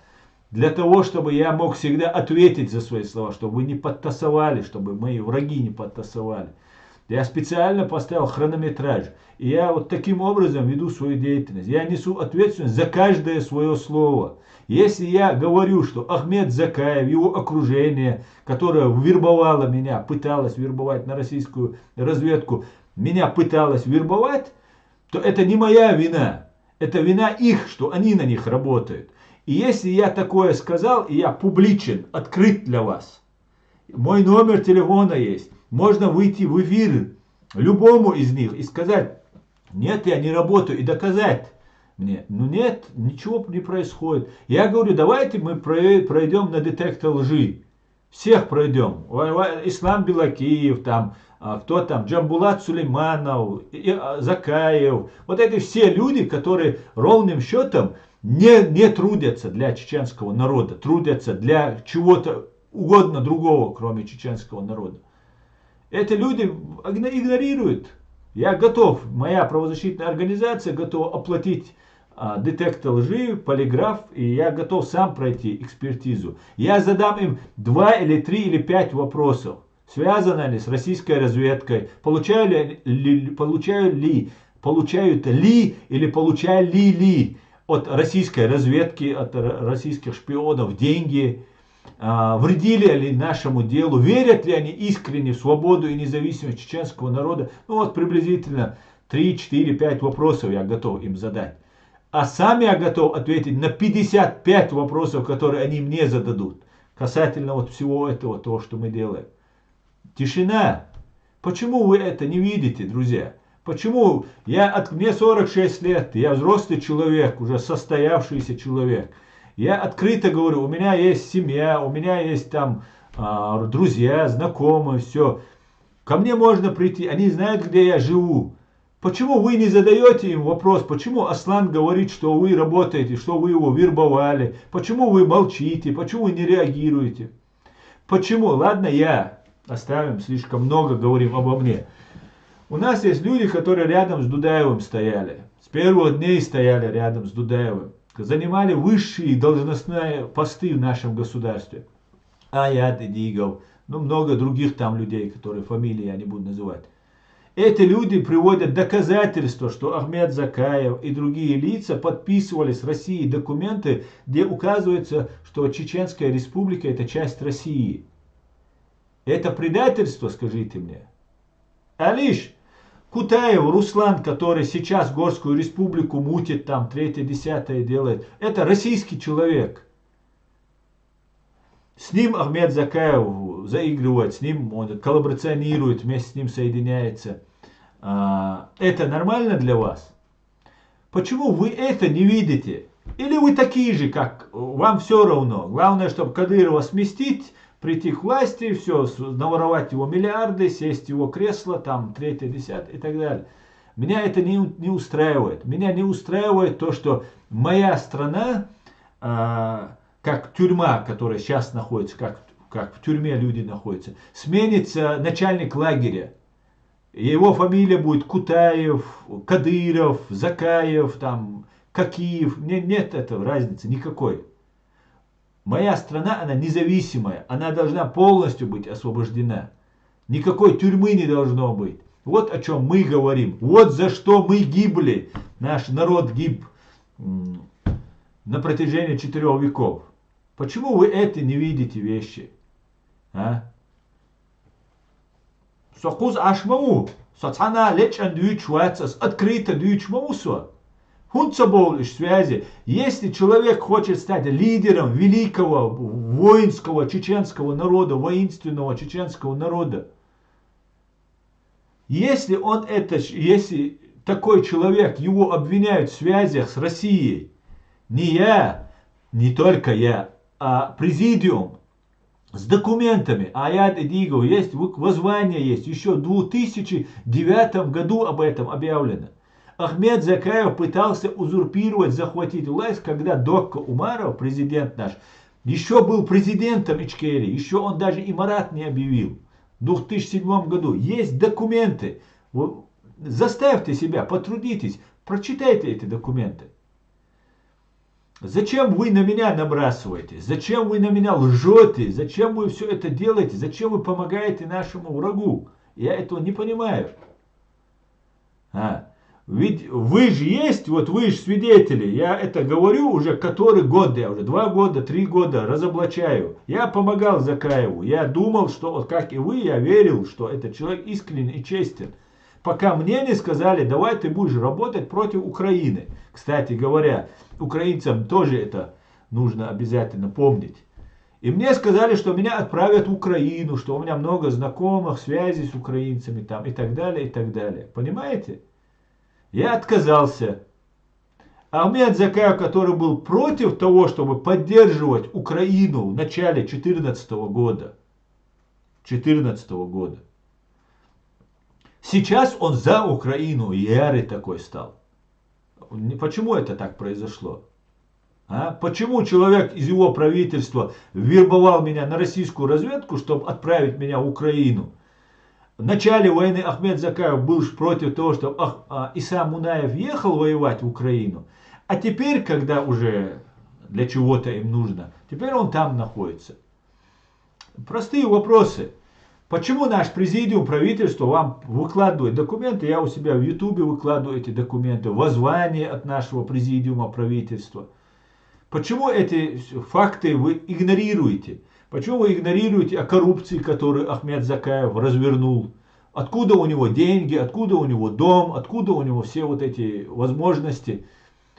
Для того, чтобы я мог всегда ответить за свои слова, чтобы вы не подтасовали, чтобы мои враги не подтасовали. Я специально поставил хронометраж. И я вот таким образом веду свою деятельность. Я несу ответственность за каждое свое слово. Если я говорю, что Ахмед Закаев, его окружение, которое вербовало меня, пыталось вербовать на российскую разведку, меня пыталось вербовать, то это не моя вина. Это вина их, что они на них работают. И если я такое сказал, и я публичен, открыт для вас, мой номер телефона есть, можно выйти в эфир любому из них и сказать, нет, я не работаю, и доказать мне. Ну нет, ничего не происходит. Я говорю, давайте мы пройдем на детектор лжи. Всех пройдем. Ислам Белакиев, там, кто там, Джамбулат Сулейманов, Закаев. Вот это все люди, которые ровным счетом не трудятся для чеченского народа, трудятся для чего-то угодно другого, кроме чеченского народа. Эти люди игнорируют. Я готов, моя правозащитная организация готова оплатить детектор лжи, полиграф, и я готов сам пройти экспертизу. Я задам им 2 или 3 или 5 вопросов. Связаны ли с российской разведкой, получают ли или получали ли от российской разведки, от российских шпионов деньги, вредили ли нашему делу, верят ли они искренне в свободу и независимость чеченского народа. Ну вот приблизительно 3, 4, 5 вопросов я готов им задать. А сам я готов ответить на 55 вопросов, которые они мне зададут. Касательно вот всего этого, того, что мы делаем. Тишина. Почему вы это не видите, друзья? Почему? Мне 46 лет, я взрослый человек, уже состоявшийся человек. Я открыто говорю, у меня есть семья, у меня есть там друзья, знакомые, все. Ко мне можно прийти, они знают, где я живу. Почему вы не задаете им вопрос, почему Аслан говорит, что вы работаете, что вы его вербовали, почему вы молчите, почему вы не реагируете? Почему? Ладно, оставим, слишком много говорим обо мне. У нас есть люди, которые рядом с Дудаевым стояли, с первых дней стояли рядом с Дудаевым, занимали высшие должностные посты в нашем государстве. Аят Эдигов, много других там людей, которые фамилии я не буду называть. Эти люди приводят доказательства, что Ахмед Закаев и другие лица подписывали с Россией документы, где указывается, что Чеченская республика это часть России. Это предательство, скажите мне. А лишь Кутаев Руслан, который сейчас Горскую республику мутит, там 3-10 делает, это российский человек. С ним Ахмед Закаев заигрывает, с ним он коллаборационирует, вместе с ним соединяется. Это нормально для вас? Почему вы это не видите? Или вы такие же, как вам все равно? Главное, чтобы Кадырова сместить, прийти к власти, все, наворовать его миллиарды, сесть в его кресло, там 3-10 и так далее. Меня это не устраивает. Меня не устраивает то, что моя страна, как тюрьма, которая сейчас находится, как в тюрьме люди находятся, сменится начальник лагеря. Его фамилия будет Кутаев, Кадыров, Закаев, там, Какиев. Нет этого разницы никакой. Моя страна, она независимая. Она должна полностью быть освобождена. Никакой тюрьмы не должно быть. Вот о чем мы говорим. Вот за что мы гибли. Наш народ гиб на протяжении 4 веков. Почему вы это не видите вещи? Сокуз ашмау. Соцана лечан дюйч вацас. Открыто дюйч маусва. Хунцабол связи. Если человек хочет стать лидером великого воинского чеченского народа, воинственного чеченского народа, если такой человек, его обвиняют в связях с Россией, не только я, а президиум с документами, Аят Эдигов, есть воззвание, есть еще в 2009 году об этом объявлено. Ахмед Закаев пытался узурпировать, захватить власть, когда Докко Умаров, президент наш, еще был президентом Ичкерии, еще он даже Имарат не объявил. В 2007 году есть документы. заставьте себя, потрудитесь, прочитайте эти документы. Зачем вы на меня набрасываетесь? Зачем вы на меня лжете? Зачем вы все это делаете? Зачем вы помогаете нашему врагу? Я этого не понимаю. Ведь вы же есть, вот вы же свидетели. Я это говорю уже который год, я уже 2 года, 3 года разоблачаю. Я помогал Закаеву. Я думал, что, вот как и вы, я верил, что этот человек искренен и честен. Пока мне не сказали, давай ты будешь работать против Украины. Кстати говоря, украинцам тоже это нужно обязательно помнить. И мне сказали, что меня отправят в Украину, что у меня много знакомых, связей с украинцами там и так далее, и так далее. Понимаете? Я отказался. А Ахмед Закаев, который был против того, чтобы поддерживать Украину в начале 2014 года. 2014 года. Сейчас он за Украину, ярый такой стал. Почему это так произошло? Почему человек из его правительства вербовал меня на российскую разведку, чтобы отправить меня в Украину? В начале войны Ахмед Закаев был против того, что Иса Мунаев ехал воевать в Украину. А теперь, когда уже для чего-то им нужно, теперь он там находится. Простые вопросы. Почему наш президиум, правительство вам выкладывает документы? Я у себя в Ютубе выкладываю эти документы. Воззвание от нашего президиума правительства. Почему эти факты вы игнорируете? Почему вы игнорируете о коррупции, которую Ахмед Закаев развернул? Откуда у него деньги, откуда у него дом, откуда у него все вот эти возможности?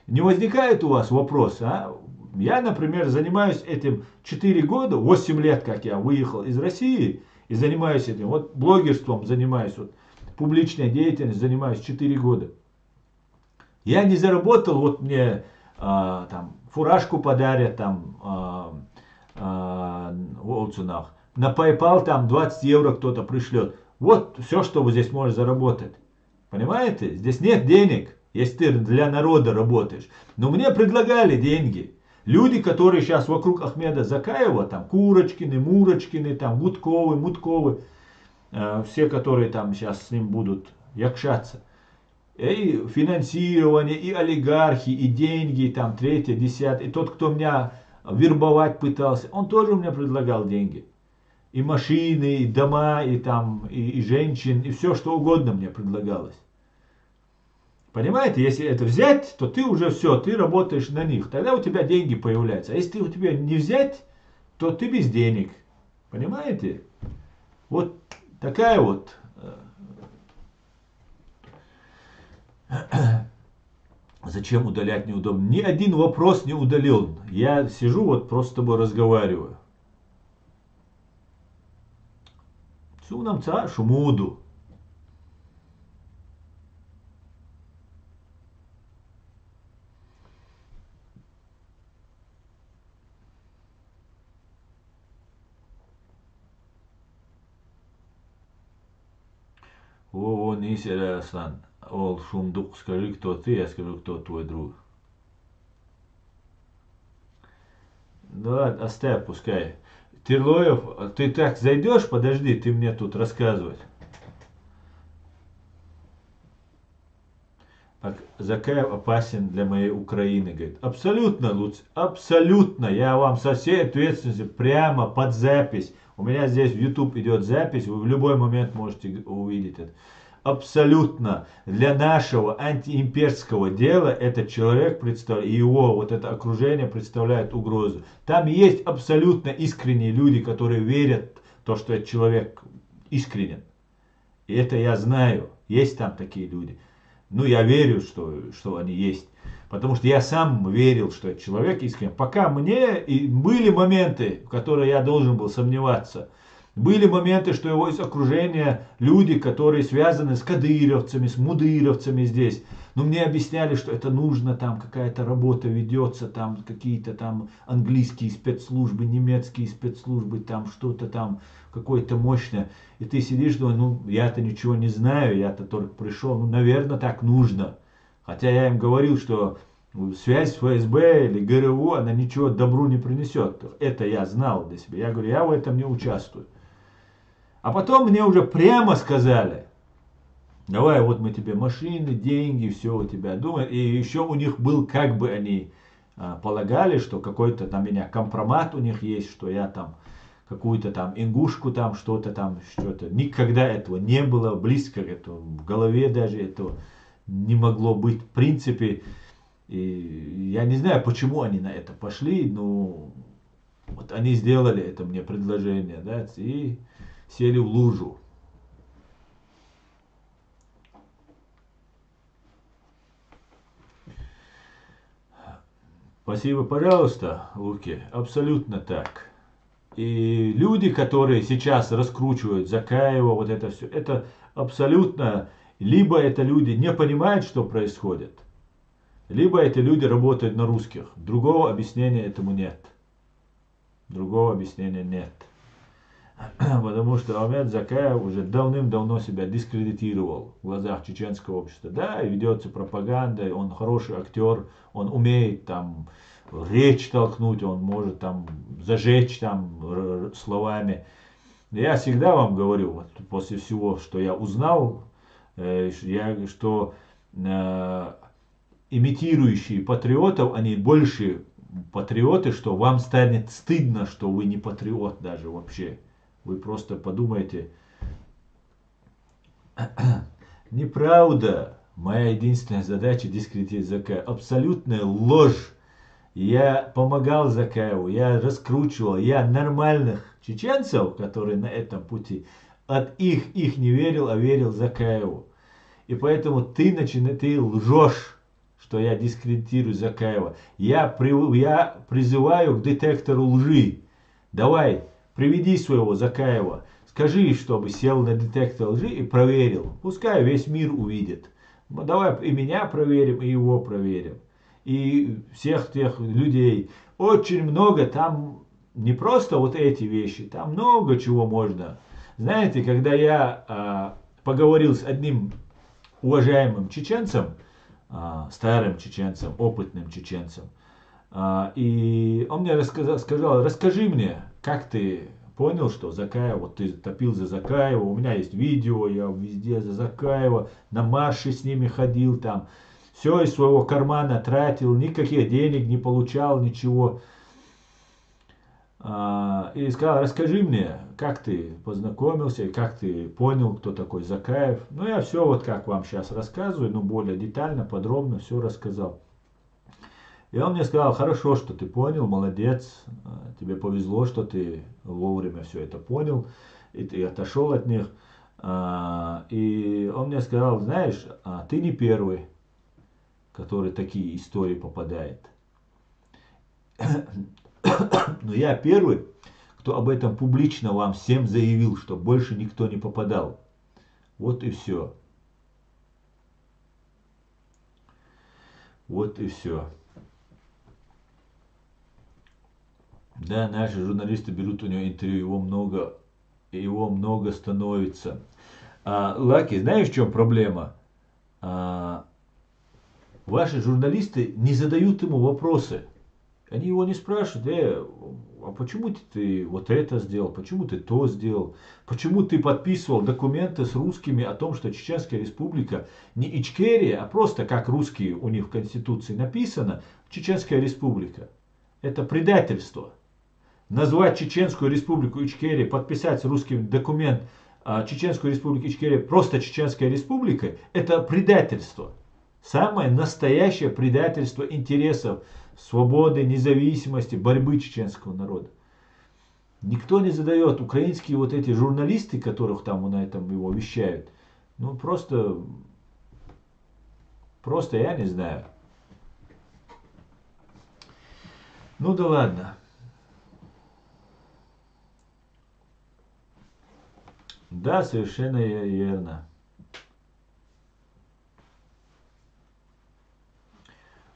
Не возникает у вас вопрос? Я, например, занимаюсь этим 4 года, 8 лет, как я выехал из России, и занимаюсь этим. Вот блогерством занимаюсь, вот, публичной деятельностью занимаюсь 4 года. Я не заработал, вот мне там фуражку подарят, там в Олцунах. На PayPal там 20 евро кто-то пришлет. Вот все, что вы здесь можете заработать. Понимаете? Здесь нет денег, если ты для народа работаешь. Но мне предлагали деньги. Люди, которые сейчас вокруг Ахмеда Закаева, там Курочкины, Мурочкины, там Гудковы, Мутковы, все, которые там сейчас с ним будут якшаться. И финансирование, и олигархи, и деньги, там третье, десятое. И тот, кто меня вербовать пытался, он тоже мне предлагал деньги. И машины, и дома, и там, и женщин, и все, что угодно мне предлагалось. Понимаете, если это взять, то ты уже все, ты работаешь на них. Тогда у тебя деньги появляются. А если у тебя не взять, то ты без денег. Понимаете? Вот такая вот. Зачем удалять неудобно? Ни один вопрос не удален. Я сижу, вот просто с тобой разговариваю. Сунамца шумуду. О, Нисера Асан. Ол Шумдук, скажи, кто ты, я скажу, кто твой друг. Да, оставь, пускай. Терлоев, ты так зайдешь, подожди, ты мне тут рассказывать. Закаев опасен для моей Украины, говорит. Абсолютно, Луц, абсолютно. Я вам со всей ответственностью прямо под запись. У меня здесь в YouTube идет запись, вы в любой момент можете увидеть это. Абсолютно для нашего антиимперского дела этот человек представляет, и его вот это окружение представляет угрозу. Там есть абсолютно искренние люди, которые верят в то, что этот человек искренен. И это я знаю. Есть там такие люди. Ну, я верю, что они есть. Потому что я сам верил, что этот человек искренен. Пока мне и были моменты, в которые я должен был сомневаться. Были моменты, что его из окружения люди, которые связаны с кадыровцами, с мудыровцами здесь. Но мне объясняли, что это нужно, там какая-то работа ведется, там какие-то там английские спецслужбы, немецкие спецслужбы, там что-то там какое-то мощное. И ты сидишь, думаешь, ну я-то ничего не знаю, я-то только пришел, ну наверное так нужно. Хотя я им говорил, что связь с ФСБ или ГРУ, она ничего добру не принесет. Это я знал для себя. Я говорю, я в этом не участвую. А потом мне уже прямо сказали, Давай, вот мы тебе машины, деньги, все у тебя думают. И еще у них был, как бы они полагали, что какой-то там меня компромат у них есть, что я там какую-то там ингушку там, что-то там, что-то. Никогда этого не было, близко к этому, в голове даже этого не могло быть. В принципе, и я не знаю, почему они на это пошли, но вот они сделали это мне предложение, да, и сели в лужу. Спасибо, пожалуйста, Луки. Абсолютно так. И люди, которые сейчас раскручивают Закаева, вот это все, это абсолютно, либо это люди не понимают, что происходит, либо это люди работают на русских. Другого объяснения этому нет. Другого объяснения нет. Потому что Алмет Закаев уже давным-давно себя дискредитировал в глазах чеченского общества. Да, и ведется пропаганда, он хороший актер, он умеет там речь толкнуть, он может там зажечь там словами. Я всегда вам говорю, вот, после всего, что я узнал, что имитирующие патриотов, они больше патриоты, что вам станет стыдно, что вы не патриот даже вообще. Вы просто подумайте, неправда. Моя единственная задача дискредитировать Закаева. Абсолютная ложь. Я помогал Закаеву, я раскручивал, я нормальных чеченцев, которые на этом пути, от их не верил, а верил Закаеву. И поэтому ты лжешь, что я дискредитирую Закаева. Я призываю к детектору лжи. Давай, приведи своего Закаева. Скажи, чтобы сел на детектор лжи и проверил. Пускай весь мир увидит. Давай и меня проверим, и его проверим. И всех тех людей. Очень много там не просто вот эти вещи, там много чего можно. Знаете, когда я поговорил с одним уважаемым чеченцем, старым чеченцем, опытным чеченцем, и он мне сказал, расскажи мне, как ты понял, что Закаева, вот ты топил за Закаева, у меня есть видео, я везде за Закаева, на марше с ними ходил там, все из своего кармана тратил, никаких денег не получал, ничего. И сказал, расскажи мне, как ты познакомился и как ты понял, кто такой Закаев. Ну, я все вот как вам сейчас рассказываю, но более детально, подробно все рассказал. И он мне сказал, хорошо, что ты понял, молодец, тебе повезло, что ты вовремя все это понял, и ты отошел от них. И он мне сказал, знаешь, ты не первый, который такие истории попадает. Но я первый, кто об этом публично вам всем заявил, что больше никто не попадал. Вот и все. Вот и все. Да, наши журналисты берут у него интервью, его много становится. Лаки, знаешь, в чем проблема? Ваши журналисты не задают ему вопросы. Они его не спрашивают, а почему ты вот это сделал, почему ты то сделал, почему ты подписывал документы с русскими о том, что Чеченская республика не Ичкерия, а просто как русские у них в Конституции написано, Чеченская республика. Это предательство. Назвать Чеченскую республику Ичкерия, подписать с русским документ Чеченскую республику Ичкерия просто Чеченская республика, это предательство. Самое настоящее предательство интересов свободы, независимости, борьбы чеченского народа. Никто не задает, украинские вот эти журналисты, которых там на этом его вещают, ну просто я не знаю. Ну да ладно. Да, совершенно верно.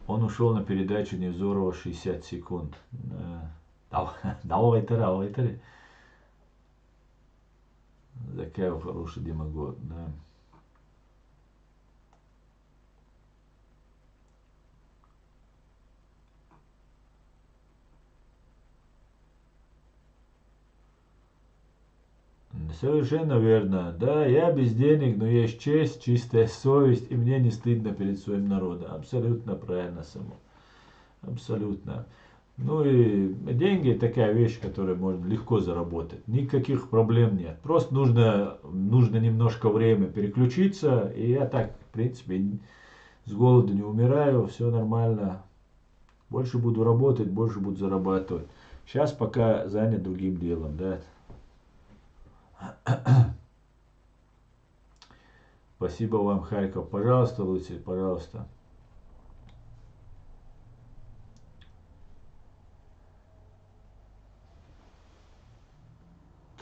Он ушел на передачу Невзорова 60 секунд. Давай тара. Закаев хороший демагог, да. Совершенно верно. Да, я без денег, но есть честь, чистая совесть, и мне не стыдно перед своим народом. Абсолютно правильно, само. Абсолютно. Ну и деньги такая вещь, которую можно легко заработать. Никаких проблем нет. Просто нужно немножко время переключиться. И я так, в принципе, с голоду не умираю, все нормально. Больше буду работать, больше буду зарабатывать. Сейчас пока занят другим делом, да. Спасибо вам, Харьков. Пожалуйста, Луций, пожалуйста.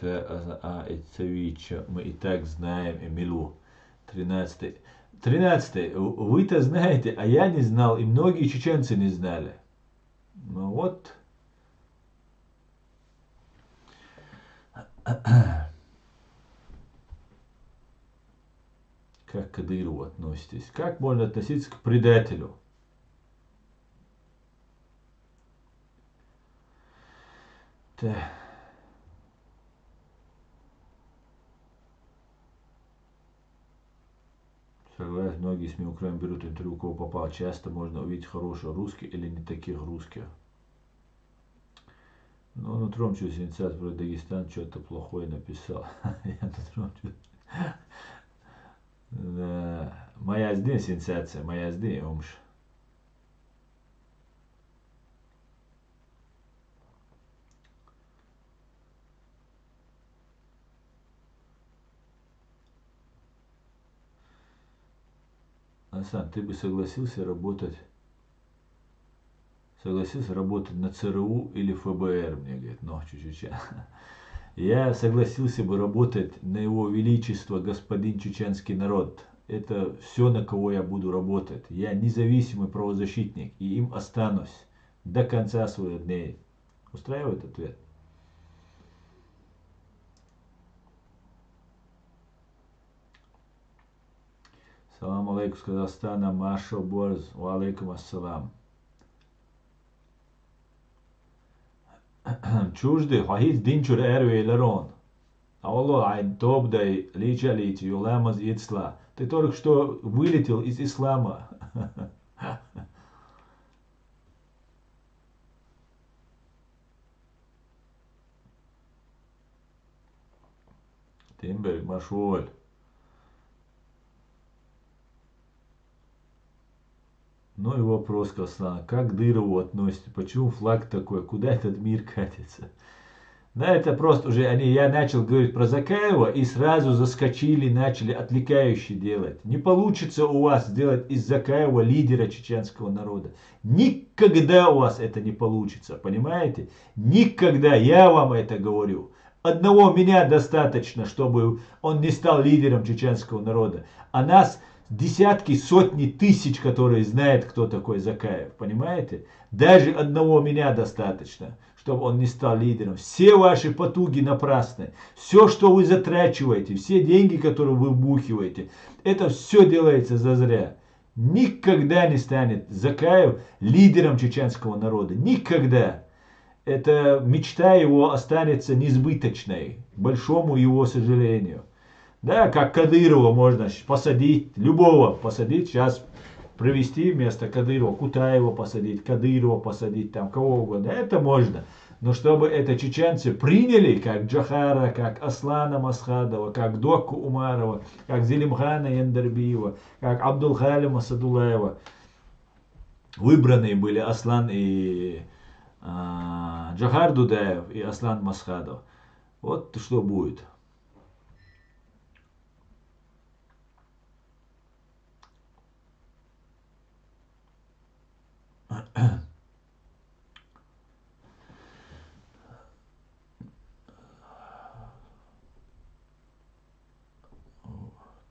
Ицевича мы и так знаем, Эмилу. 13. 13. Вы-то знаете, а я не знал, и многие чеченцы не знали. Ну вот. Как к Кадырову относитесь? Как можно относиться к предателю? Да. Согласен, многие СМИ Украины берут интервью, у кого попал. Часто можно увидеть хорошего русских или не таких русских. Ну, нутром чувствую, инициатор про Дагестан что-то плохое написал. Я нутром чувствую. Да. Моя сды сенсация, моя сды умш. Асан, ты бы согласился работать на ЦРУ или ФБР, мне говорит, но чуть-чуть. Я согласился бы работать на его величество господин чеченский народ. Это все, на кого я буду работать. Я независимый правозащитник, и им останусь до конца своих дней. Устраивает ответ? Салам алейкум с Казахстана, Маша Борз, ва алейкум ассалам. Чужды, хахиц динчур эрвейлерон. Алло, айн тобдай личалить юламаз ицла. Ты только что вылетел из ислама. Тимберг, Машоль. Ну и вопрос, Каслан, как к Дырову относится? Почему флаг такой? Куда этот мир катится? Да, это просто уже я начал говорить про Закаева и сразу заскочили, начали отвлекающие делать. Не получится у вас сделать из Закаева лидера чеченского народа. Никогда у вас это не получится, понимаете? Никогда, я вам это говорю. Одного меня достаточно, чтобы он не стал лидером чеченского народа. А нас десятки, сотни тысяч, которые знают, кто такой Закаев, понимаете? Даже одного меня достаточно, чтобы он не стал лидером. Все ваши потуги напрасны. Все, что вы затрачиваете, все деньги, которые вы вбухиваете, это все делается зазря. Никогда не станет Закаев лидером чеченского народа. Никогда. Эта мечта его останется несбыточной, к большому его сожалению. Да, как Кадырова можно посадить, любого посадить, сейчас провести вместо Кадырова, Кутаева посадить, Кадырова посадить, там кого угодно, это можно. Но чтобы это чеченцы приняли, как Джахара, как Аслана Масхадова, как Докку Умарова, как Зелимхана Яндарбиева, как Абдулхалима Садулаева, выбранные были Аслан и Джахар Дудаев и Аслан Масхадов. Вот что будет.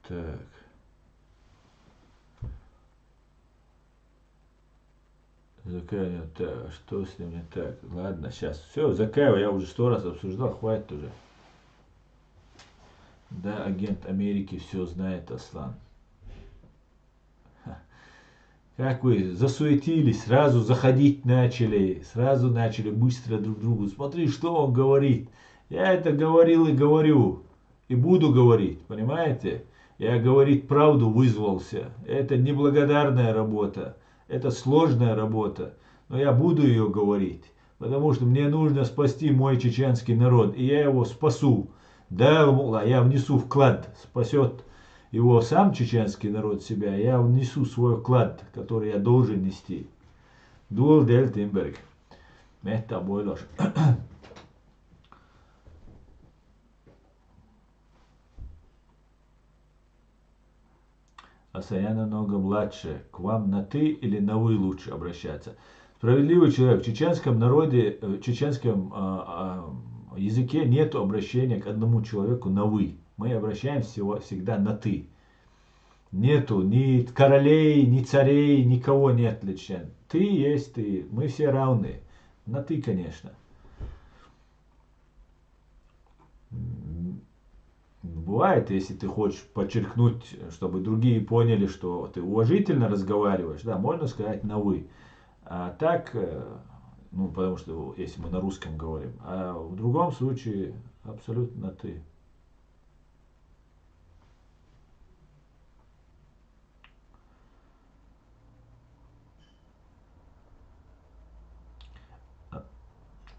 Так. Закаева, так, что с ним не так? Ладно, сейчас. Все, Закаева я уже 100 раз обсуждал, хватит уже. Да, агент Америки все знает, Аслан. Как вы засуетились, сразу заходить начали, сразу начали быстро друг другу. Смотри, что он говорит. Я это говорил и говорю. и буду говорить, понимаете? Я говорить правду вызвался. Это неблагодарная работа, это сложная работа, но я буду ее говорить, потому что мне нужно спасти мой чеченский народ, и я его спасу. Да, я внесу вклад, спасет его сам чеченский народ себя, я внесу свой вклад, который я должен нести. Дуэл Дель Тимберг. Мета Бойлош. Я намного младше. К вам на ты или на вы лучше обращаться? Справедливый человек. В чеченском народе, в чеченском языке нет обращения к одному человеку на вы. Мы обращаемся всегда на ты. Нету ни королей, ни царей, никого нет лично. Ты есть ты. Мы все равны. На ты, конечно. Бывает, если ты хочешь подчеркнуть, чтобы другие поняли, что ты уважительно разговариваешь, да, можно сказать на вы. А так, ну, потому что если мы на русском говорим, а в другом случае абсолютно на ты.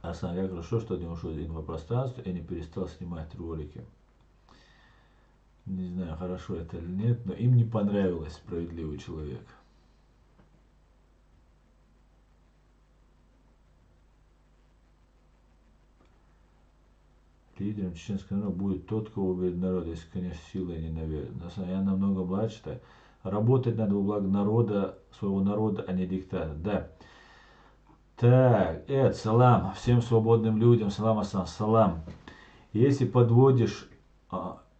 Асан, как хорошо, что не ушел из инфопространства и не перестал снимать ролики. Не знаю, хорошо это или нет, но им не понравилось справедливый человек. Лидером чеченского народа будет тот, кого выберет народ, если, конечно, силой не наведет. Я намного младше, так. Работать надо во благо народа, своего народа, а не диктата. Да. Так, салам всем свободным людям, салам, асан, салам. Если подводишь,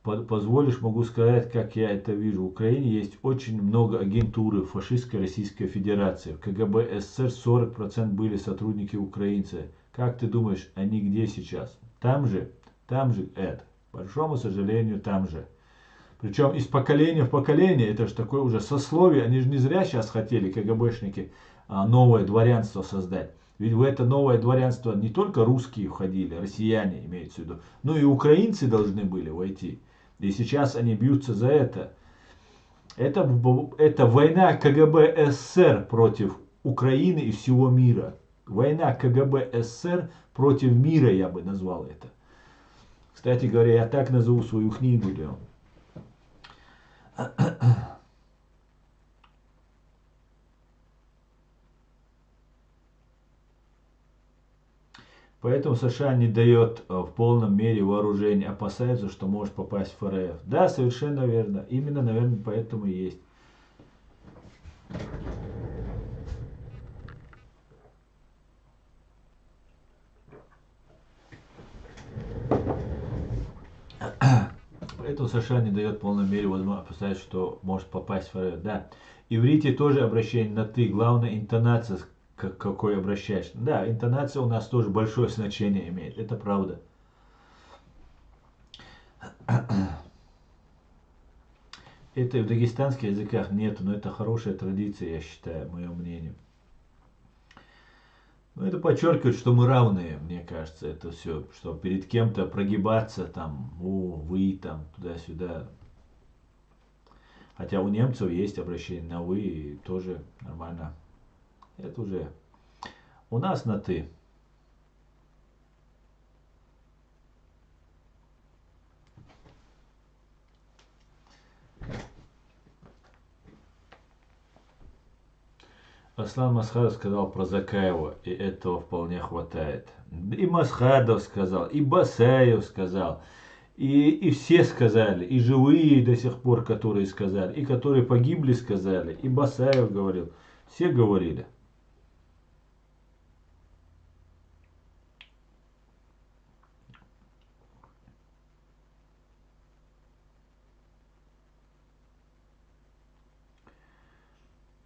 позволишь, могу сказать, как я это вижу. В Украине есть очень много агентуры фашистской Российской Федерации. В КГБ СССР 40% были сотрудники украинцы. Как ты думаешь, они где сейчас? Там же, это. К большому сожалению, там же. Причем из поколения в поколение, это же такое уже сословие, они же не зря сейчас хотели, КГБшники, новое дворянство создать. Ведь в это новое дворянство не только русские входили, россияне имеется в виду, но и украинцы должны были войти. И сейчас они бьются за это. Это война КГБ СССР против Украины и всего мира. Война КГБ СССР против мира, я бы назвал это. Кстати говоря, я так назову свою книгу. Поэтому США не дает в полном мере вооружения, опасается, что может попасть в ФРФ. Да, совершенно верно. Именно, наверное, поэтому и есть. Поэтому США не дает в полной мере возможность, опасается, что может попасть в ФРФ. Да. Иврите тоже обращение на ты. Главное интонация, какой обращаешься. Да, интонация у нас тоже большое значение имеет. Это правда. Это в дагестанских языках нет, но это хорошая традиция, я считаю, мое мнение. Но это подчеркивает, что мы равные, мне кажется, это все, что перед кем-то прогибаться, там, вы, там, туда-сюда. Хотя у немцев есть обращение на вы, и тоже нормально. Это уже у нас на ты. Аслан Масхадов сказал про Закаева, и этого вполне хватает. И Масхадов сказал, и Басаев сказал, и все сказали, и живые до сих пор, которые сказали, и которые погибли, сказали, и Басаев говорил, все говорили.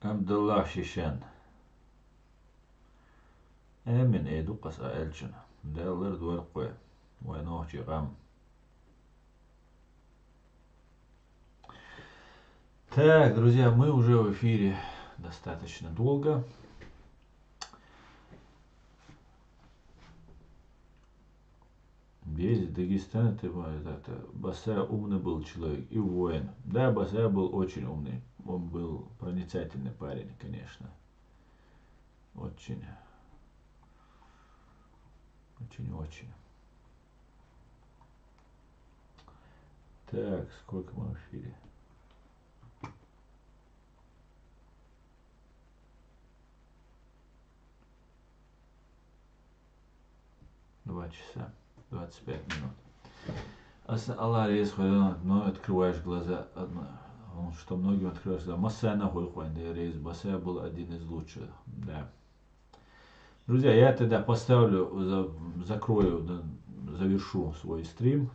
Абдуллах Шишан. Эмин эйду каса эльчин. Дэлэр дуэлкуэ. Вайнох чигам. Так, друзья, мы уже в эфире достаточно долго. Весь Дагестан, Басая умный был человек и воин. Да, Басая был очень умный. Он был проницательный парень, конечно. Очень. Очень-очень. Так, сколько мы в эфире? Два часа, 25 минут. Аллах рейс ходил, но открываешь глаза. Что многим открываешь глаза. Масана Хойхуанде рейс. Басая был один из лучших. Да. Друзья, я тогда поставлю, закрою, завершу свой стрим.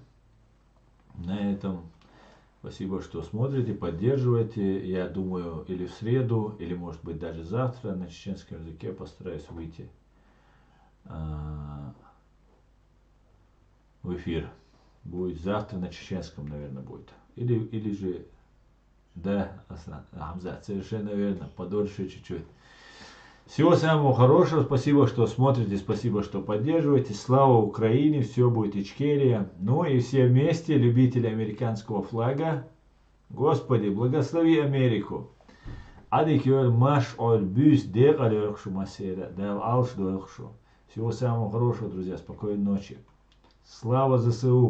На этом спасибо, что смотрите, поддерживаете. Я думаю, или в среду, или может быть даже завтра на чеченском языке постараюсь выйти в эфир. Будет завтра на чеченском, наверное, будет. Или же, да, Хамзат, совершенно верно, подольше чуть-чуть. Всего самого хорошего, спасибо, что смотрите, спасибо, что поддерживаете. Слава Украине, все будет Ичкерия. Ну и все вместе, любители американского флага. Господи, благослови Америку. Адикер маш оль бюс декалерхшу масера, дел алш дойхшу. Всего самого хорошего, друзья, спокойной ночи. Слава ЗСУ!